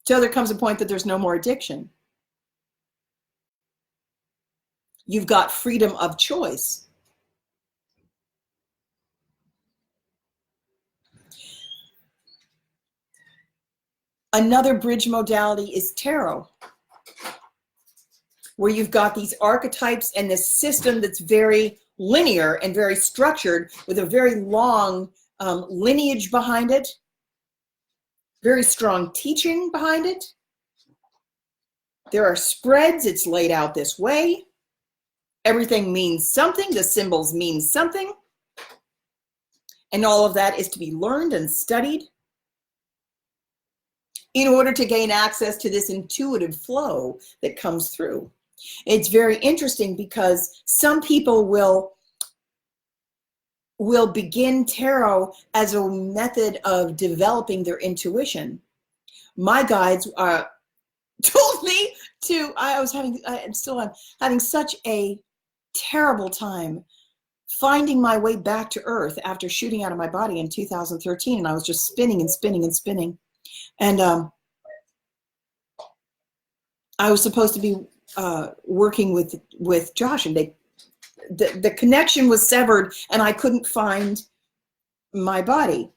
there comes a point that there's no more addiction. You've got freedom of choice. Another bridge modality is tarot, where you've got these archetypes and this system that's very linear and very structured with a very long lineage behind it, very strong teaching behind it. There are spreads. It's laid out this way. Everything means something. The symbols mean something. And all of that is to be learned and studied in order to gain access to this intuitive flow that comes through. It's very interesting because some people will begin tarot as a method of developing their intuition. My guides told me to, I'm still having such a terrible time finding my way back to Earth after shooting out of my body in 2013, and I was just spinning and spinning and spinning. And I was supposed to be working with Josh, and the connection was severed, and I couldn't find my body.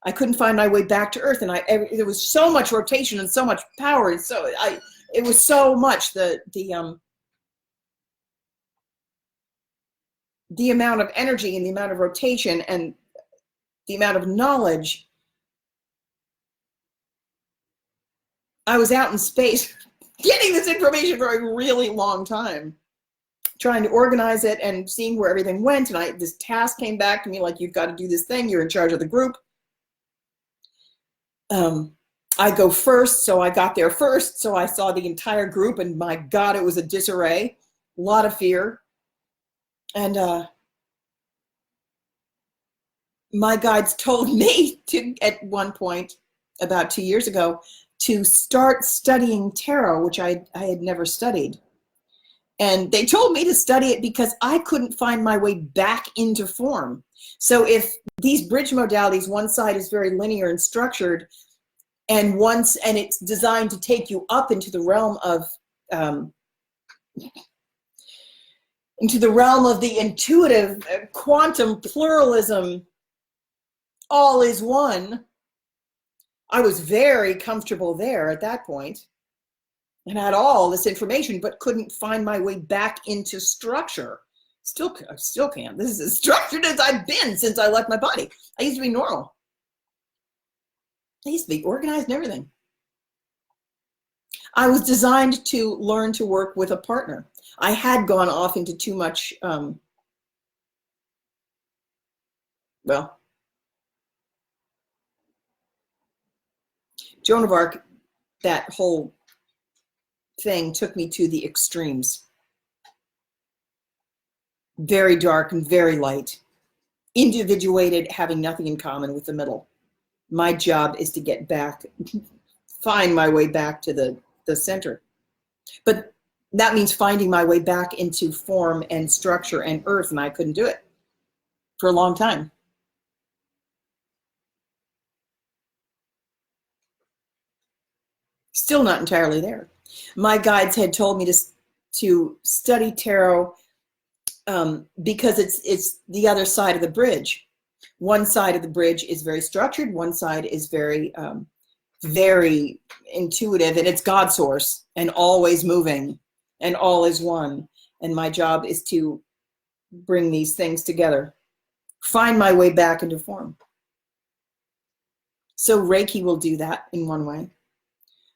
I couldn't find my way back to Earth, and there was so much rotation and so much power, and so it was so much the amount of energy and the amount of rotation and the amount of knowledge. I was out in space getting this information for a really long time, trying to organize it and seeing where everything went. And this task came back to me like, you've got to do this thing. You're in charge of the group. I go first, so I got there first. So I saw the entire group, and my God, it was a disarray, a lot of fear. And my guides told me at one point, about 2 years ago to start studying tarot, which I had never studied. And they told me to study it because I couldn't find my way back into form. So if these bridge modalities, one side is very linear and structured, and it's designed to take you up into the realm of the intuitive quantum pluralism, all is one. I was very comfortable there at that point and had all this information, but couldn't find my way back into structure. I still can't. This is as structured as I've been since I left my body. I used to be normal. I used to be organized and everything. I was designed to learn to work with a partner. I had gone off into too much, Joan of Arc, that whole thing took me to the extremes. Very dark and very light. Individuated, having nothing in common with the middle. My job is to get back, find my way back to the center. But that means finding my way back into form and structure and earth, and I couldn't do it for a long time. Still not entirely there. My guides had told me to study tarot because it's the other side of the bridge. One side of the bridge is very structured. One side is very, very intuitive, and it's God source and always moving and all is one. And my job is to bring these things together, find my way back into form. So Reiki will do that in one way.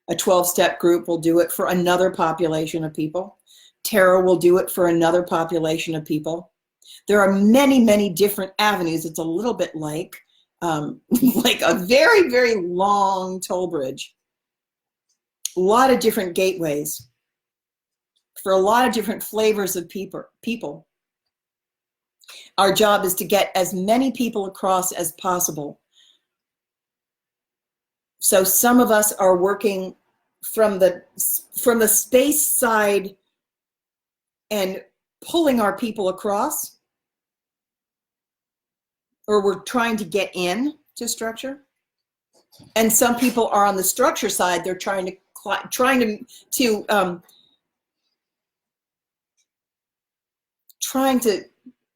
A 12-step group will do it for another population of people. Tarot will do it for another population of people. There are many, many different avenues. It's a little bit like a very, very long toll bridge. A lot of different gateways for a lot of different flavors of people. Our job is to get as many people across as possible. So some of us are working from the space side and pulling our people across, or we're trying to get in to structure. And some people are on the structure side. They're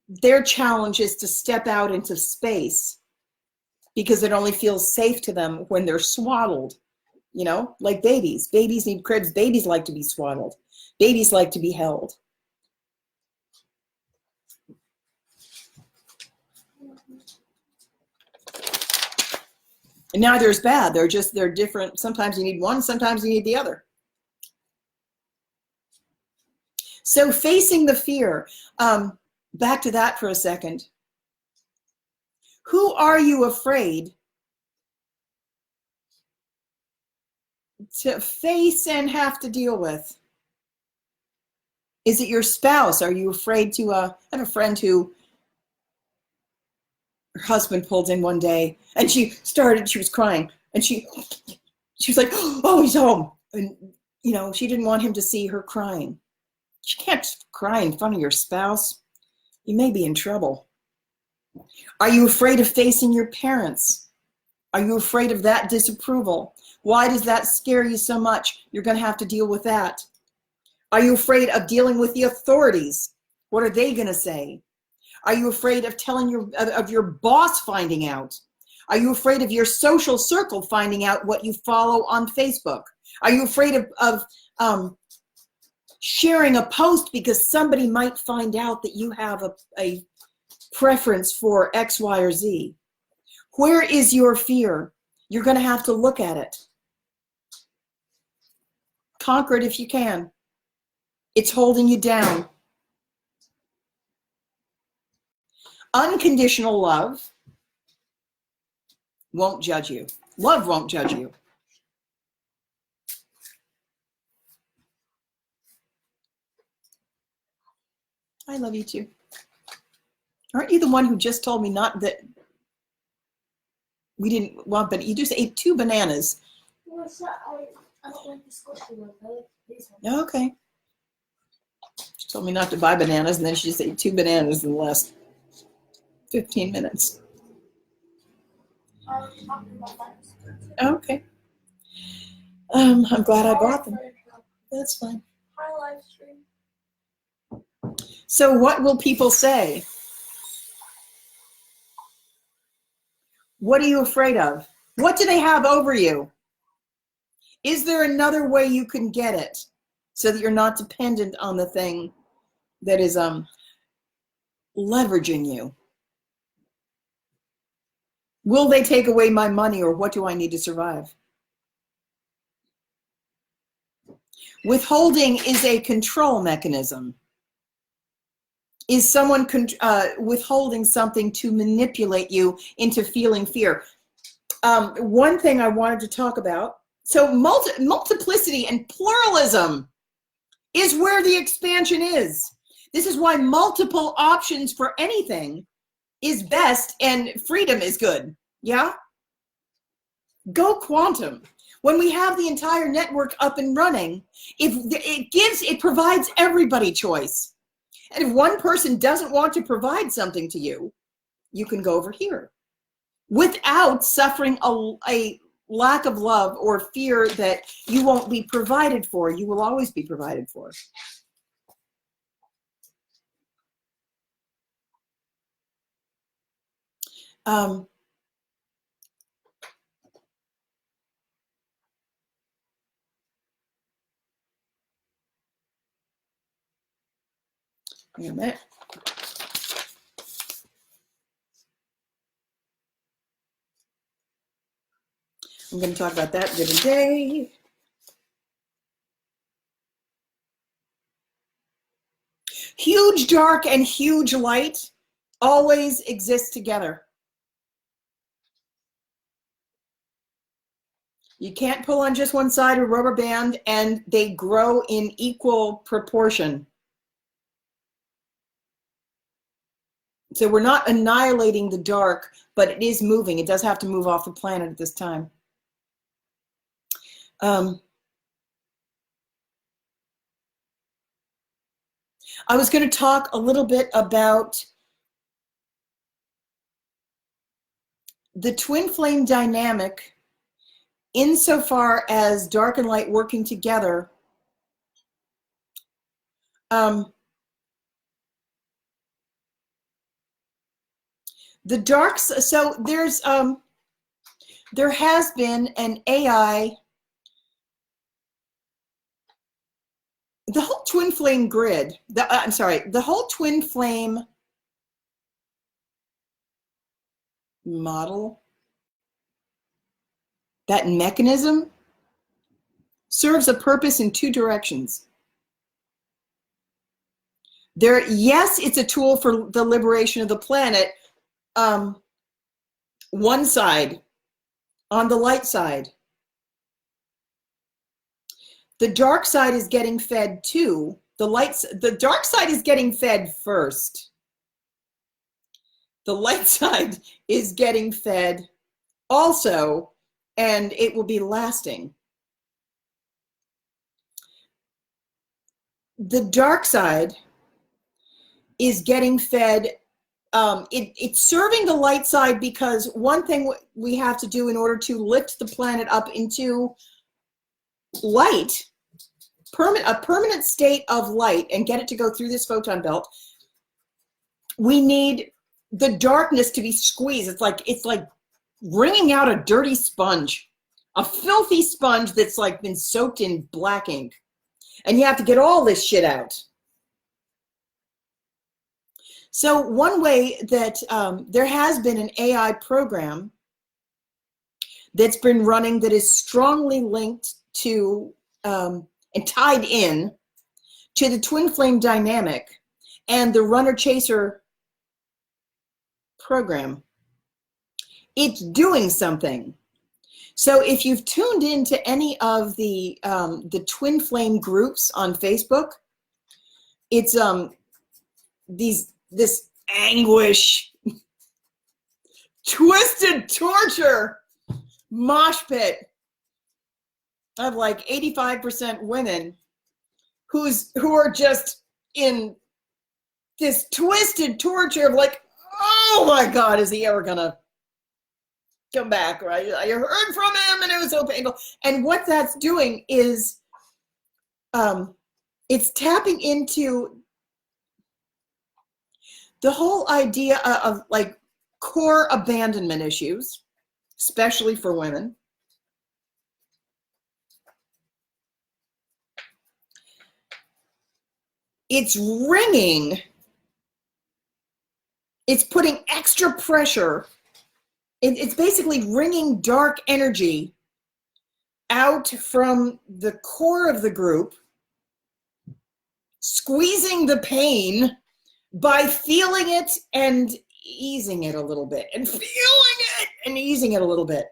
their challenge is to step out into space because it only feels safe to them when they're swaddled, like babies. Babies need cribs. Babies like to be swaddled. Babies like to be held. And neither is bad. They're different. Sometimes you need one, sometimes you need the other. So facing the fear, back to that for a second. Who are you afraid to face and have to deal with? Is it your spouse? Are you afraid to, I have a friend who, her husband pulled in one day and she was crying and she was like, oh, he's home. And, she didn't want him to see her crying. You can't cry in front of your spouse. You may be in trouble. Are you afraid of facing your parents? Are you afraid of that disapproval? Why does that scare you so much? You're going to have to deal with that. Are you afraid of dealing with the authorities? What are they going to say? Are you afraid of of your boss finding out? Are you afraid of your social circle finding out what you follow on Facebook? Are you afraid of sharing a post because somebody might find out that you have a preference for X, Y, or Z? Where is your fear? You're going to have to look at it. Conquer it if you can. It's holding you down. Unconditional love won't judge you. Love won't judge you. I love you too. Aren't you the one who just told me not that? We didn't want, but you just ate 2 bananas. What's that? I don't like the squishy ones. I like these ones. Okay. She told me not to buy bananas, and then she just ate 2 bananas in the last 15 minutes. I was talking about that. Okay. I'm glad I bought them. That's fine. Hi, live stream. So what will people say? What are you afraid of? What do they have over you? Is there another way you can get it so that you're not dependent on the thing that is leveraging you? Will they take away my money, or what do I need to survive? Withholding is a control mechanism. Is someone withholding something to manipulate you into feeling fear? One thing I wanted to talk about, so multiplicity and pluralism is where the expansion is. This is why multiple options for anything is best, and freedom is good. Yeah? Go quantum. When we have the entire network up and running, it provides everybody choice. And if one person doesn't want to provide something to you, you can go over here without suffering a lack of love or fear that you won't be provided for. You will always be provided for. Wait a minute. I'm going to talk about that today. Huge dark and huge light always exist together. You can't pull on just one side of a rubber band and they grow in equal proportion. So we're not annihilating the dark, but it is moving. It does have to move off the planet at this time. I was going to talk a little bit about the twin flame dynamic insofar as dark and light working together. The darks, so there has been an AI, the whole twin flame grid, the whole twin flame model, that mechanism serves a purpose in 2 directions. Yes, it's a tool for the liberation of the planet. One side, on the light side. The dark side is getting fed too. The dark side is getting fed first. The light side is getting fed also, and it will be lasting. The dark side is getting fed. It's serving the light side because one thing we have to do in order to lift the planet up into light, a permanent state of light, and get it to go through this photon belt, we need the darkness to be squeezed. It's like wringing out a dirty sponge, a filthy sponge that's like been soaked in black ink, and you have to get all this shit out. So one way that there has been an AI program that's been running that is strongly linked to and tied in to the twin flame dynamic and the runner-chaser program. It's doing something. So if you've tuned into any of the twin flame groups on Facebook, it's this anguish twisted torture mosh pit of like 85% women who are just in this twisted torture of like, oh my God, is he ever gonna come back? Right? I heard from him and it was so painful. And what that's doing is it's tapping into the whole idea of like core abandonment issues, especially for women. It's ringing. It's putting extra pressure. It's basically wringing dark energy out from the core of the group, squeezing the pain by feeling it and easing it a little bit, and feeling it and easing it a little bit.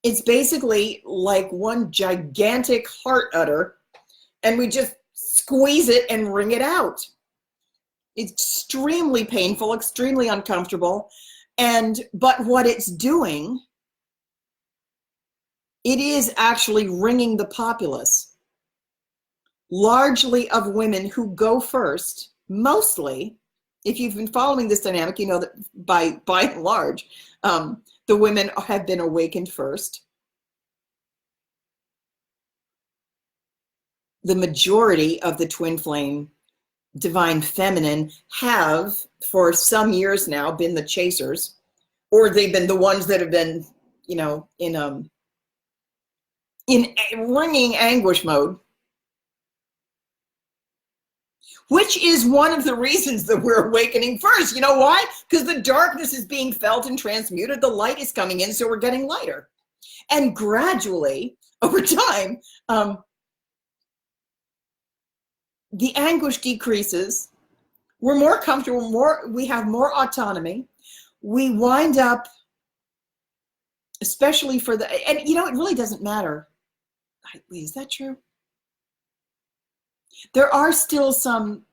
It's basically like one gigantic heart udder, and we just squeeze it and wring it out. It's extremely painful, extremely uncomfortable. But what it's doing, it is actually wringing the populace, largely of women who go first. Mostly, if you've been following this dynamic, you know that by and large, the women have been awakened first. The majority of the twin flame divine feminine have for some years now been the chasers, or they've been the ones that have been, you know, in wringing anguish mode, which is one of the reasons that we're awakening first. You know why? Because the darkness is being felt and transmuted, the light is coming in, so we're getting lighter. And gradually over time, the anguish decreases. We're more comfortable, we have more autonomy. We wind up, especially for and you know, it really doesn't matter. Wait, is that true? There are still some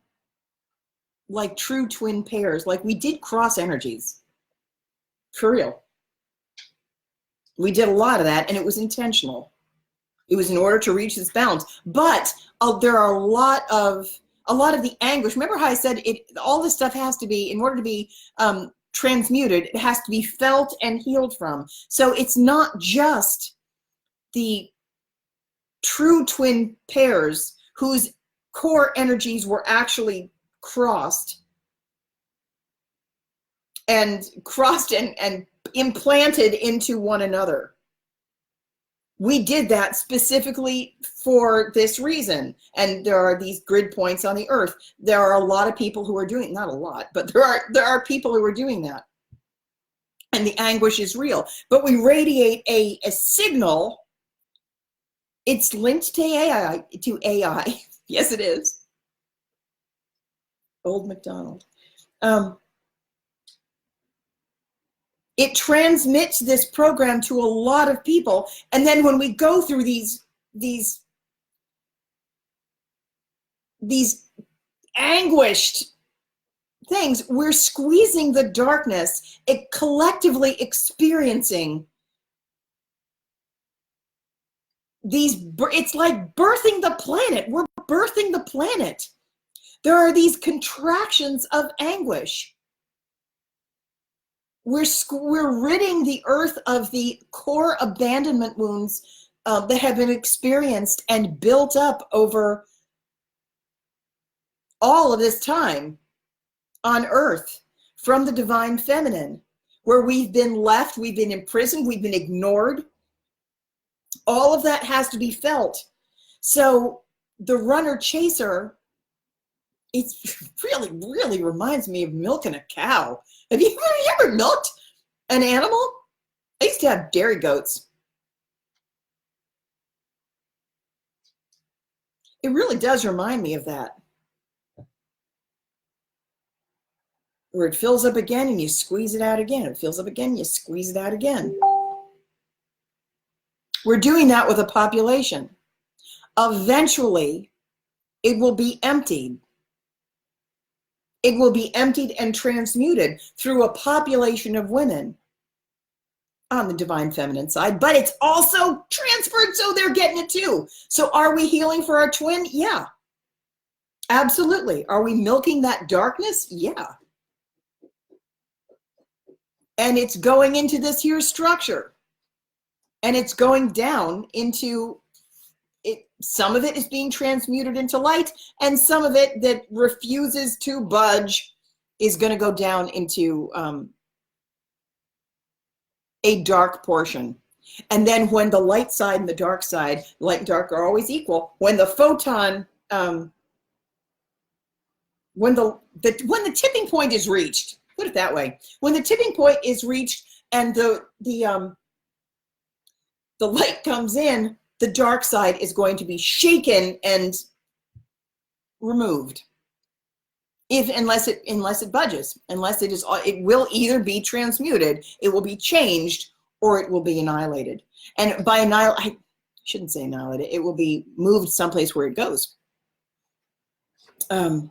like true twin pairs, like we did cross energies, for real. We did a lot of that, and it was intentional. It was in order to reach this balance. But there are a lot of the anguish. Remember how I said all this stuff has to be, in order to be transmuted, it has to be felt and healed from. So it's not just the true twin pairs whose core energies were actually crossed and implanted into one another. We did that specifically for this reason. And there are these grid points on the earth. There are a lot of people who are doing, not a lot, but there are people who are doing that. And the anguish is real. But we radiate a signal. It's linked to AI. Yes, it is. Old MacDonald. It transmits this program to a lot of people, and then when we go through these anguished things, we're squeezing the darkness, collectively experiencing these. It's like birthing the planet. We're birthing the planet. There are these contractions of anguish. We're ridding the earth of the core abandonment wounds that have been experienced and built up over all of this time on earth from the divine feminine, where we've been left, we've been imprisoned, we've been ignored. All of that has to be felt. So the runner chaser, it really reminds me of milking a cow. Have you ever milked an animal? I used to have dairy goats. It really does remind me of that. Where it fills up again and you squeeze it out again. It fills up again, you squeeze it out again. We're doing that with a population. Eventually, it will be emptied. It will be emptied and transmuted through a population of women on the divine feminine side, but it's also transferred so they're getting it too. So are we healing for our twin? Yeah, absolutely. Are we milking that darkness? Yeah. And it's going into this here structure, and it's going down into it. Some of it is being transmuted into light, and some of it that refuses to budge is going to go down into a dark portion. And then when the light side and the dark side, light and dark are always equal, when the photon, when the tipping point is reached, put it that way, when the tipping point is reached and the light comes in, the dark side is going to be shaken and removed. Unless it budges, it will either be transmuted, it will be changed, or it will be annihilated. And by I shouldn't say annihilated, it will be moved someplace where it goes. But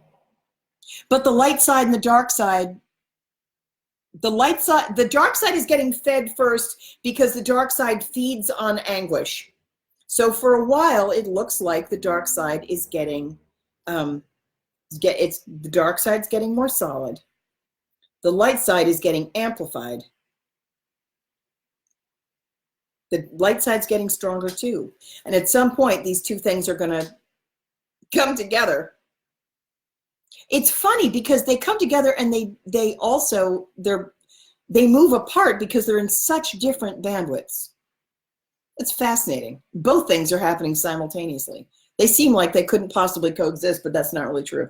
the light side and the dark side, the dark side is getting fed first because the dark side feeds on anguish. So for a while, it looks like the dark side is getting, the dark side's getting more solid. The light side is getting amplified. The light side's getting stronger too. And at some point, these two things are going to come together. It's funny because they come together and they move apart because they're in such different bandwidths. It's fascinating. Both things are happening simultaneously. They seem like they couldn't possibly coexist, but that's not really true.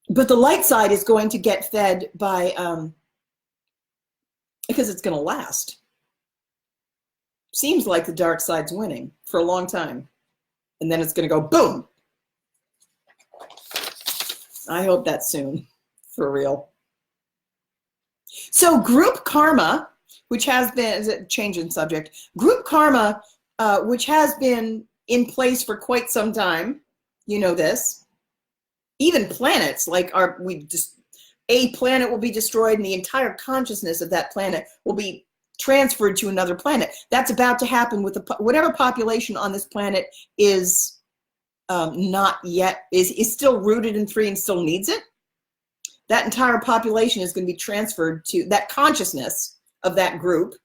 But the light side is going to get fed by, because it's going to last. Seems like the dark side's winning for a long time. And then it's going to go boom. I hope that's soon, for real. So group karma, which has been, is it change in subject, group karma, which has been in place for quite some time, you know this, even planets, like a planet will be destroyed and the entire consciousness of that planet will be transferred to another planet. That's about to happen with whatever population on this planet is not yet, is still rooted in free and still needs it. That entire population is going to be transferred to, that consciousness of that group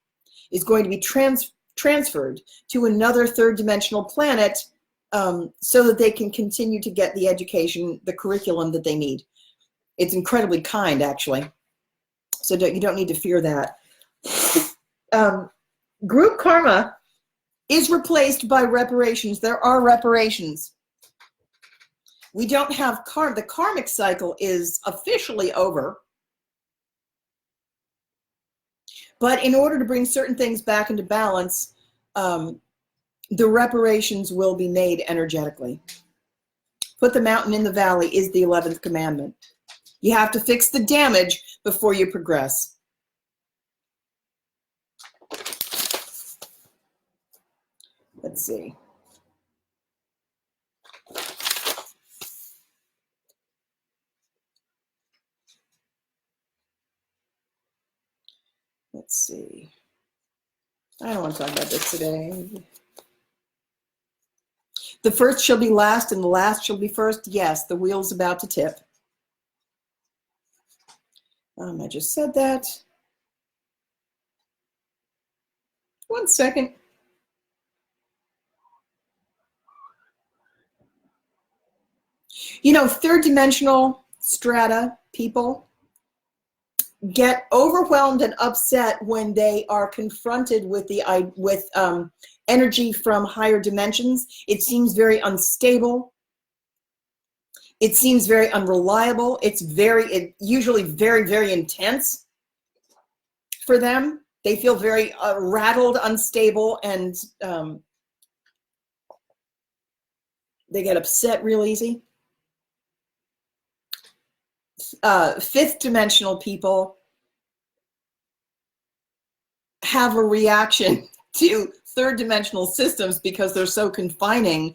is going to be transferred to another third dimensional planet so that they can continue to get the education, the curriculum that they need. It's incredibly kind, actually. So you don't need to fear that. Group karma is replaced by reparations. There are reparations. We don't have karma. The karmic cycle is officially over. But in order to bring certain things back into balance, the reparations will be made energetically. Put the mountain in the valley is the 11th commandment. You have to fix the damage before you progress. Let's see. Let's see. I don't want to talk about this today. The first shall be last and the last shall be first. Yes, the wheel's about to tip. I just said that. One second. You know, third dimensional strata people get overwhelmed and upset when they are confronted with energy from higher dimensions. It seems very unstable. It seems very unreliable. It's usually very, very intense for them. They feel very rattled, unstable, and they get upset real easy. Fifth dimensional people have a reaction to third dimensional systems because they're so confining.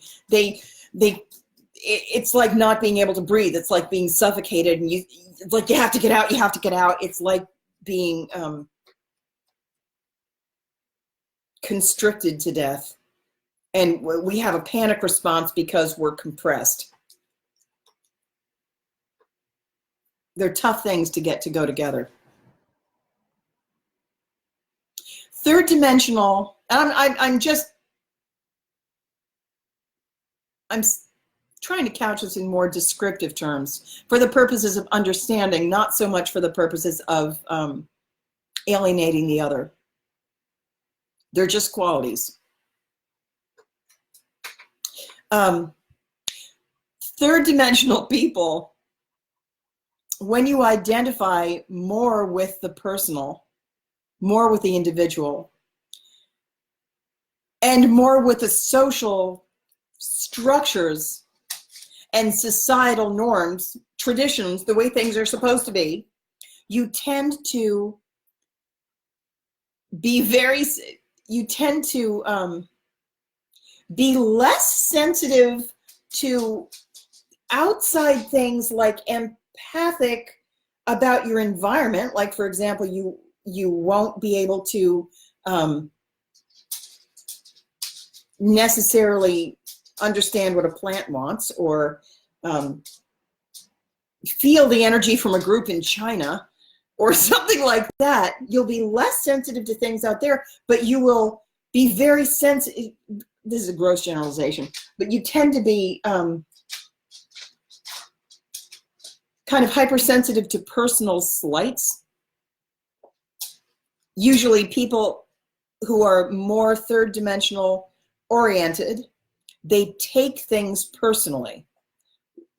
it's like not being able to breathe. It's like being suffocated, and it's like you have to get out, you have to get out. It's like being constricted to death. And we have a panic response because we're compressed. They're tough things to get to go together. Third dimensional, and I'm trying to couch this in more descriptive terms for the purposes of understanding, not so much for the purposes of alienating the other. They're just qualities. Third dimensional people, when you identify more with the personal, more with the individual, and more with the social structures and societal norms, traditions, the way things are supposed to be, you tend to be be less sensitive to outside things, like empathic about your environment. Like, for example, you won't be able to necessarily understand what a plant wants, or feel the energy from a group in China or something like that. You'll be less sensitive to things out there, but you will be very sensitive. This is a gross generalization, but you tend to be kind of hypersensitive to personal slights. Usually people who are more third dimensional oriented, they take things personally.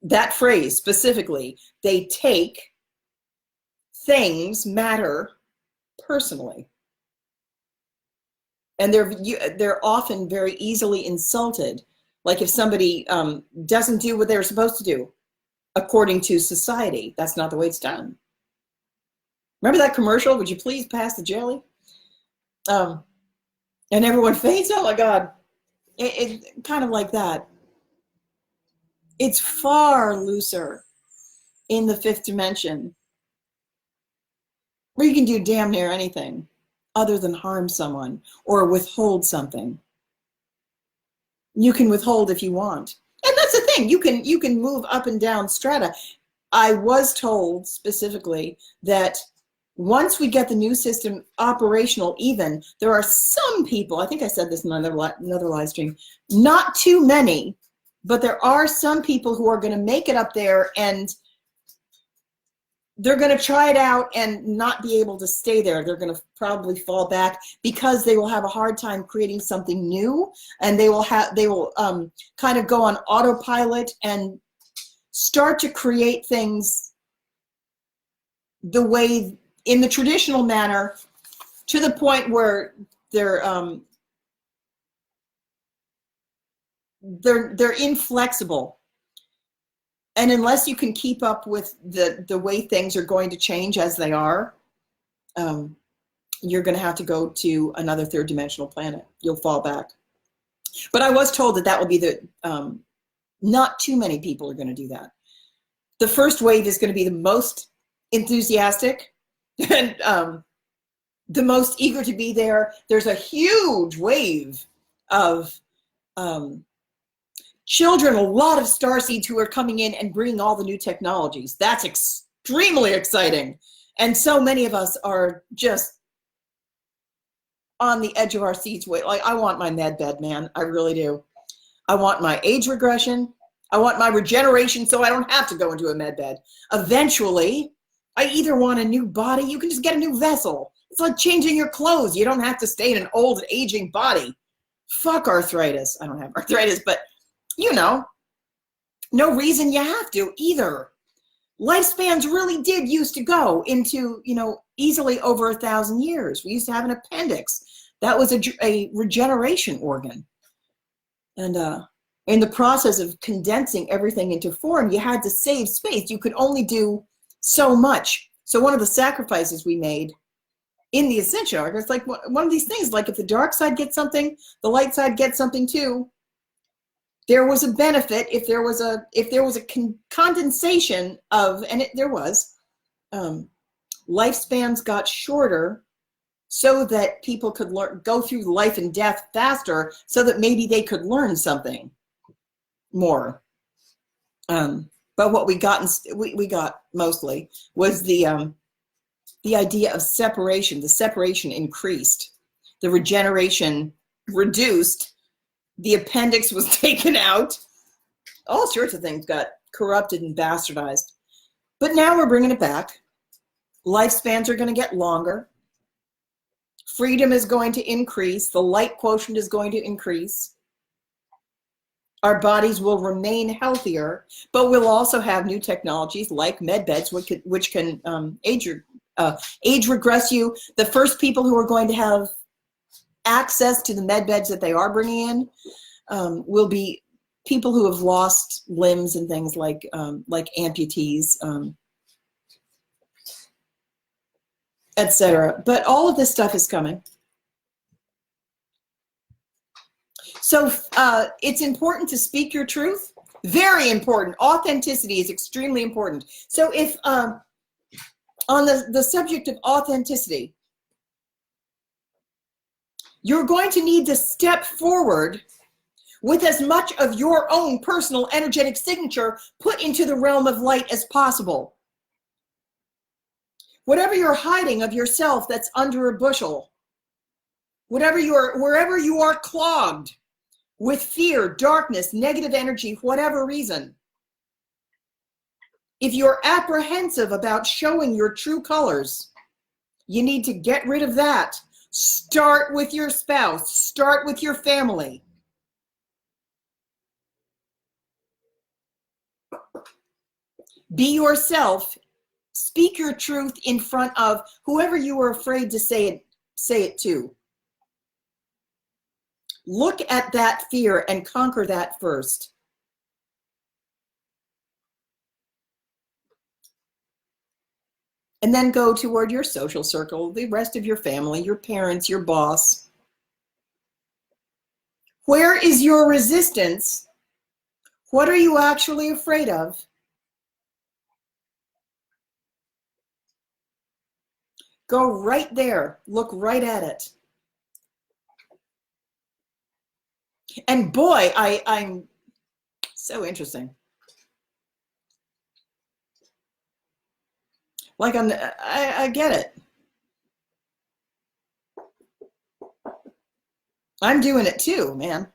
That phrase specifically, they take things, matter, personally. And they're often very easily insulted. Like if somebody doesn't do what they're supposed to do according to society, that's not the way it's done. Remember that commercial? Would you please pass the jelly? And everyone faints. Oh my God. It kind of like that. It's far looser in the fifth dimension, where you can do damn near anything other than harm someone or withhold something. You can withhold if you want. And that's the thing. You can move up and down strata. I was told specifically that once we get the new system operational, even, there are some people, I think I said this in another live stream, not too many, but there are some people who are going to make it up there, and they're going to try it out and not be able to stay there. They're going to probably fall back because they will have a hard time creating something new, and they will kind of go on autopilot and start to create things the way, in the traditional manner, to the point where they're inflexible. And unless you can keep up with the way things are going to change as they are, you're going to have to go to another third dimensional planet. You'll fall back. But I was told that will be not too many people are going to do that. The first wave is going to be the most enthusiastic and the most eager to be there. There's a huge wave of children, a lot of starseeds who are coming in and bringing all the new technologies. That's extremely exciting. And so many of us are just on the edge of our seats. Like, I want my med bed, man. I really do. I want my age regression. I want my regeneration so I don't have to go into a med bed. Eventually, I either want a new body. You can just get a new vessel. It's like changing your clothes. You don't have to stay in an old, aging body. Fuck arthritis. I don't have arthritis, but you know, no reason you have to either. Lifespans really did used to go into, easily over 1,000 years. We used to have an appendix. That was a regeneration organ. And in the process of condensing everything into form, you had to save space. You could only do so much. So one of the sacrifices we made in the Ascension Ark, it's like one of these things, like if the dark side gets something, the light side gets something too. there was a benefit if there was a condensation of, and there was, lifespans got shorter so that people could go through life and death faster, so that maybe they could learn something more. But what we got mostly was the idea of separation. The separation increased, the regeneration reduced, the appendix was taken out, all sorts of things got corrupted and bastardized. But now we're bringing it back. Lifespans are going to get longer. Freedom is going to increase. The light quotient is going to increase. Our bodies will remain healthier, but we'll also have new technologies like med beds, which can age regress you. The first people who are going to have access to the med beds that they are bringing in will be people who have lost limbs and things like amputees, etc. But all of this stuff is coming. So it's important to speak your truth. Very important. Authenticity is extremely important. So if on the subject of authenticity, you're going to need to step forward with as much of your own personal energetic signature put into the realm of light as possible. Whatever you're hiding of yourself that's under a bushel, wherever you are clogged with fear, darkness, negative energy, whatever reason, if you're apprehensive about showing your true colors, you need to get rid of that. Start with your spouse. Start with your family. Be yourself. Speak your truth in front of whoever you are afraid to say it to. Look at that fear and conquer that first. And then go toward your social circle, the rest of your family, your parents, your boss. Where is your resistance? What are you actually afraid of? Go right there. Look right at it. And boy, I'm so interesting. Like I get it. I'm doing it too, man.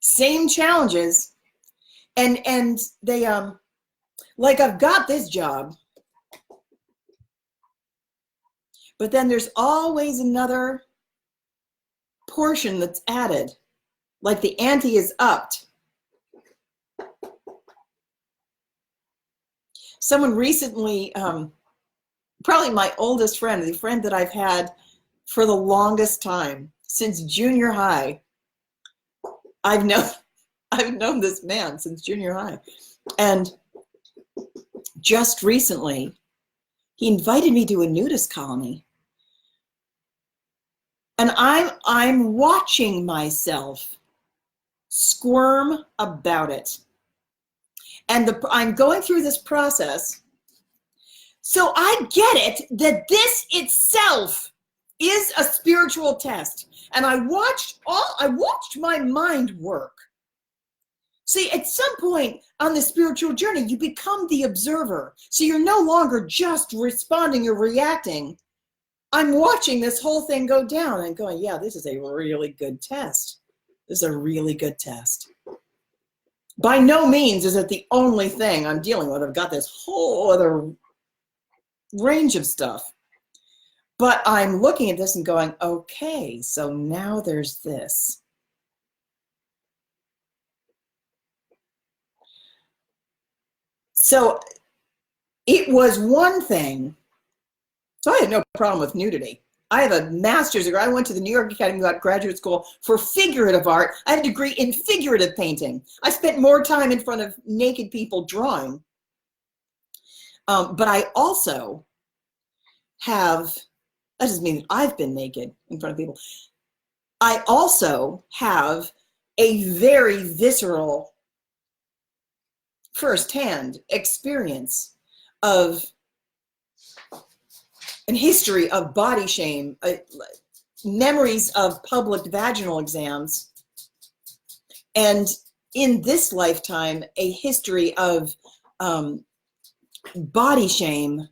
Same challenges. And they like I've got this job. But then there's always another portion that's added. Like the ante is upped. Someone recently, probably my oldest friend, the friend that I've had for the longest time, since junior high. I've known this man since junior high. And just recently, he invited me to a nudist colony. And I'm watching myself squirm about it. And I'm going through this process. So I get it that this itself is a spiritual test. And I watched my mind work. See, at some point on the spiritual journey, you become the observer. So you're no longer just responding or reacting. I'm watching this whole thing go down and going, yeah, this is a really good test. This is a really good test. By no means is it the only thing I'm dealing with. I've got this whole other range of stuff. But I'm looking at this and going, okay, so now there's this. So it was one thing. So I had no problem with nudity. I have a master's degree. I went to the New York Academy of Graduate School for figurative art. I had a degree in figurative painting. I spent more time in front of naked people drawing. But I also have, that doesn't mean I've been naked in front of people. I also have a very visceral firsthand experience of an history of body shame, memories of public vaginal exams, and in this lifetime, a history of body shame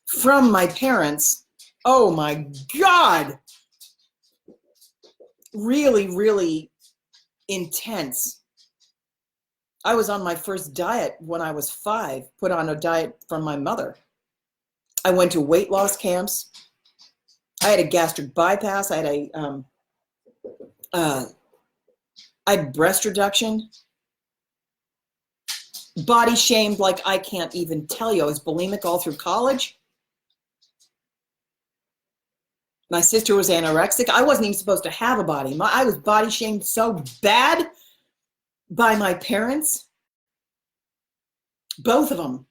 from my parents. Oh my God. Really, really intense. I was on my first diet when I was 5, put on a diet from my mother. I went to weight loss camps. I had a gastric bypass. I had breast reduction. Body shamed like I can't even tell you. I was bulimic all through college. My sister was anorexic. I wasn't even supposed to have a body. I was body shamed so bad by my parents. Both of them.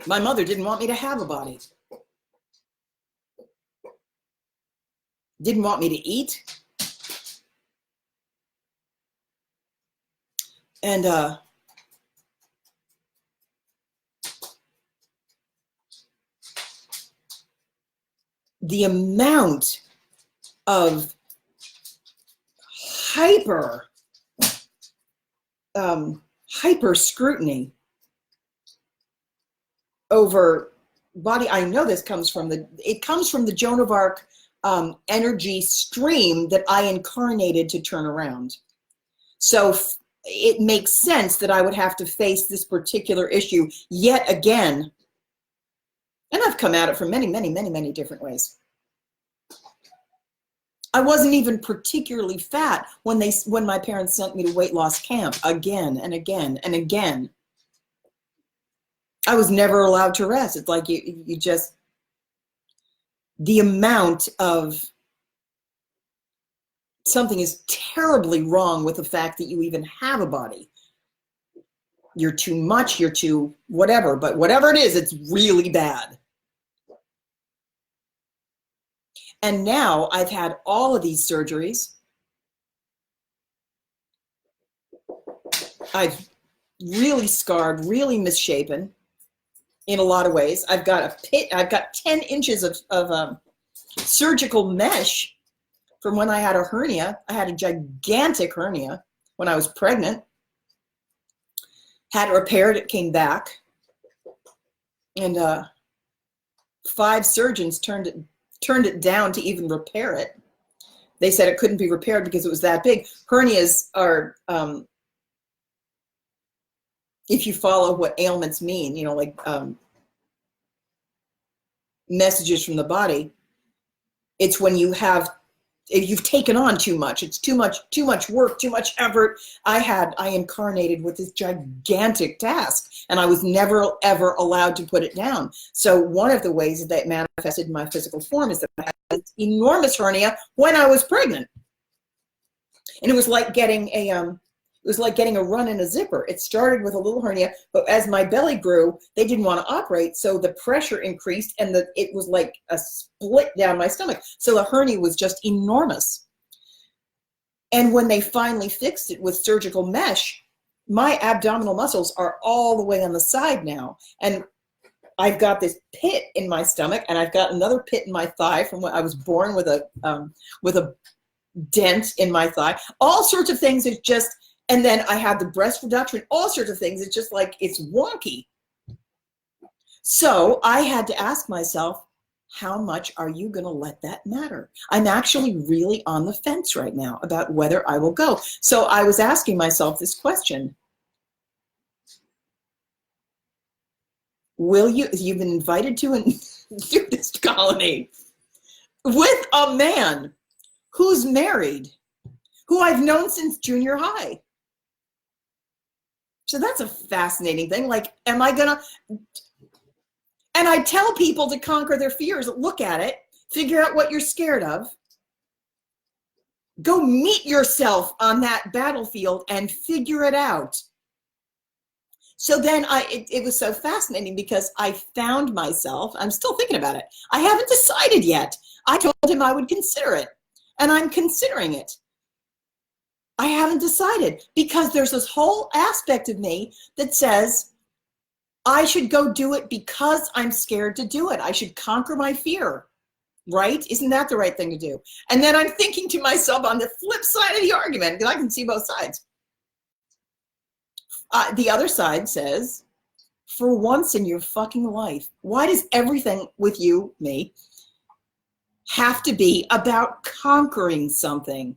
My mother didn't want me to have a body. Didn't want me to eat. And the amount of hyper scrutiny over body. I know this comes from the Joan of Arc energy stream that I incarnated to turn around. So it makes sense that I would have to face this particular issue yet again. And I've come at it from many, many, many, many different ways. I wasn't even particularly fat when my parents sent me to weight loss camp again and again and again. I was never allowed to rest. It's like you just, the amount of something is terribly wrong with the fact that you even have a body. You're too much, you're too whatever, but whatever it is, it's really bad. And now I've had all of these surgeries. I've really scarred, really misshapen in a lot of ways. I've got a pit. I've got 10 inches of surgical mesh from when I had a hernia. I had a gigantic hernia when I was pregnant. Had it repaired, it came back. And 5 surgeons turned it down to even repair it. They said it couldn't be repaired because it was that big. Hernias are, if you follow what ailments mean, you know, like messages from the body, it's when you've taken on too much. It's too much work, too much effort. I incarnated with this gigantic task, and I was never, ever allowed to put it down. So one of the ways that manifested in my physical form is that I had this enormous hernia when I was pregnant. And it was like getting a run in a zipper. It started with a little hernia, but as my belly grew, they didn't want to operate, so the pressure increased, and it was like a split down my stomach. So the hernia was just enormous. And when they finally fixed it with surgical mesh, my abdominal muscles are all the way on the side now. And I've got this pit in my stomach, and I've got another pit in my thigh from when I was born with a dent in my thigh. All sorts of things. It's just, and then I had the breast reduction, all sorts of things. It's just like, it's wonky. So I had to ask myself, how much are you going to let that matter? I'm actually really on the fence right now about whether I will go. So I was asking myself this question. You've been invited to a nudist colony with a man who's married, who I've known since junior high. So that's a fascinating thing. Like, am I gonna, and I tell people to conquer their fears, look at it, figure out what you're scared of, go meet yourself on that battlefield and figure it out. So then it was so fascinating because I found myself, I'm still thinking about it. I haven't decided yet. I told him I would consider it, and I'm considering it. I haven't decided, because there's this whole aspect of me that says I should go do it because I'm scared to do it. I should conquer my fear, right? Isn't that the right thing to do? And then I'm thinking to myself on the flip side of the argument, because I can see both sides. The other side says, for once in your fucking life, why does everything with you, me, have to be about conquering something?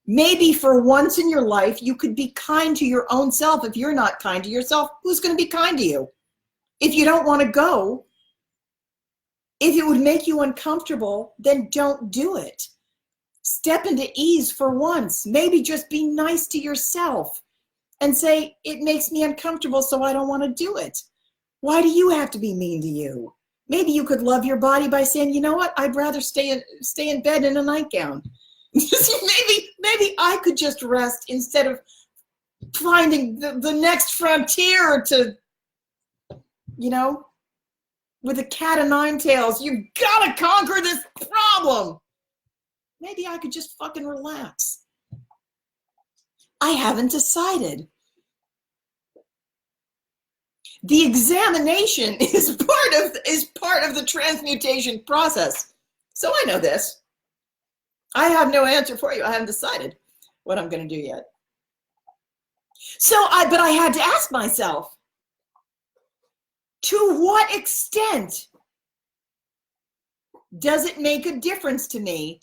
Maybe for once in your life, you could be kind to your own self. If you're not kind to yourself, who's going to be kind to you? If you don't want to go, if it would make you uncomfortable, then don't do it. Step into ease for once. Maybe just be nice to yourself and say, it makes me uncomfortable, so I don't want to do it. Why do you have to be mean to you? Maybe you could love your body by saying, you know what, I'd rather stay in bed in a nightgown. maybe I could just rest instead of finding the next frontier to, you know, with a cat of nine tails. You've got to conquer this problem. Maybe I could just fucking relax. I haven't decided. The examination is part of the transmutation process. So I know this. I have no answer for you. I haven't decided what I'm going to do yet. But I had to ask myself, to what extent does it make a difference to me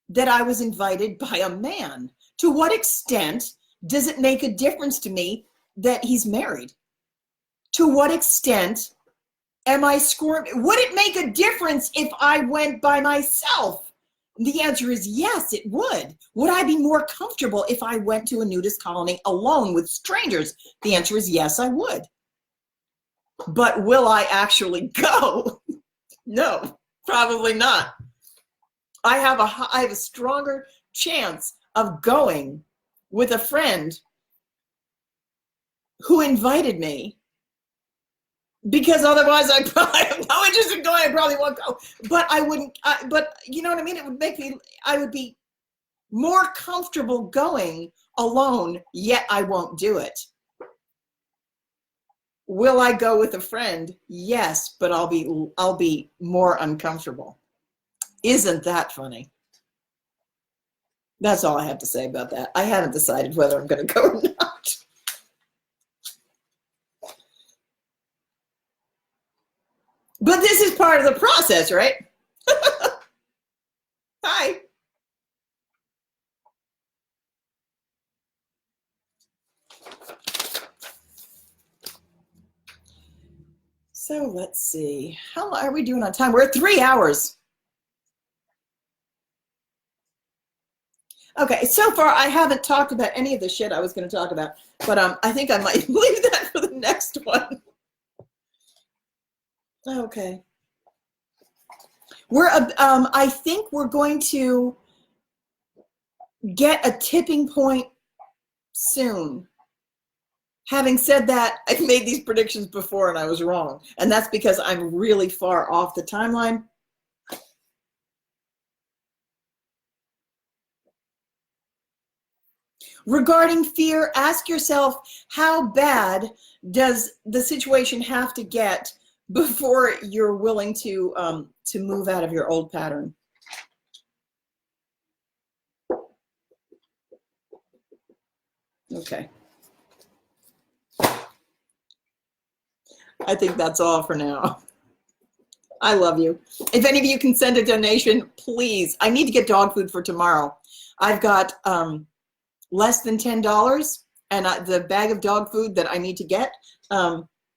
that I was invited by a man? To what extent does it make a difference to me that he's married? To what extent am I squirming? Would it make a difference if I went by myself? The answer is yes, it would. Would I be more comfortable if I went to a nudist colony alone with strangers? The answer is yes, I would. But will I actually go? No, probably not. I have a stronger chance of going with a friend who invited me, because otherwise I probably have no interest in going. I probably won't go. But I wouldn't. But you know what I mean? It would make me. I would be more comfortable going alone. Yet I won't do it. Will I go with a friend? Yes, but I'll be more uncomfortable. Isn't that funny? That's all I have to say about that. I haven't decided whether I'm going to go or not. But this is part of the process, right? Hi. So let's see. How are we doing on time? We're at 3 hours. Okay, so far I haven't talked about any of the shit I was going to talk about, but I think I might leave that for the next one. Okay. I think we're going to get a tipping point soon. Having said that, I've made these predictions before and I was wrong, and that's because I'm really far off the timeline. Regarding fear, ask yourself, how bad does the situation have to get before you're willing to move out of your old pattern? Okay. I think that's all for now. I love you. If any of you can send a donation, please. I need to get dog food for tomorrow. I've got less than $10, and the bag of dog food that I need to get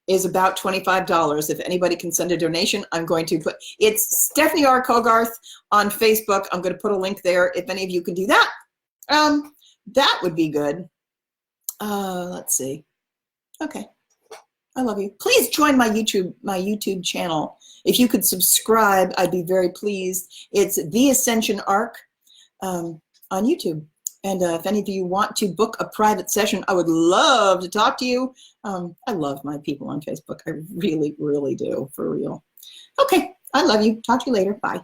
is about $25. If anybody can send a donation, I'm going to put, it's Stephanie R. Kogarth on Facebook. I'm going to put a link there. If any of you can do that, that would be good. Let's see. Okay. I love you. Please join my YouTube channel. If you could subscribe, I'd be very pleased. It's The Ascension Ark on YouTube. And if any of you want to book a private session, I would love to talk to you. I love my people on Facebook. I really, really do, for real. Okay, I love you. Talk to you later. Bye.